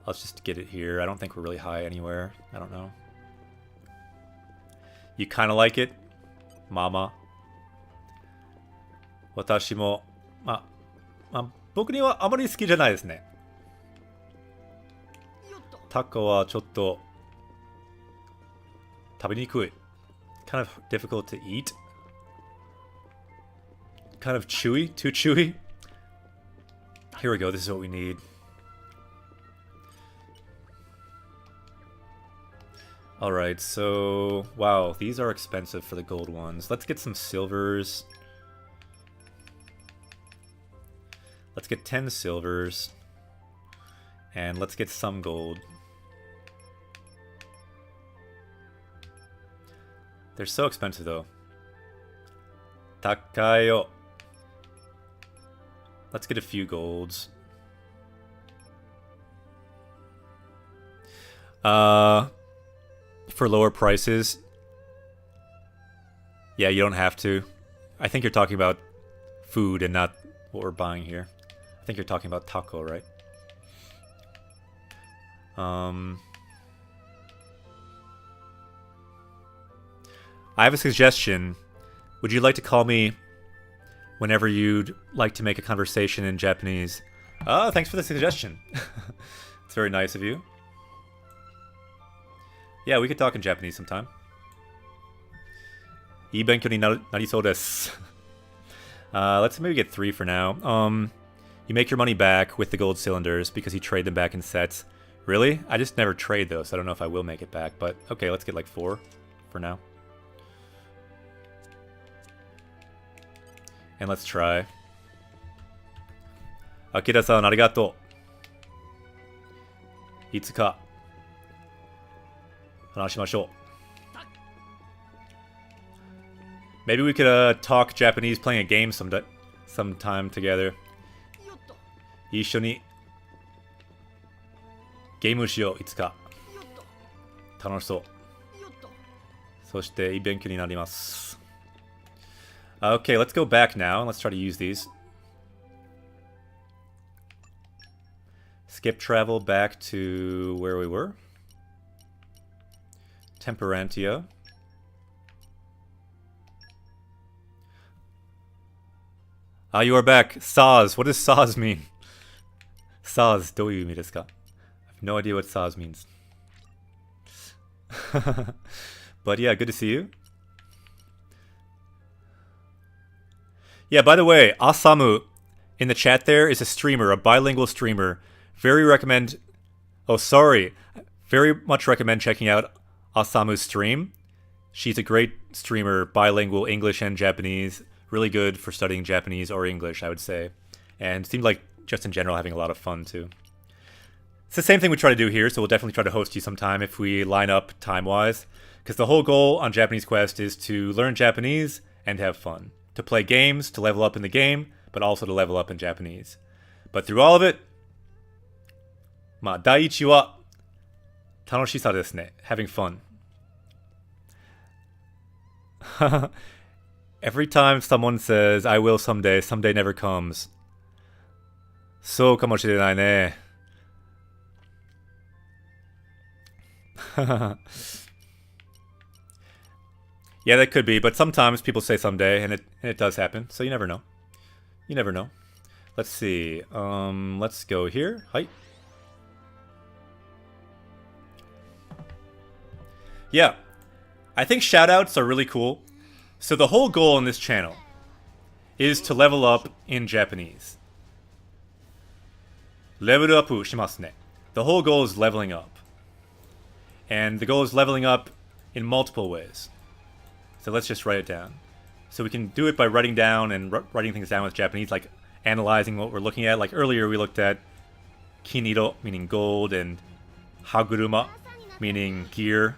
Let's just get it here. I don't think we're really high anywhere. I don't know. You kind of like it? Mama. Watashi mo... boku ni wa amari suki janai desu ne. Taco wa chotto... tabenikui. Kind of difficult to eat. Kind of chewy. Too chewy. Here we go. This is what we need. Alright, so... wow, these are expensive for the gold ones. Let's get some silvers. Let's get 10 silvers. And let's get some gold. They're so expensive, though. Takayo. Let's get a few golds. For lower prices. Yeah, you don't have to. I think you're talking about food and not what we're buying here. I think you're talking about taco, right? I have a suggestion. Would you like to call me whenever you'd like to make a conversation in Japanese? Oh, thanks for the suggestion. It's very nice of you. Yeah, we could talk in Japanese sometime. Ii benkyou ni narisou desu. Let's maybe get 3 for now. You make your money back with the gold cylinders because you trade them back in sets. Really? I just never trade those, so I don't know if I will make it back. But okay, let's get like 4 for now. And let's try. Akira-san, arigato. Itsuka. Hanashimashou. Maybe we could talk Japanese playing a game sometime together. Issho ni game shiyou, itsuka. Tanoshou. Soshite, ii benkyou ni narimasu. Okay, let's go back now and let's try to use these. Skip travel back to where we were. Temperantia. Ah, you are back. Saz. What does Saz mean? Saz, do you mean desu ka? I have no idea what Saz means. But yeah, good to see you. Yeah, by the way, Asamu in the chat there is a streamer, a bilingual streamer. Very recommend... oh, sorry. Very much recommend checking out Asamu's stream. She's a great streamer, bilingual, English and Japanese. Really good for studying Japanese or English, I would say. And seemed like, just in general, having a lot of fun, too. It's the same thing we try to do here, so we'll definitely try to host you sometime if we line up time-wise. Because the whole goal on Japanese Quest is to learn Japanese and have fun. To play games, to level up in the game, but also to level up in Japanese. But through all of it, まあ、第一は楽しさですね。Having fun. Every time someone says, I will someday, someday never comes. そうかもしれないね。Yeah, that could be, but sometimes people say someday, and it does happen, so you never know. You never know. Let's see. Let's go here. Hi. Yeah. I think shoutouts are really cool. So the whole goal on this channel is to level up in Japanese. Level up shimasu ne. The whole goal is leveling up. And the goal is leveling up in multiple ways. So let's just write it down. So we can do it by writing down and writing things down with Japanese, like analyzing what we're looking at. Like earlier we looked at kiniro, meaning gold, and haguruma, meaning gear.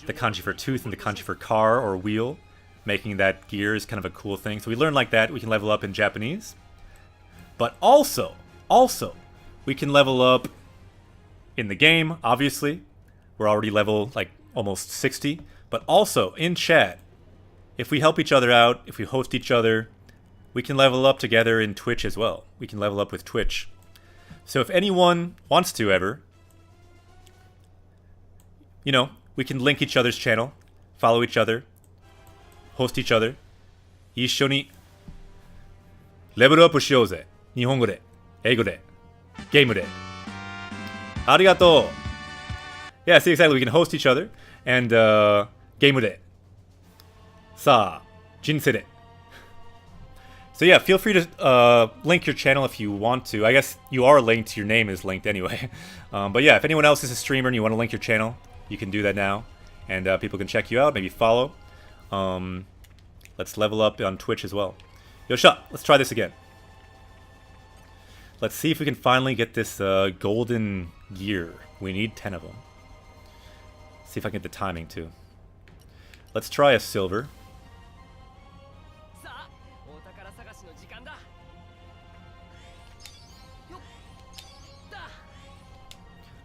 The kanji for tooth and the kanji for car or wheel, making that gear is kind of a cool thing. So we learn like that. We can level up in Japanese. But also, we can level up in the game, obviously. We're already level, like, almost 60. But also, in chat, if we help each other out, if we host each other, we can level up together in Twitch as well. We can level up with Twitch. So if anyone wants to ever, you know, we can link each other's channel, follow each other, host each other. 一緒にレベルアップしようぜ。日本語で、英語で、ゲームで。ありがとう。Yeah, see, exactly. We can host each other and ゲームで。さあ、人生で。So yeah, feel free to link your channel if you want to. I guess you are linked. Your name is linked anyway. But yeah, if anyone else is a streamer and you want to link your channel, you can do that now. And people can check you out, maybe follow. Let's level up on Twitch as well. Yosha, let's try this again. Let's see if we can finally get this golden gear. We need 10 of them. See if I can get the timing too. Let's try a silver.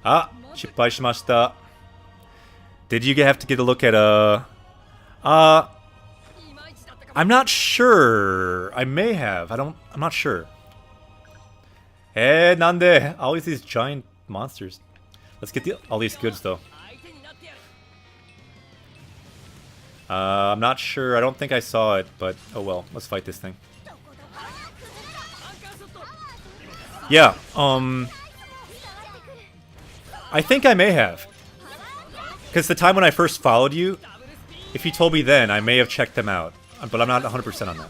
Ah, 失敗しました. Did you have to get a look at I'm not sure. I may have. I'm not sure. Nande? Always these giant monsters. Let's get all these goods though. I'm not sure. I don't think I saw it, but oh well. Let's fight this thing. Yeah, I think I may have. Because the time when I first followed you, if you told me then, I may have checked them out. But I'm not 100% on that.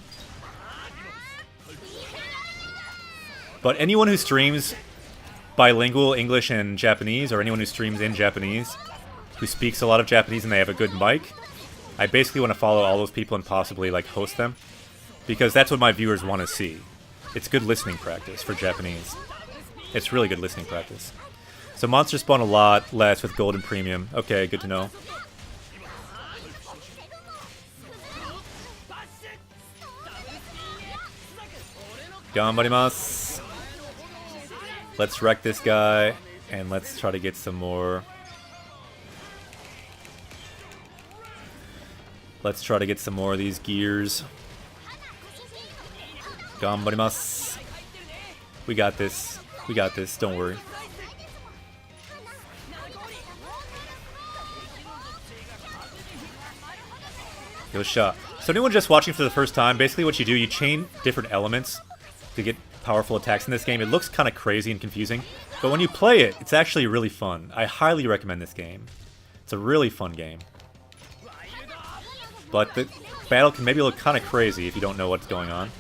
But anyone who streams bilingual English and Japanese, or anyone who streams in Japanese, who speaks a lot of Japanese and they have a good mic, I basically want to follow all those people and possibly like host them. Because that's what my viewers want to see. It's good listening practice for Japanese. It's really good listening practice. So monsters spawn a lot less with gold and premium. Okay, good to know. Ganbarimasu. Let's wreck this guy, and let's try to get some more. Let's try to get some more of these gears. Ganbarimasu. We got this. We got this. Don't worry. Yosha. So anyone just watching for the first time, basically what you do, you chain different elements to get powerful attacks in this game. It looks kind of crazy and confusing, but when you play it, it's actually really fun. I highly recommend this game. It's a really fun game. But the battle can maybe look kind of crazy if you don't know what's going on.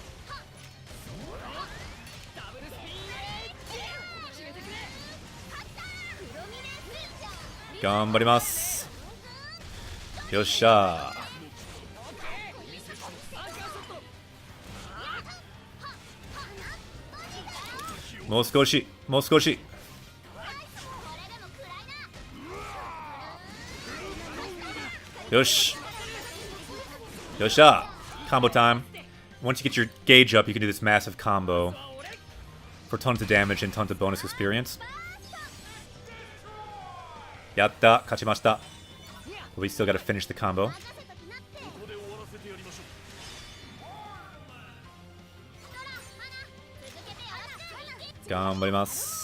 Ganbarimasu. Yosha. Moskoshi. Moskoshi. Yosh. Yosha. Combo time. Once you get your gauge up, you can do this massive combo for tons of damage and tons of bonus experience. Yatta. Kachimashita. But we still gotta finish the combo. Ganbarimasu.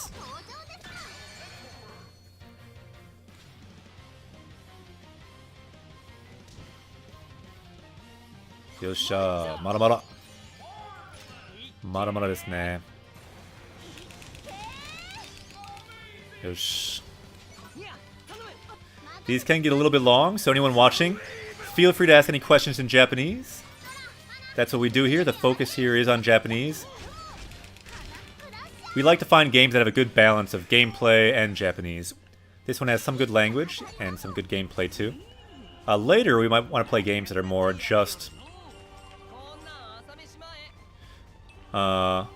Yosha. Mara-mara. Mara-mara desu ne. Yosh. These can get a little bit long, so anyone watching, feel free to ask any questions in Japanese. That's what we do here. The focus here is on Japanese. We like to find games that have a good balance of gameplay and Japanese. This one has some good language and some good gameplay too. Later, we might want to play games that are more just... that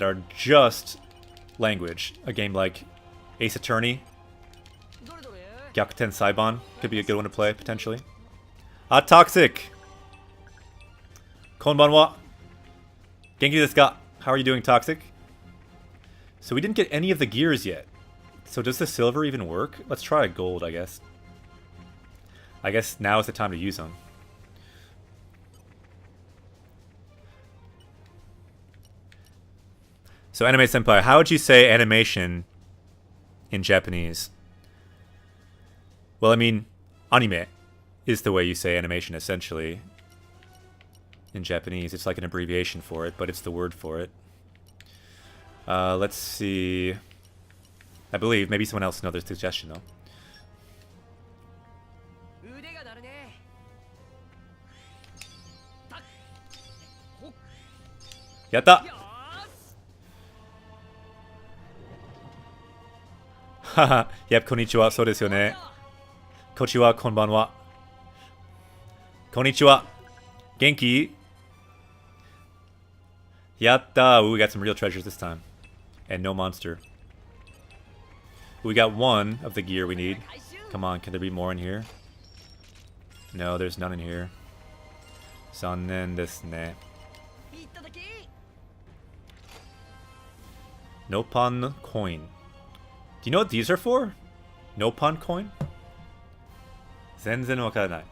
are just language. A game like Ace Attorney, Gyakuten Saiban could be a good one to play, potentially. Toxic! Konbanwa! Genki desu ka? How are you doing, Toxic? So we didn't get any of the gears yet. So does the silver even work? Let's try a gold, I guess. I guess now is the time to use them. So Anime Senpai, how would you say animation in Japanese? Well, I mean, anime is the way you say animation, essentially. In Japanese, it's like an abbreviation for it, but it's the word for it. Let's see. I believe maybe someone else knows their suggestion, though. Yatta! Haha, yep, konnichiwa, so desu yo ne. Konnichiwa, konbanwa. Konnichiwa. Genki. Yatta! Ooh, we got some real treasures this time. And no monster. We got one of the gear we need. Come on, can there be more in here? No, there's none in here. Zannen desu ne. Nopon coin. Do you know what these are for? Nopon coin? Zenzen wakaranai.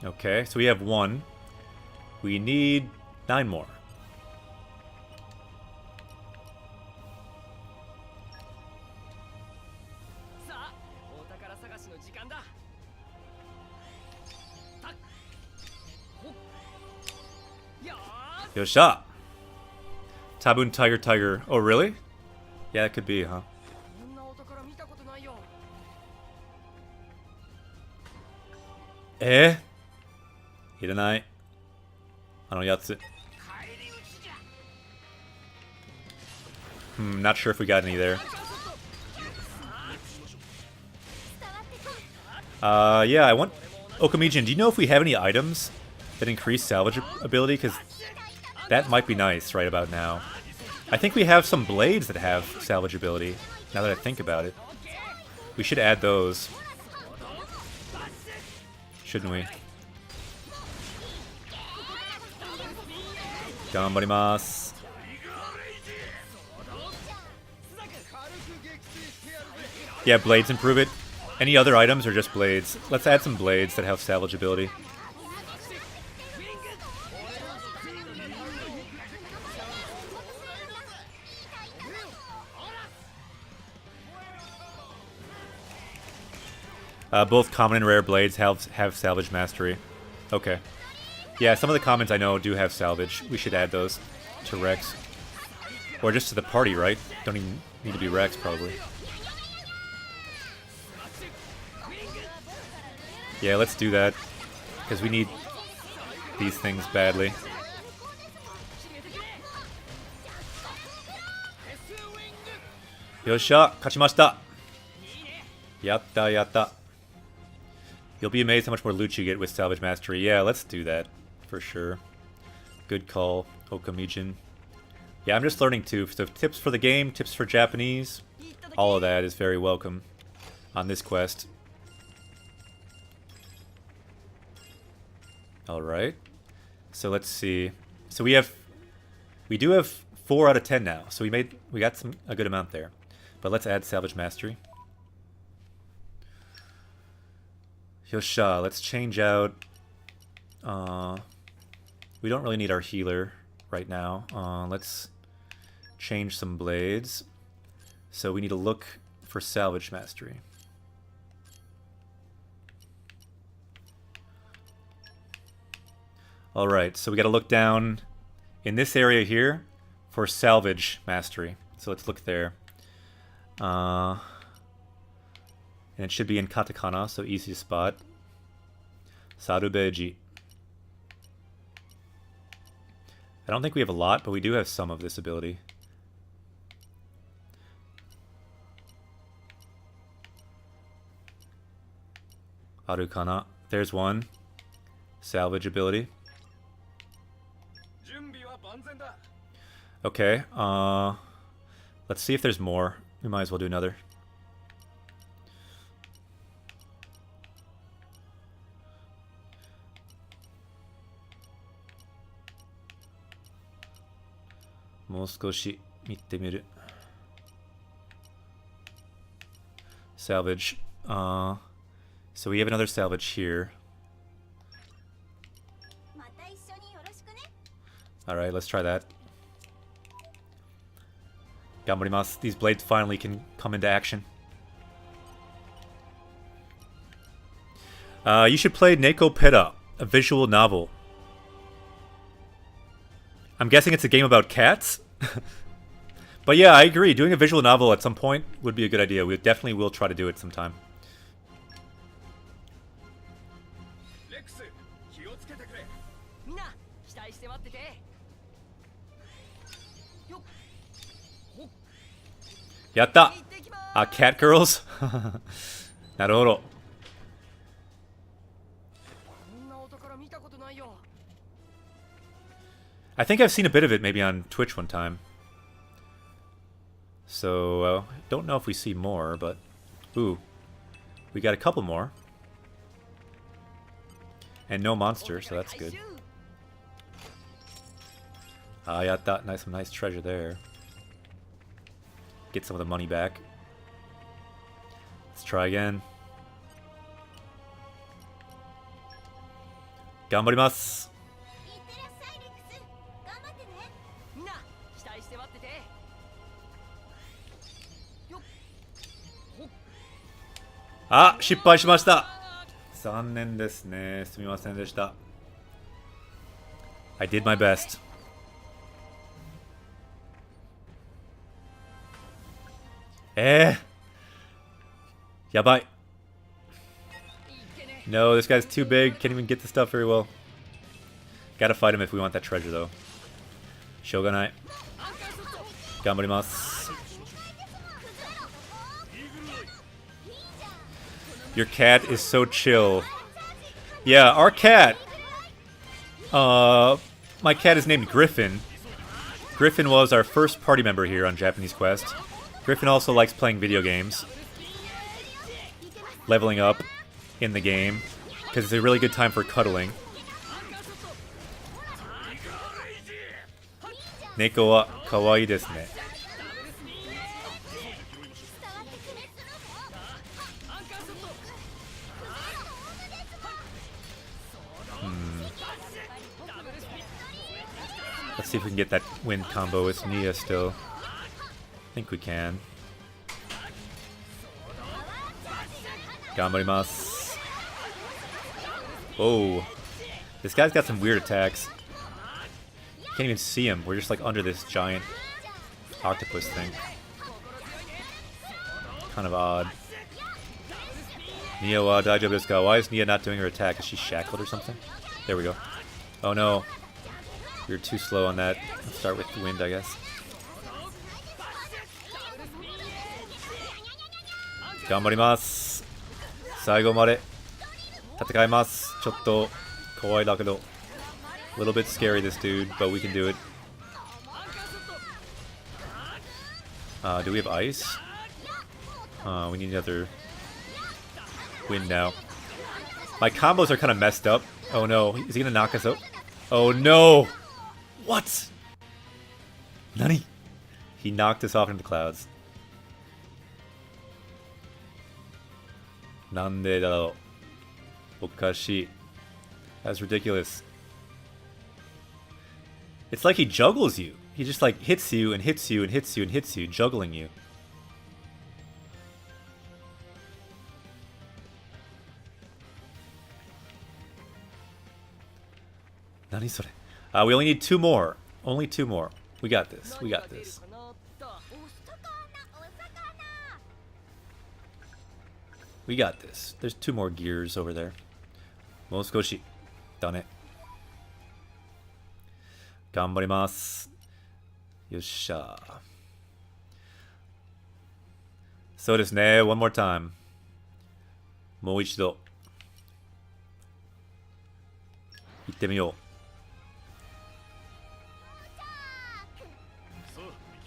Okay, so we have one. We need 9 more. Yosha! Tabun Tiger Tiger. Oh, really? Yeah, it could be, huh? Eh? Hiranai. Anoyatsu. Not sure if we got any there. Yeah, I want... Okamijin, do you know if we have any items that increase salvage ability? Because that might be nice right about now. I think we have some blades that have salvage ability, now that I think about it. We should add those. Shouldn't we? Ganbarimasu. Yeah, blades improve it. Any other items or just blades? Let's add some blades that have salvage ability. Both common and rare blades have salvage mastery. Okay. Yeah, some of the commons I know do have salvage. We should add those to Rex. Or just to the party, right? Don't even need to be Rex, probably. Yeah, let's do that. Because we need these things badly. Yosha! Kachimashita! Yatta, yatta. You'll be amazed how much more loot you get with Salvage Mastery. Yeah, let's do that. For sure. Good call, Okamijin. Yeah, I'm just learning too. So tips for the game, tips for Japanese, all of that is very welcome on this quest. Alright. So let's see. So we do have 4 out of 10 now. So we got a good amount there. But let's add Salvage Mastery. Yosha, let's change out. We don't really need our healer right now. Let's change some blades. So we need to look for Salvage Mastery. Alright, so we gotta look down in this area here for Salvage Mastery. So let's look there. And it should be in katakana, so easy to spot. Sarubeji. I don't think we have a lot, but we do have some of this ability. Arukana. There's one. Salvage ability. Okay, let's see if there's more. We might as well do another. Salvage. So we have another salvage here. Alright, let's try that. Gambarimasu. These blades finally can come into action. You should play Neko Pera, a visual novel. I'm guessing it's a game about cats? But yeah, I agree. Doing a visual novel at some point would be a good idea. We definitely will try to do it sometime. Yatta! Cat girls? Naruhodo. I think I've seen a bit of it maybe on Twitch one time. So, don't know if we see more, but... Ooh. We got a couple more. And no monster, so that's good. Yatta. Some nice treasure there. Get some of the money back. Let's try again. Gambarimasu. Ah, 失敗しました。残念ですね。すみませんでした。I did my best. Yabai. No, this guy's too big. Can't even get the stuff very well. Gotta fight him if we want that treasure, though. Shogunai. Gambarimasu. Your cat is so chill. Yeah, our cat. My cat is named Griffin. Griffin was our first party member here on Japanese Quest. Griffin also likes playing video games. Leveling up in the game. Because it's a really good time for cuddling. Neko wa kawaii desu ne. Let's see if we can get that wind combo with Nia still. I think we can. Gambarimasu. Oh. This guy's got some weird attacks. Can't even see him. We're just like under this giant octopus thing. Kind of odd. Nia wa daijoubu desu ka? Why is Nia not doing her attack? Is she shackled or something? There we go. Oh no. You're too slow on that. Let's start with the wind, I guess. Gambarimasu. Saigo made tatakaimasu. Chotto kawaii da kedo. A little bit scary, this dude, but we can do it. Do we have ice? We need another wind now. My combos are kind of messed up. Oh no, is he gonna knock us out? Oh no! What? Nani? He knocked us off into the clouds. Nande daro? Okashi. That's ridiculous. It's like he juggles you. He just like hits you and hits you and hits you and hits you, juggling you. Nani sore? We only need 2 more. Only 2 more. We got this. We got this. We got this. There's 2 more gears over there. Moskoshi. Done it. Ganbarimasu. Yossha. So desu ne. One more time. Mou ichido. Itte miyou.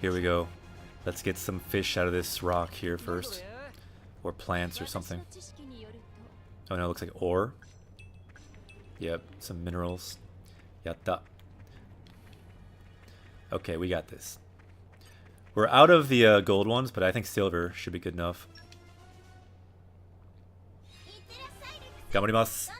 Here we go. Let's get some fish out of this rock here first. Or plants or something. Oh no, it looks like ore. Yep, some minerals. Yatta. Okay, we got this. We're out of the gold ones, but I think silver should be good enough. Gamarimasu.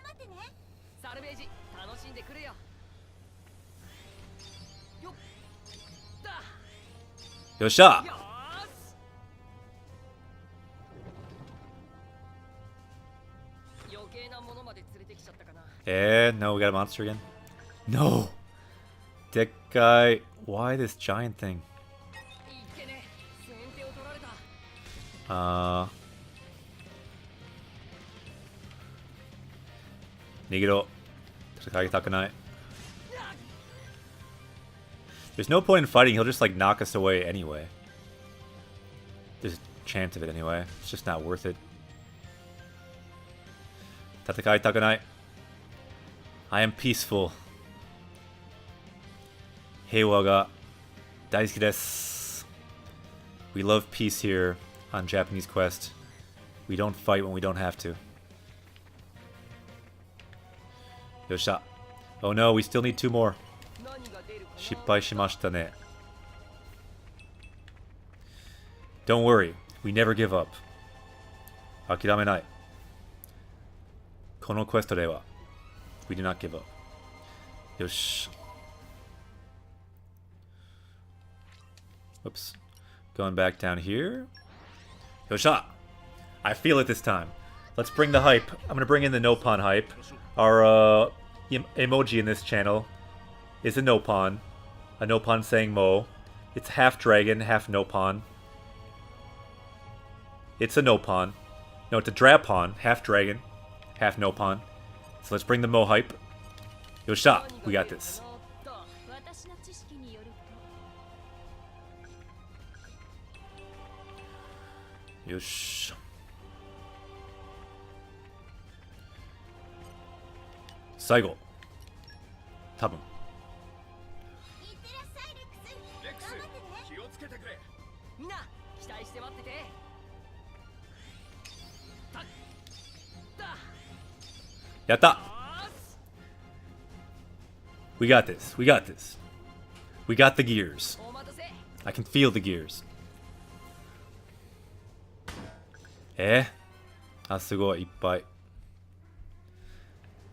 Yossha! No, we got a monster again. No! That guy. Why this giant thing? Nigiro. Takanai. There's no point in fighting, he'll just like knock us away anyway. There's a chance of it anyway. It's just not worth it. Tatakai Takanai. I am peaceful. Heiwa ga daisuki desu. We love peace here on Japanese Quest. We don't fight when we don't have to. Yossha. Oh no, we still need 2 more. Shippai shimashita ne. Don't worry, we never give up. Akiramenai. Kono questo de wa. We do not give up. Yosh. Oops. Going back down here. Yossha! I feel it this time. Let's bring the hype. I'm gonna bring in the Nopon hype. Our emoji in this channel is a Nopon. A Nopon saying Mo. It's half dragon, half Nopon. It's a Nopon. No, it's a Drapon. Half dragon, half Nopon. So let's bring the Mo hype. Yossha! We got this. Yosh. Saigo. Tabun. Yatta! We got this. We got this. We got the gears. I can feel the gears. Ah, sugoi, ippai.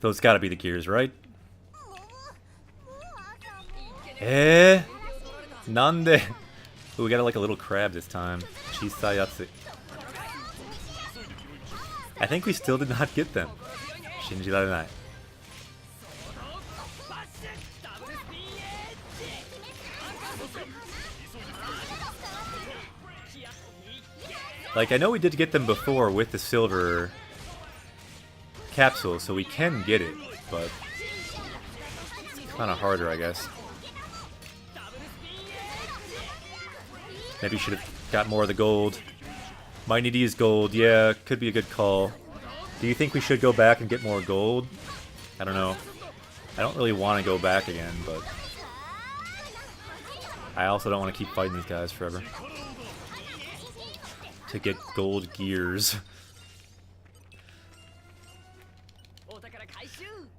Those gotta be the gears, right? Nande? Ooh, we got like a little crab this time. Chisayatsu. I think we still did not get them. Shinjirarenai. Like, I know we did get them before with the silver capsule, so we can get it, but it's kind of harder, I guess. Maybe should have got more of the gold. Might need to use gold. Yeah, could be a good call. Do you think we should go back and get more gold? I don't know. I don't really want to go back again, but I also don't want to keep fighting these guys forever. to get gold gears.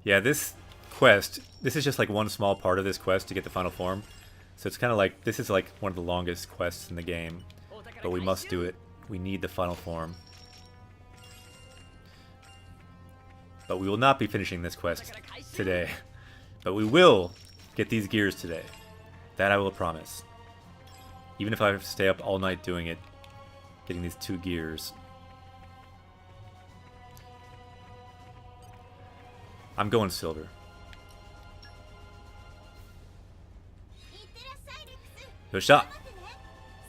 Yeah, this quest, this is just like one small part of this quest to get the final form. So it's kind of like, this is like one of the longest quests in the game. But we must do it. We need the final form. But we will not be finishing this quest today. But we will get these gears today. That I will promise. Even if I have to stay up all night doing it. Getting these 2 gears. I'm going silver. Yoshia!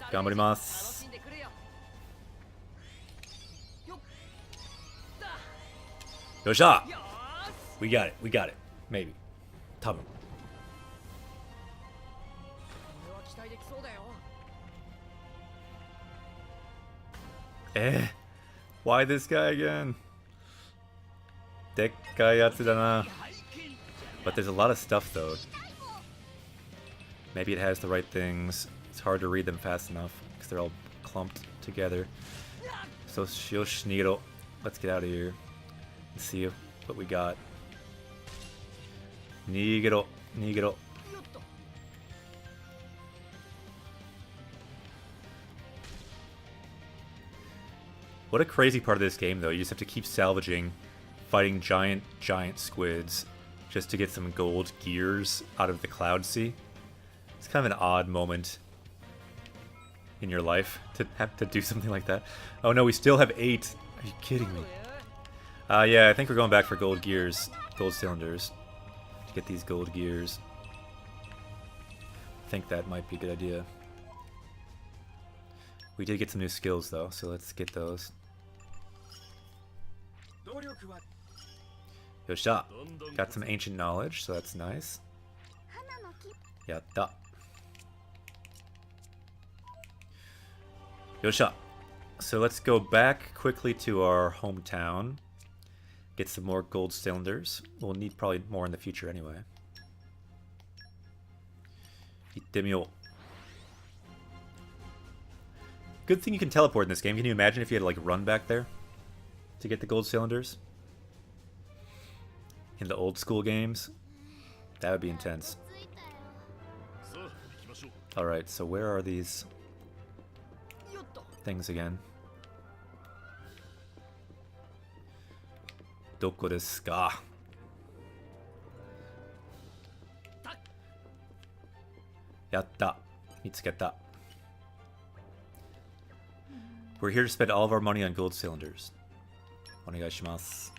Ganbarimasu. Yoshia! We got it. We got it. Maybe. Tabu. Why this guy again? Dekkai yatsu da na. But there's a lot of stuff though. Maybe it has the right things. It's hard to read them fast enough because they're all clumped together. So Shoshiniro, let's get out of here and see what we got. Nigero, Nigero. What a crazy part of this game though. You just have to keep salvaging, fighting giant squids just to get some gold gears out of the cloud sea. It's kind of an odd moment in your life to have to do something like that. Oh no, we still have 8. Are you kidding me? Yeah, I think we're going back for gold gears, gold cylinders, to get these gold gears. I think that might be a good idea. We did get some new skills though, so let's get those. Yosha! Got some ancient knowledge, so that's nice. Yatta. Yosha! So let's go back quickly to our hometown. Get some more gold cylinders. We'll need probably more in the future anyway. Ittemyo. Good thing you can teleport in this game. Can you imagine if you had to like run back there to get the gold cylinders? In the old school games? That would be intense. Alright, so where are these things again? Doko desu ka? Yatta. Mitsuketa. We're here to spend all of our money on gold cylinders. Onegaishimasu.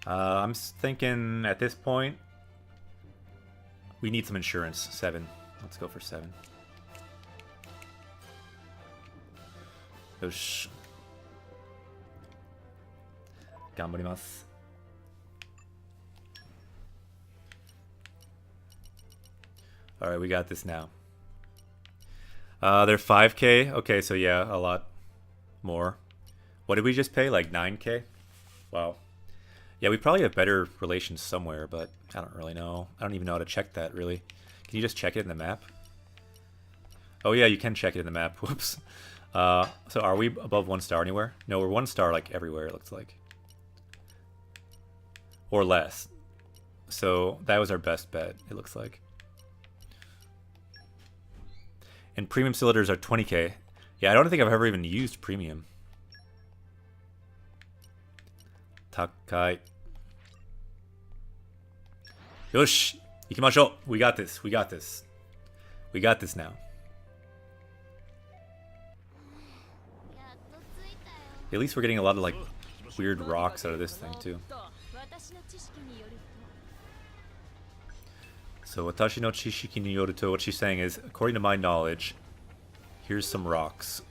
I'm thinking at this point we need some insurance. 7. Let's go for 7. Yosh. Ganbarimasu. Alright, we got this now. They're 5k. Okay, so yeah, a lot more. What did we just pay? Like 9k? Wow. Yeah, we probably have better relations somewhere, but I don't really know. I don't even know how to check that, really. Can you just check it in the map? Oh yeah, you can check it in the map. Whoops. So are we above 1 star anywhere? No, we're 1 star like everywhere, it looks like. Or less. So that was our best bet, it looks like. And premium cylinders are 20k. Yeah, I don't think I've ever even used premium. Takai. Yosh! Ikimashou! We got this. We got this. We got this now. At least we're getting a lot of like weird rocks out of this thing too. So watashi no chishiki ni yoru to, what she's saying is, according to my knowledge, here's some rocks.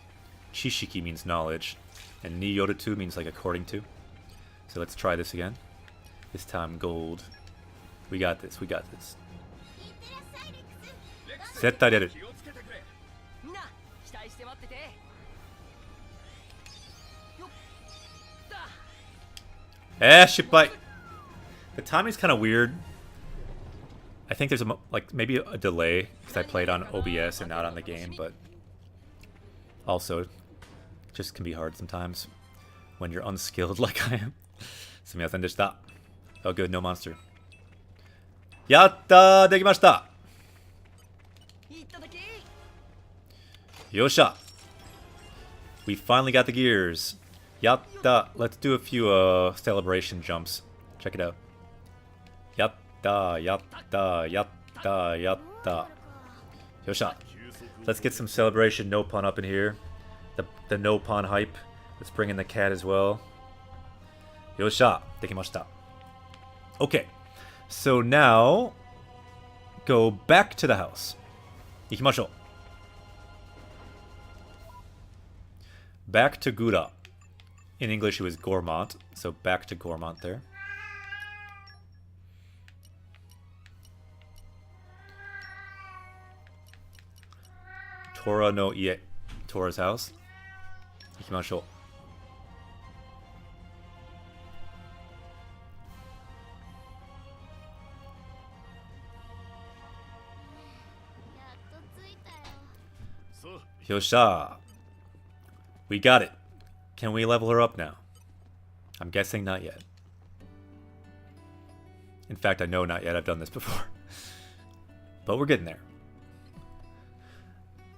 Chishiki means knowledge, and ni yoru to means like according to. So let's try this again. This time gold. We got this, we got this. Zettai deru. Shippai! The timing's kind of weird. I think there's like maybe a delay because I played on OBS and not on the game, but Also, just can be hard sometimes when you're unskilled like I am. すみませんでした. Oh good, no monster. やったーできました. よっしゃ. We finally got the gears. Yatta. Let's do a few celebration jumps. Check it out. Yatta, yatta, yatta, yatta. Yosha. Let's get some celebration no pun up in here. The no pun hype. Let's bring in the cat as well. Yosha. Dekimashita. Okay. So now go back to the house. Ikimashou. Back to Gura. In English, it was Gormont, so back to Gormont there. Tora no Ie. Tora's house. Ikimashou. Yosha. We got it. Can we level her up now? I'm guessing not yet. In fact, I know not yet. I've done this before. But we're getting there.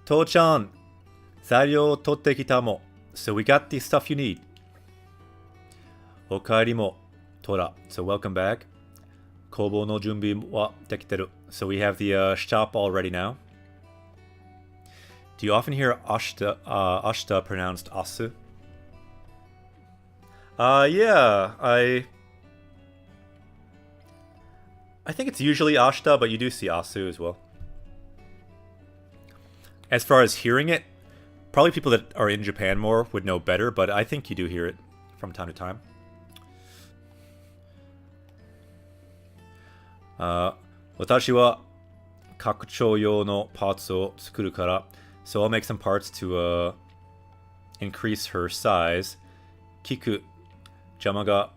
To-chan, zairyo totte kita mo. So we got the stuff you need. Okaeri mo, Tora. So welcome back. Kobo no junbi wa dekiteru. So we have the shop all ready now. Do you often hear Ashta pronounced Asu? Yeah, I think it's usually Ashta, but you do see Asu as well. As far as hearing it, probably people that are in Japan more would know better, but I think you do hear it from time to time. Watashi wa kakuchou you no parts o tsukuru kara. So I'll make some parts to increase her size. Kiku jama ga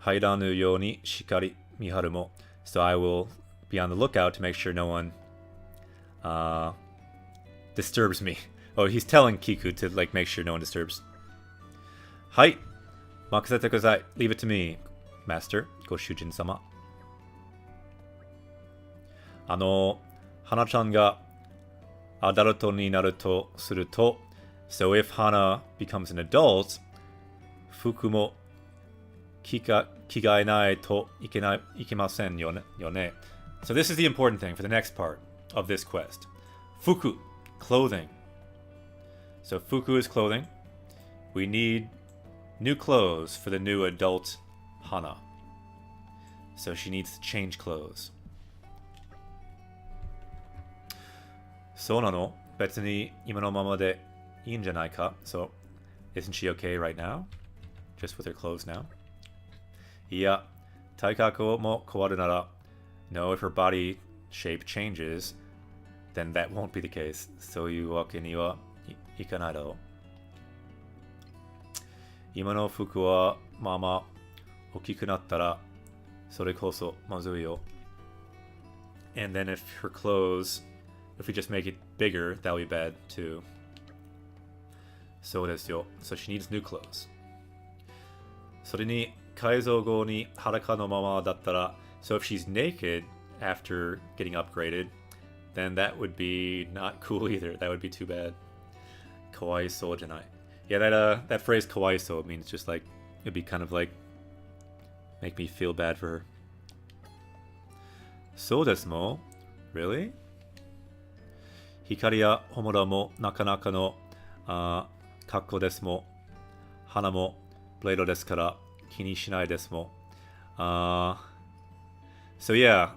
hairanu you ni shikari miharu mo. So I will be on the lookout to make sure no one disturbs me. Oh, he's telling Kiku to like make sure no one disturbs. Hai, makasete kudasai. Leave it to me, master. Goshujin-sama. Hana-chan ga adulto ni naru to suru to. So if Hana becomes an adult, fuku mo kigaenai to ikimasen yone. So this is the important thing for the next part of this quest. Fuku, clothing. So fuku is clothing. We need new clothes for the new adult Hana. So she needs to change clothes. So nano, betsu ni ima no mama de ii n janai ka. So isn't she okay right now? Just with her clothes now? Iya, taikaku mo kawaru nara. No, if her body shape changes, then that won't be the case. So you wake ni wa ikanai da. Ima no fuku wa mama okiku nattara sore koso mazui yo. And then if her clothes, if we just make it bigger, that would be bad too. So desu yo. So she needs new clothes. Sore ni kaizou go ni haraka no mama dattara. So if she's naked after getting upgraded, then that would be not cool either. That would be too bad. Kawaiso janai. Yeah, that phrase kawaiso means just like, it'd be kind of like, make me feel bad for her. So desu mo? Really? Hikari ya homura mo nakanaka no kakko desu mo. Hana mo blado desu kara kini shinai desu mo. So yeah,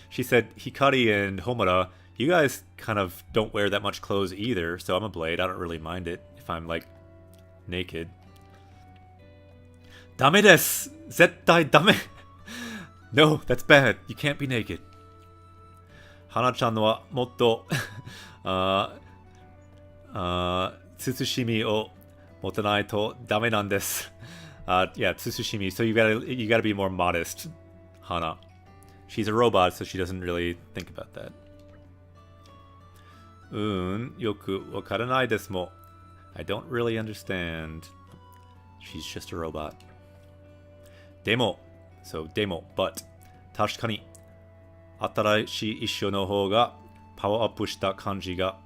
she said Hikari and Homura, you guys kind of don't wear that much clothes either, so I'm a blade. I don't really mind it if I'm like naked. Dame desu! Zettai dame! No, that's bad. You can't be naked. Hana-chan wa motto tsushimi o motanai to dame nan desu. Yeah, tsushimi. So you gotta be more modest, Hana. She's a robot, so she doesn't really think about that. Yoku wakaranai desu mo. I don't really understand. She's just a robot. Demo. So, demo, but. 確かに新しい一緒の方がパワーアップした感じが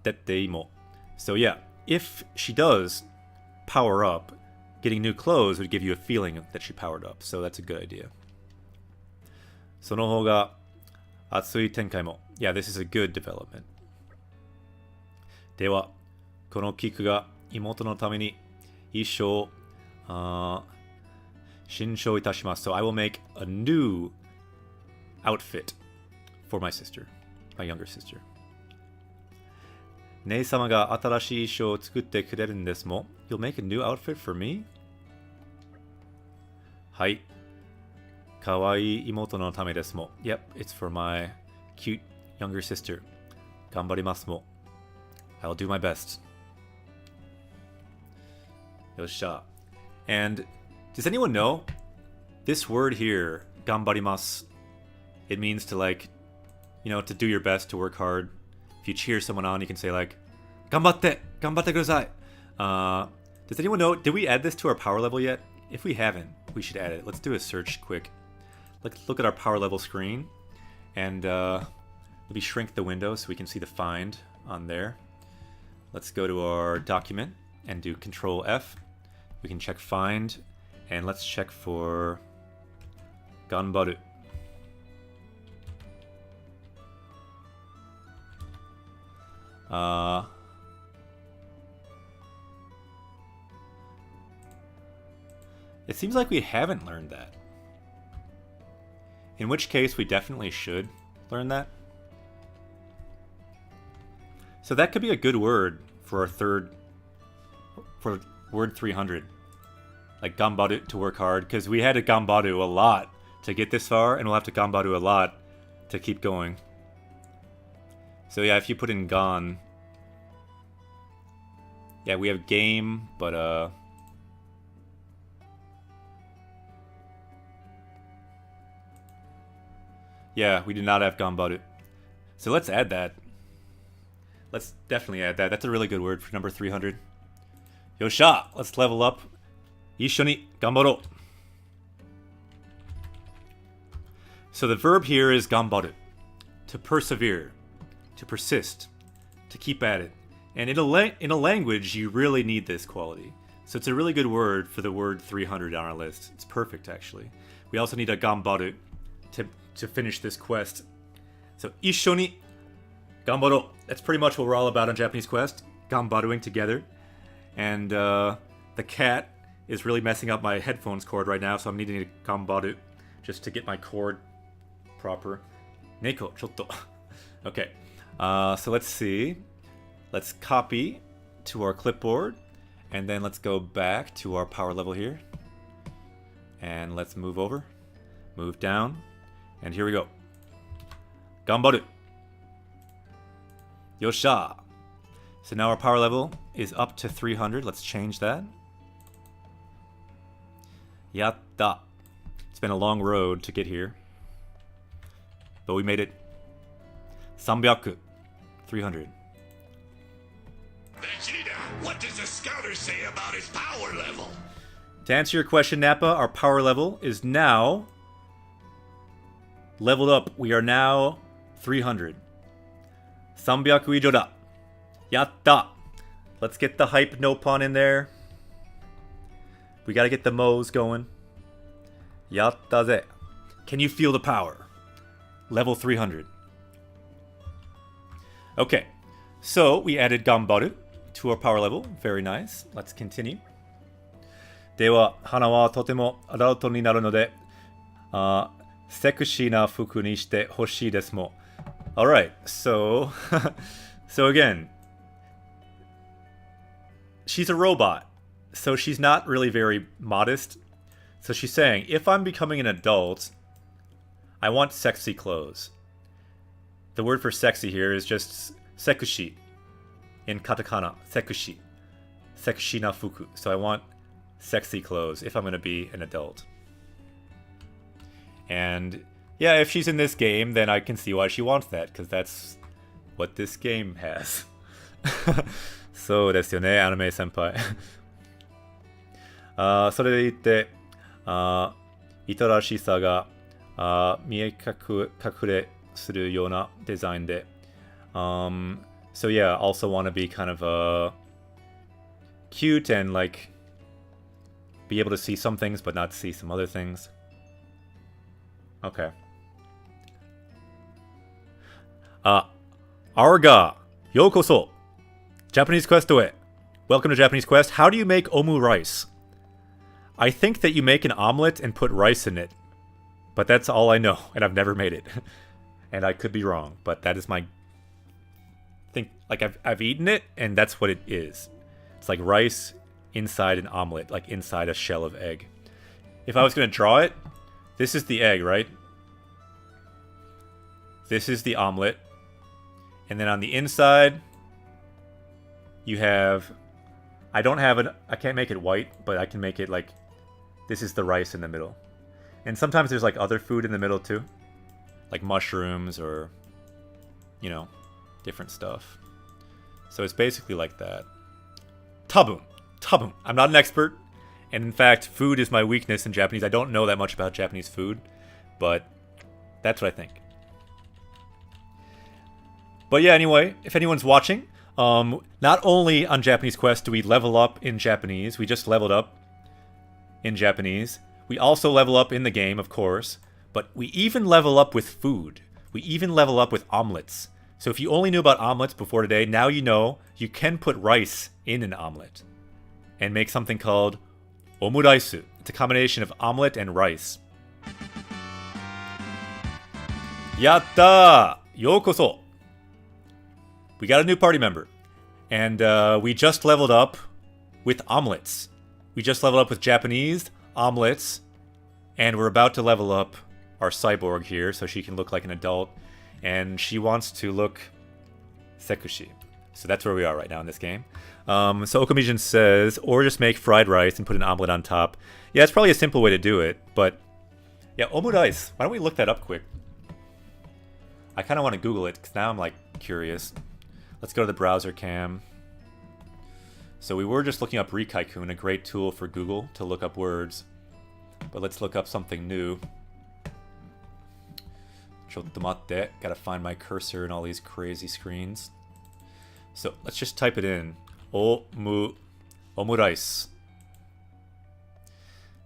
出ていも. So yeah, if she does power up, getting new clothes would give you a feeling that she powered up. So that's a good idea. その方が熱い展開も. Yeah, this is a good development. では、このキックが妹のために一生新調いたします. So I will make a new outfit for my sister, my younger sister. 姉様が新しい衣装を作ってくれるんですも. You'll make a new outfit for me? はい。かわいい妹のためですも. Yep, it's for my cute younger sister. 頑張りますも. I'll do my best. よっしゃ. And does anyone know? This word here, 頑張ります. It means to like, you know, to do your best, to work hard. If you cheer someone on, you can say like, 頑張ってください. Does anyone know, did we add this to our power level yet? If we haven't, we should add it. Let's do a search quick. Let's look at our power level screen. And maybe shrink the window so we can see the find on there. Let's go to our document and do Control F. We can check find. And let's check for Ganbaru. It seems like we haven't learned that. In which case, we definitely should learn that. So that could be a good word for our for word 300. Like gambaru, to work hard, because we had to gambaru a lot to get this far, and we'll have to gambaru a lot to keep going. So yeah, if you put in gan, yeah, we have game, but yeah, we do not have gambaru. So let's add that. Let's definitely add that. That's a really good word for number 300. Yosha, let's level up. 一緒に頑張ろう. So the verb here is 頑張る, to persevere, to persist, to keep at it. And in a language, you really need this quality. So it's a really good word for the word 300 on our list. It's perfect, actually. We also need a 頑張る to finish this quest. So 一緒に頑張ろう. That's pretty much what we're all about on Japanese Quest. 頑張るing together. And the cat is really messing up my headphones cord right now, so I'm needing to gambaru just to get my cord proper. Neko, chotto. Okay, so let's see. Let's copy to our clipboard, and then let's go back to our power level here. And let's move over, move down, and here we go. Gambaru. Yosha. So now our power level is up to 300. Let's change that. Yatta. It's been a long road to get here, but we made it. 300. 300. Vegeta, what does the scouter say about his power level? To answer your question, Nappa, our power level is now leveled up. We are now 300. 300 以上だ. Yatta. Let's get the hype no pun in there. We gotta get the mo's going. Yatta ze. Can you feel the power? Level 300. Okay, so we added gambaru to our power level. Very nice. Let's continue. では、花はとてもアダルトになるので、セクシーな服にしてほしいですもん. Alright, so, so again, she's a robot. So she's not really very modest. So she's saying, if I'm becoming an adult, I want sexy clothes. The word for sexy here is just sekushi. In katakana, sekushi. Sekushi na fuku. So I want sexy clothes if I'm going to be an adult. And yeah, if she's in this game, then I can see why she wants that, because that's what this game has. そうですよね、アニメ先輩。それでいて、いとらしさが見え隠れするようなデザインで。So yeah, also want to be kind of cute and like be able to see some things but not see some other things. Okay. Arga, yokoso. Japanese Quest to it. Welcome to Japanese Quest. How do you make omu rice? I think that you make an omelet and put rice in it. But that's all I know, and I've never made it. And I could be wrong, but that is my think. Like I've eaten it, and that's what it is. It's like rice inside an omelet, like inside a shell of egg. If I was gonna draw it, this is the egg, right? This is the omelet, and then on the inside, you have. I can't make it white, but I can make it like. This is the rice in the middle, and sometimes there's like other food in the middle too, like mushrooms or, you know, different stuff. So it's basically like that. Tabun. I'm not an expert, and in fact, food is my weakness in Japanese. I don't know that much about Japanese food, but that's what I think. But yeah, anyway, if anyone's watching, not only on Japanese Quest do we level up in Japanese, we just leveled up in Japanese. We also level up in the game, of course, but we even level up with food. We even level up with omelets. So if you only knew about omelets before today, now you know you can put rice in an omelet and make something called omuraisu. It's a combination of omelet and rice. Yatta! Yokoso! We got a new party member. And we just leveled up with omelets. We just leveled up with Japanese omelets. And we're about to level up our cyborg here so she can look like an adult. And she wants to look sekushi. So that's where we are right now in this game. So Okamijin says, or just make fried rice and put an omelet on top. Yeah, it's probably a simple way to do it. But yeah, omurice. Why don't we look that up quick? I kind of want to Google it because now I'm like curious. Let's go to the browser cam. So we were just looking up Rikaikun, a great tool for Google to look up words. But let's look up something new. Chotto matte. Gotta find my cursor in all these crazy screens. So let's just type it in. Omurice.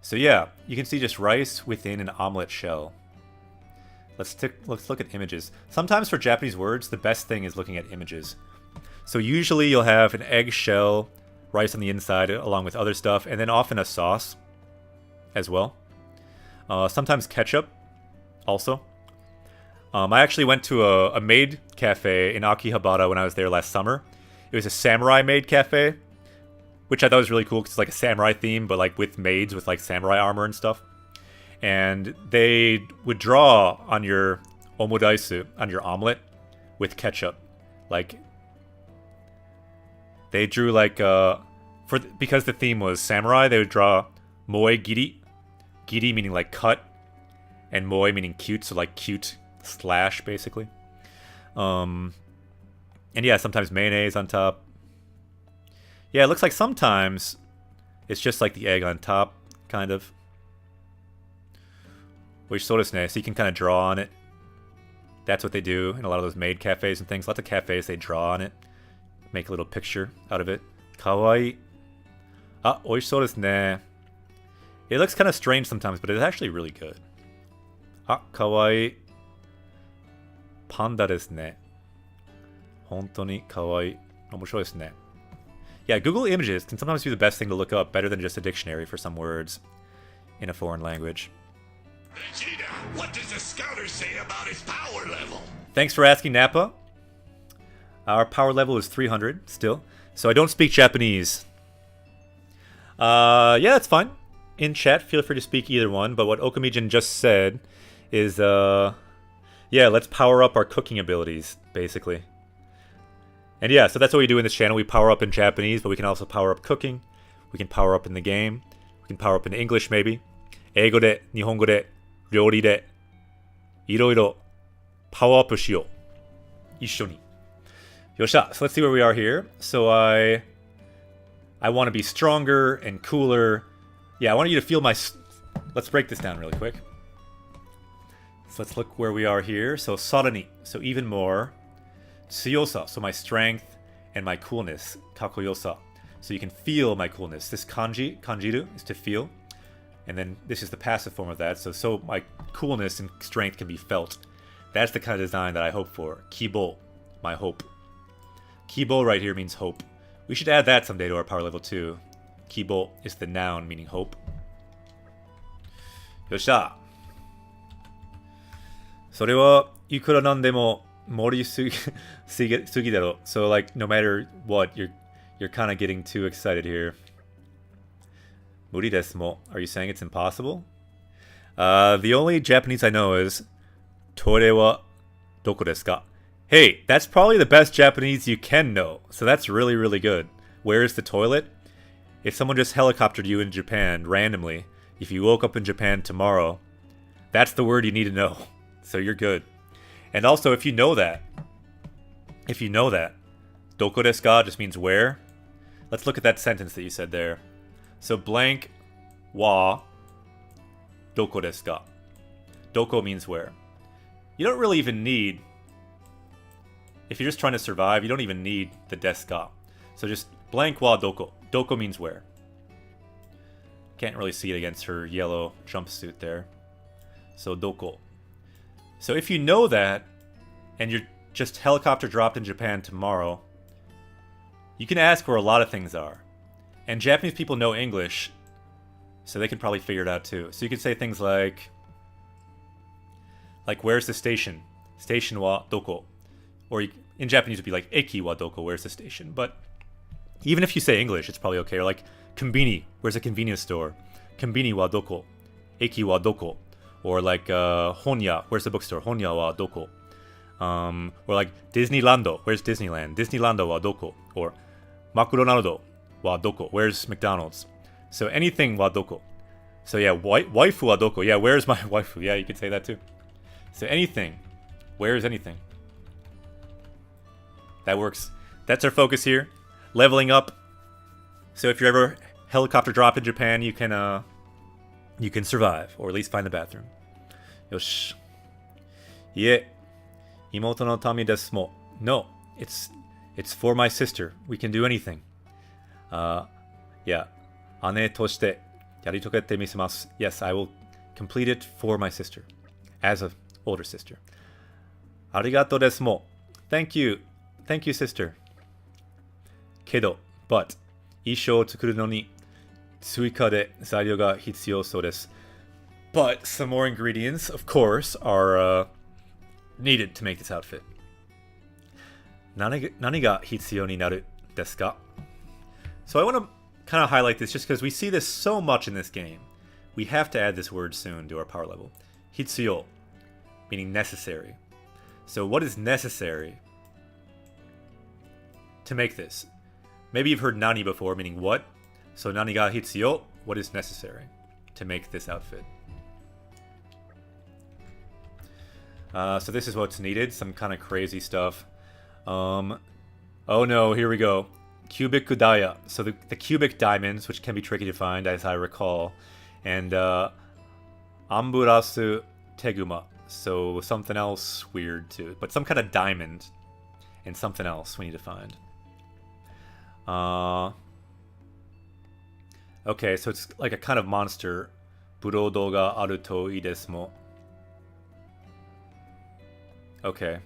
So yeah, you can see just rice within an omelet shell. Let's look at images. Sometimes for Japanese words, the best thing is looking at images. So usually you'll have an egg shell, rice on the inside, along with other stuff, and then often a sauce as well. Sometimes ketchup, also. I actually went to a maid cafe in Akihabara when I was there last summer. It was a samurai maid cafe, which I thought was really cool because it's like a samurai theme, but like with maids with like samurai armor and stuff. And they would draw on your omuraisu, on your omelet, with ketchup. Like, they drew like, because the theme was samurai, they would draw moe giri. Giri meaning like cut, and moe meaning cute, so like cute slash, basically. And yeah, sometimes mayonnaise on top. Yeah, it looks like sometimes it's just like the egg on top, kind of. Which so desu ne, so you can kind of draw on it. That's what they do in a lot of those maid cafes and things. Lots of cafes, they draw on it. Make a little picture out of it. Kawaii. Ah, oishou desu ne. It looks kind of strange sometimes, but it's actually really good. Ah, kawaii. Panda desu ne. Hontou ni kawaii. Omoshiroi desu ne. Yeah, Google Images can sometimes be the best thing to look up, better than just a dictionary for some words in a foreign language. Vegeta, what does the scouter say about his power level? Thanks for asking, Nappa. Our power level is 300 still, so I don't speak Japanese. Yeah, that's fine. In chat, feel free to speak either one, but what Okamijin just said is, yeah, let's power up our cooking abilities, basically. And yeah, so that's what we do in this channel. We power up in Japanese, but we can also power up cooking. We can power up in the game. We can power up in English, maybe. Eigo de, Nihongo de, ryori de, iroiro, power up しよう. 一緒に. Yosha. So let's see where we are here. So I want to be stronger and cooler. Yeah, I want you to feel my... Let's break this down really quick. So let's look where we are here. So sarani, so even more. Tsuyosa, so my strength and my coolness. Kakoyosa, so you can feel my coolness. This kanji, kanjiru, is to feel. And then this is the passive form of that. So my coolness and strength can be felt. That's the kind of design that I hope for. Kibo, my hope. Kibo right here means hope. We should add that someday to our power level too. Kibo is the noun meaning hope. Yosha. それはいくらなんでも盛りすぎだろ. So like no matter what, you're kind of getting too excited here. 無理ですも. Are you saying it's impossible? The only Japanese I know is トイレはどこですか? Hey, that's probably the best Japanese you can know. So that's really, really good. Where is the toilet? If someone just helicoptered you in Japan randomly, if you woke up in Japan tomorrow, that's the word you need to know. So you're good. And also, if you know that, doko desu ka just means where. Let's look at that sentence that you said there. So blank wa doko desu ka. Doko means where. You don't really even need, if you're just trying to survive, you don't even need the desu ka. So just blank wa doko. Doko means where. Can't really see it against her yellow jumpsuit there. So doko. So if you know that, and you're just helicopter dropped in Japan tomorrow, you can ask where a lot of things are. And Japanese people know English, so they can probably figure it out too. So you could say things like where's the station? Station wa doko. Or in Japanese it would be like eki wa doko, where's the station? But even if you say English, it's probably okay. Or like konbini, where's a convenience store? Konbini wa doko. Eki wa doko. Or like Honya, where's the bookstore? Honya wa doko. Or like Disneylando, where's Disneyland? Disneylando wa doko. Or McDonald's wa doko, where's McDonald's? So anything wa doko. So yeah, waifu wa doko. Yeah, where's my waifu? Yeah, you could say that too. So anything. Where is anything? That works. That's our focus here. Leveling up. So if you're ever helicopter dropped in Japan, you can survive, or at least find the bathroom. Yosh. Ie. Imoto no tami desu mo. No, it's for my sister. We can do anything. Yeah. Ane toshite yaritokete misemasu. Yes, I will complete it for my sister, as an older sister. Arigato desu mo. Thank you, sister. Kedo, but 衣装を作るのに追加で材料が必要そうです. But some more ingredients, of course, are needed to make this outfit. 何が必要になるですか? So I want to kind of highlight this just because we see this so much in this game. We have to add this word soon to our power level. Hitsuyo, meaning necessary. So what is necessary to make this? Maybe you've heard nani before, meaning what? So nani ga hitsuyo, what is necessary to make this outfit? So this is what's needed, some kind of crazy stuff. Oh no, here we go. Cubic daya. So the cubic diamonds, which can be tricky to find, as I recall. And amburasu teguma. So something else weird too. But some kind of diamond and something else we need to find. Okay, so it's like a kind of monster. Burodo ga aru to ii desu mo. Okay.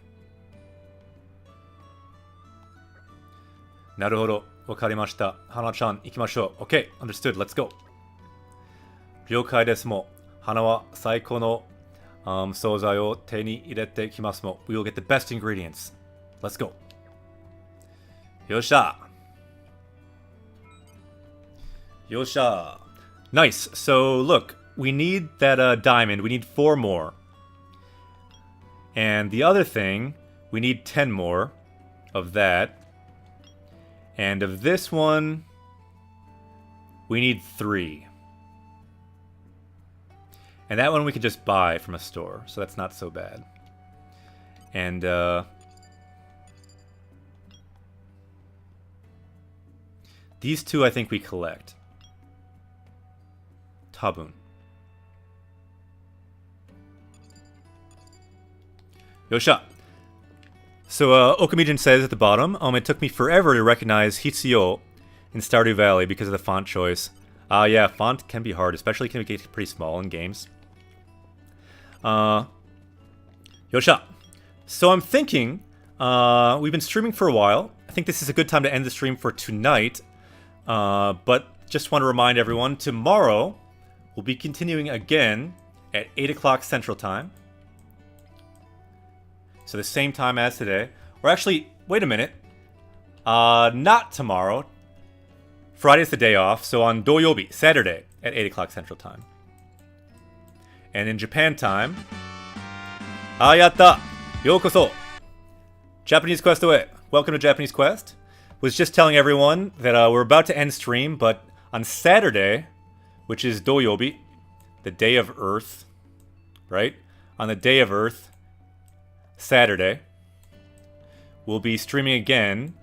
Naruhodo. Wakarimashita. Hana-chan, ikimashou. Okay, understood. Let's go. Ryoukai desu mo. Hana wa saiko no souzai o te ni irete kimasu mo. We will get the best ingredients. Let's go. Yosha. Yosha. Nice. So, look. We need that diamond. We need 4 more. And the other thing, we need 10 more of that. And of this one, we need 3. And that one we could just buy from a store, so that's not so bad. And These two I think we collect. Tabun. Yosha. So Okamijin says at the bottom, it took me forever to recognize Hitsuyo in Stardew Valley because of the font choice. Yeah, font can be hard, especially can get pretty small in games. Yosha. So I'm thinking, we've been streaming for a while. I think this is a good time to end the stream for tonight. But just want to remind everyone, tomorrow we'll be continuing again at 8 o'clock Central Time. So the same time as today. Or actually, wait a minute. Not tomorrow. Friday's the day off, so on Doyobi, Saturday, at 8 o'clock Central Time. And in Japan time... Yatta! Yokoso! Japanese Quest away. Welcome to Japanese Quest. Was just telling everyone that we're about to end stream, but on Saturday, which is Doyobi, the Day of Earth, right? On the Day of Earth, Saturday, we'll be streaming again,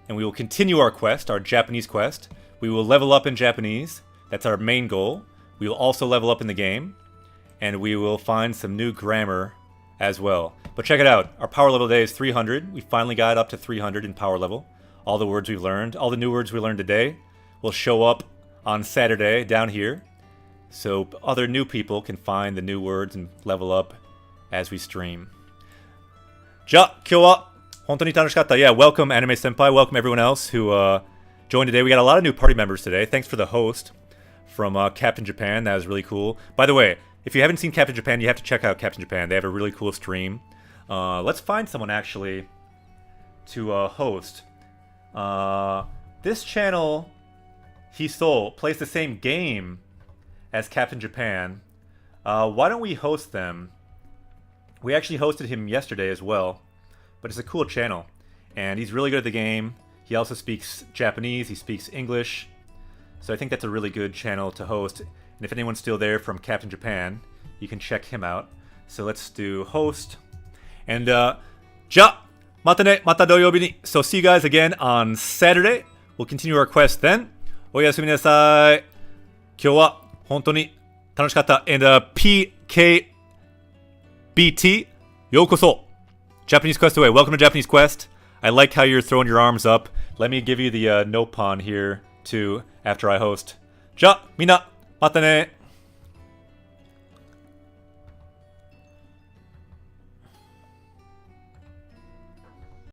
and we will continue our quest, our Japanese quest. We will level up in Japanese. That's our main goal. We will also level up in the game, and we will find some new grammar as well. But check it out. Our power level today is 300. We finally got up to 300 in power level. All the words we've learned, all the new words we learned today will show up on Saturday down here. So other new people can find the new words and level up as we stream. Ja, kyou wa hontou ni tanoshikatta. Yeah, welcome Anime Senpai. Welcome everyone else who joined today. We got a lot of new party members today. Thanks for the host from Captain Japan. That was really cool. By the way, if you haven't seen Captain Japan, you have to check out Captain Japan. They have a really cool stream. Let's find someone actually to host. This channel, Hiso, plays the same game as Captain Japan. Why don't we host them? We actually hosted him yesterday as well, but it's a cool channel, and he's really good at the game. He also speaks Japanese, he speaks English, so I think that's a really good channel to host. And if anyone's still there from Captain Japan, you can check him out. So let's do host, and ja, mata ne, mata doyobi ni. So see you guys again on Saturday. We'll continue our quest then. Oyasumi nasai. Kyou wa hontou ni tanoshikatta. And PKBT, yokoso. Japanese Quest away. Welcome to Japanese Quest. I like how you're throwing your arms up. Let me give you the no pawn here too after I host. Ja, mina, mata ne.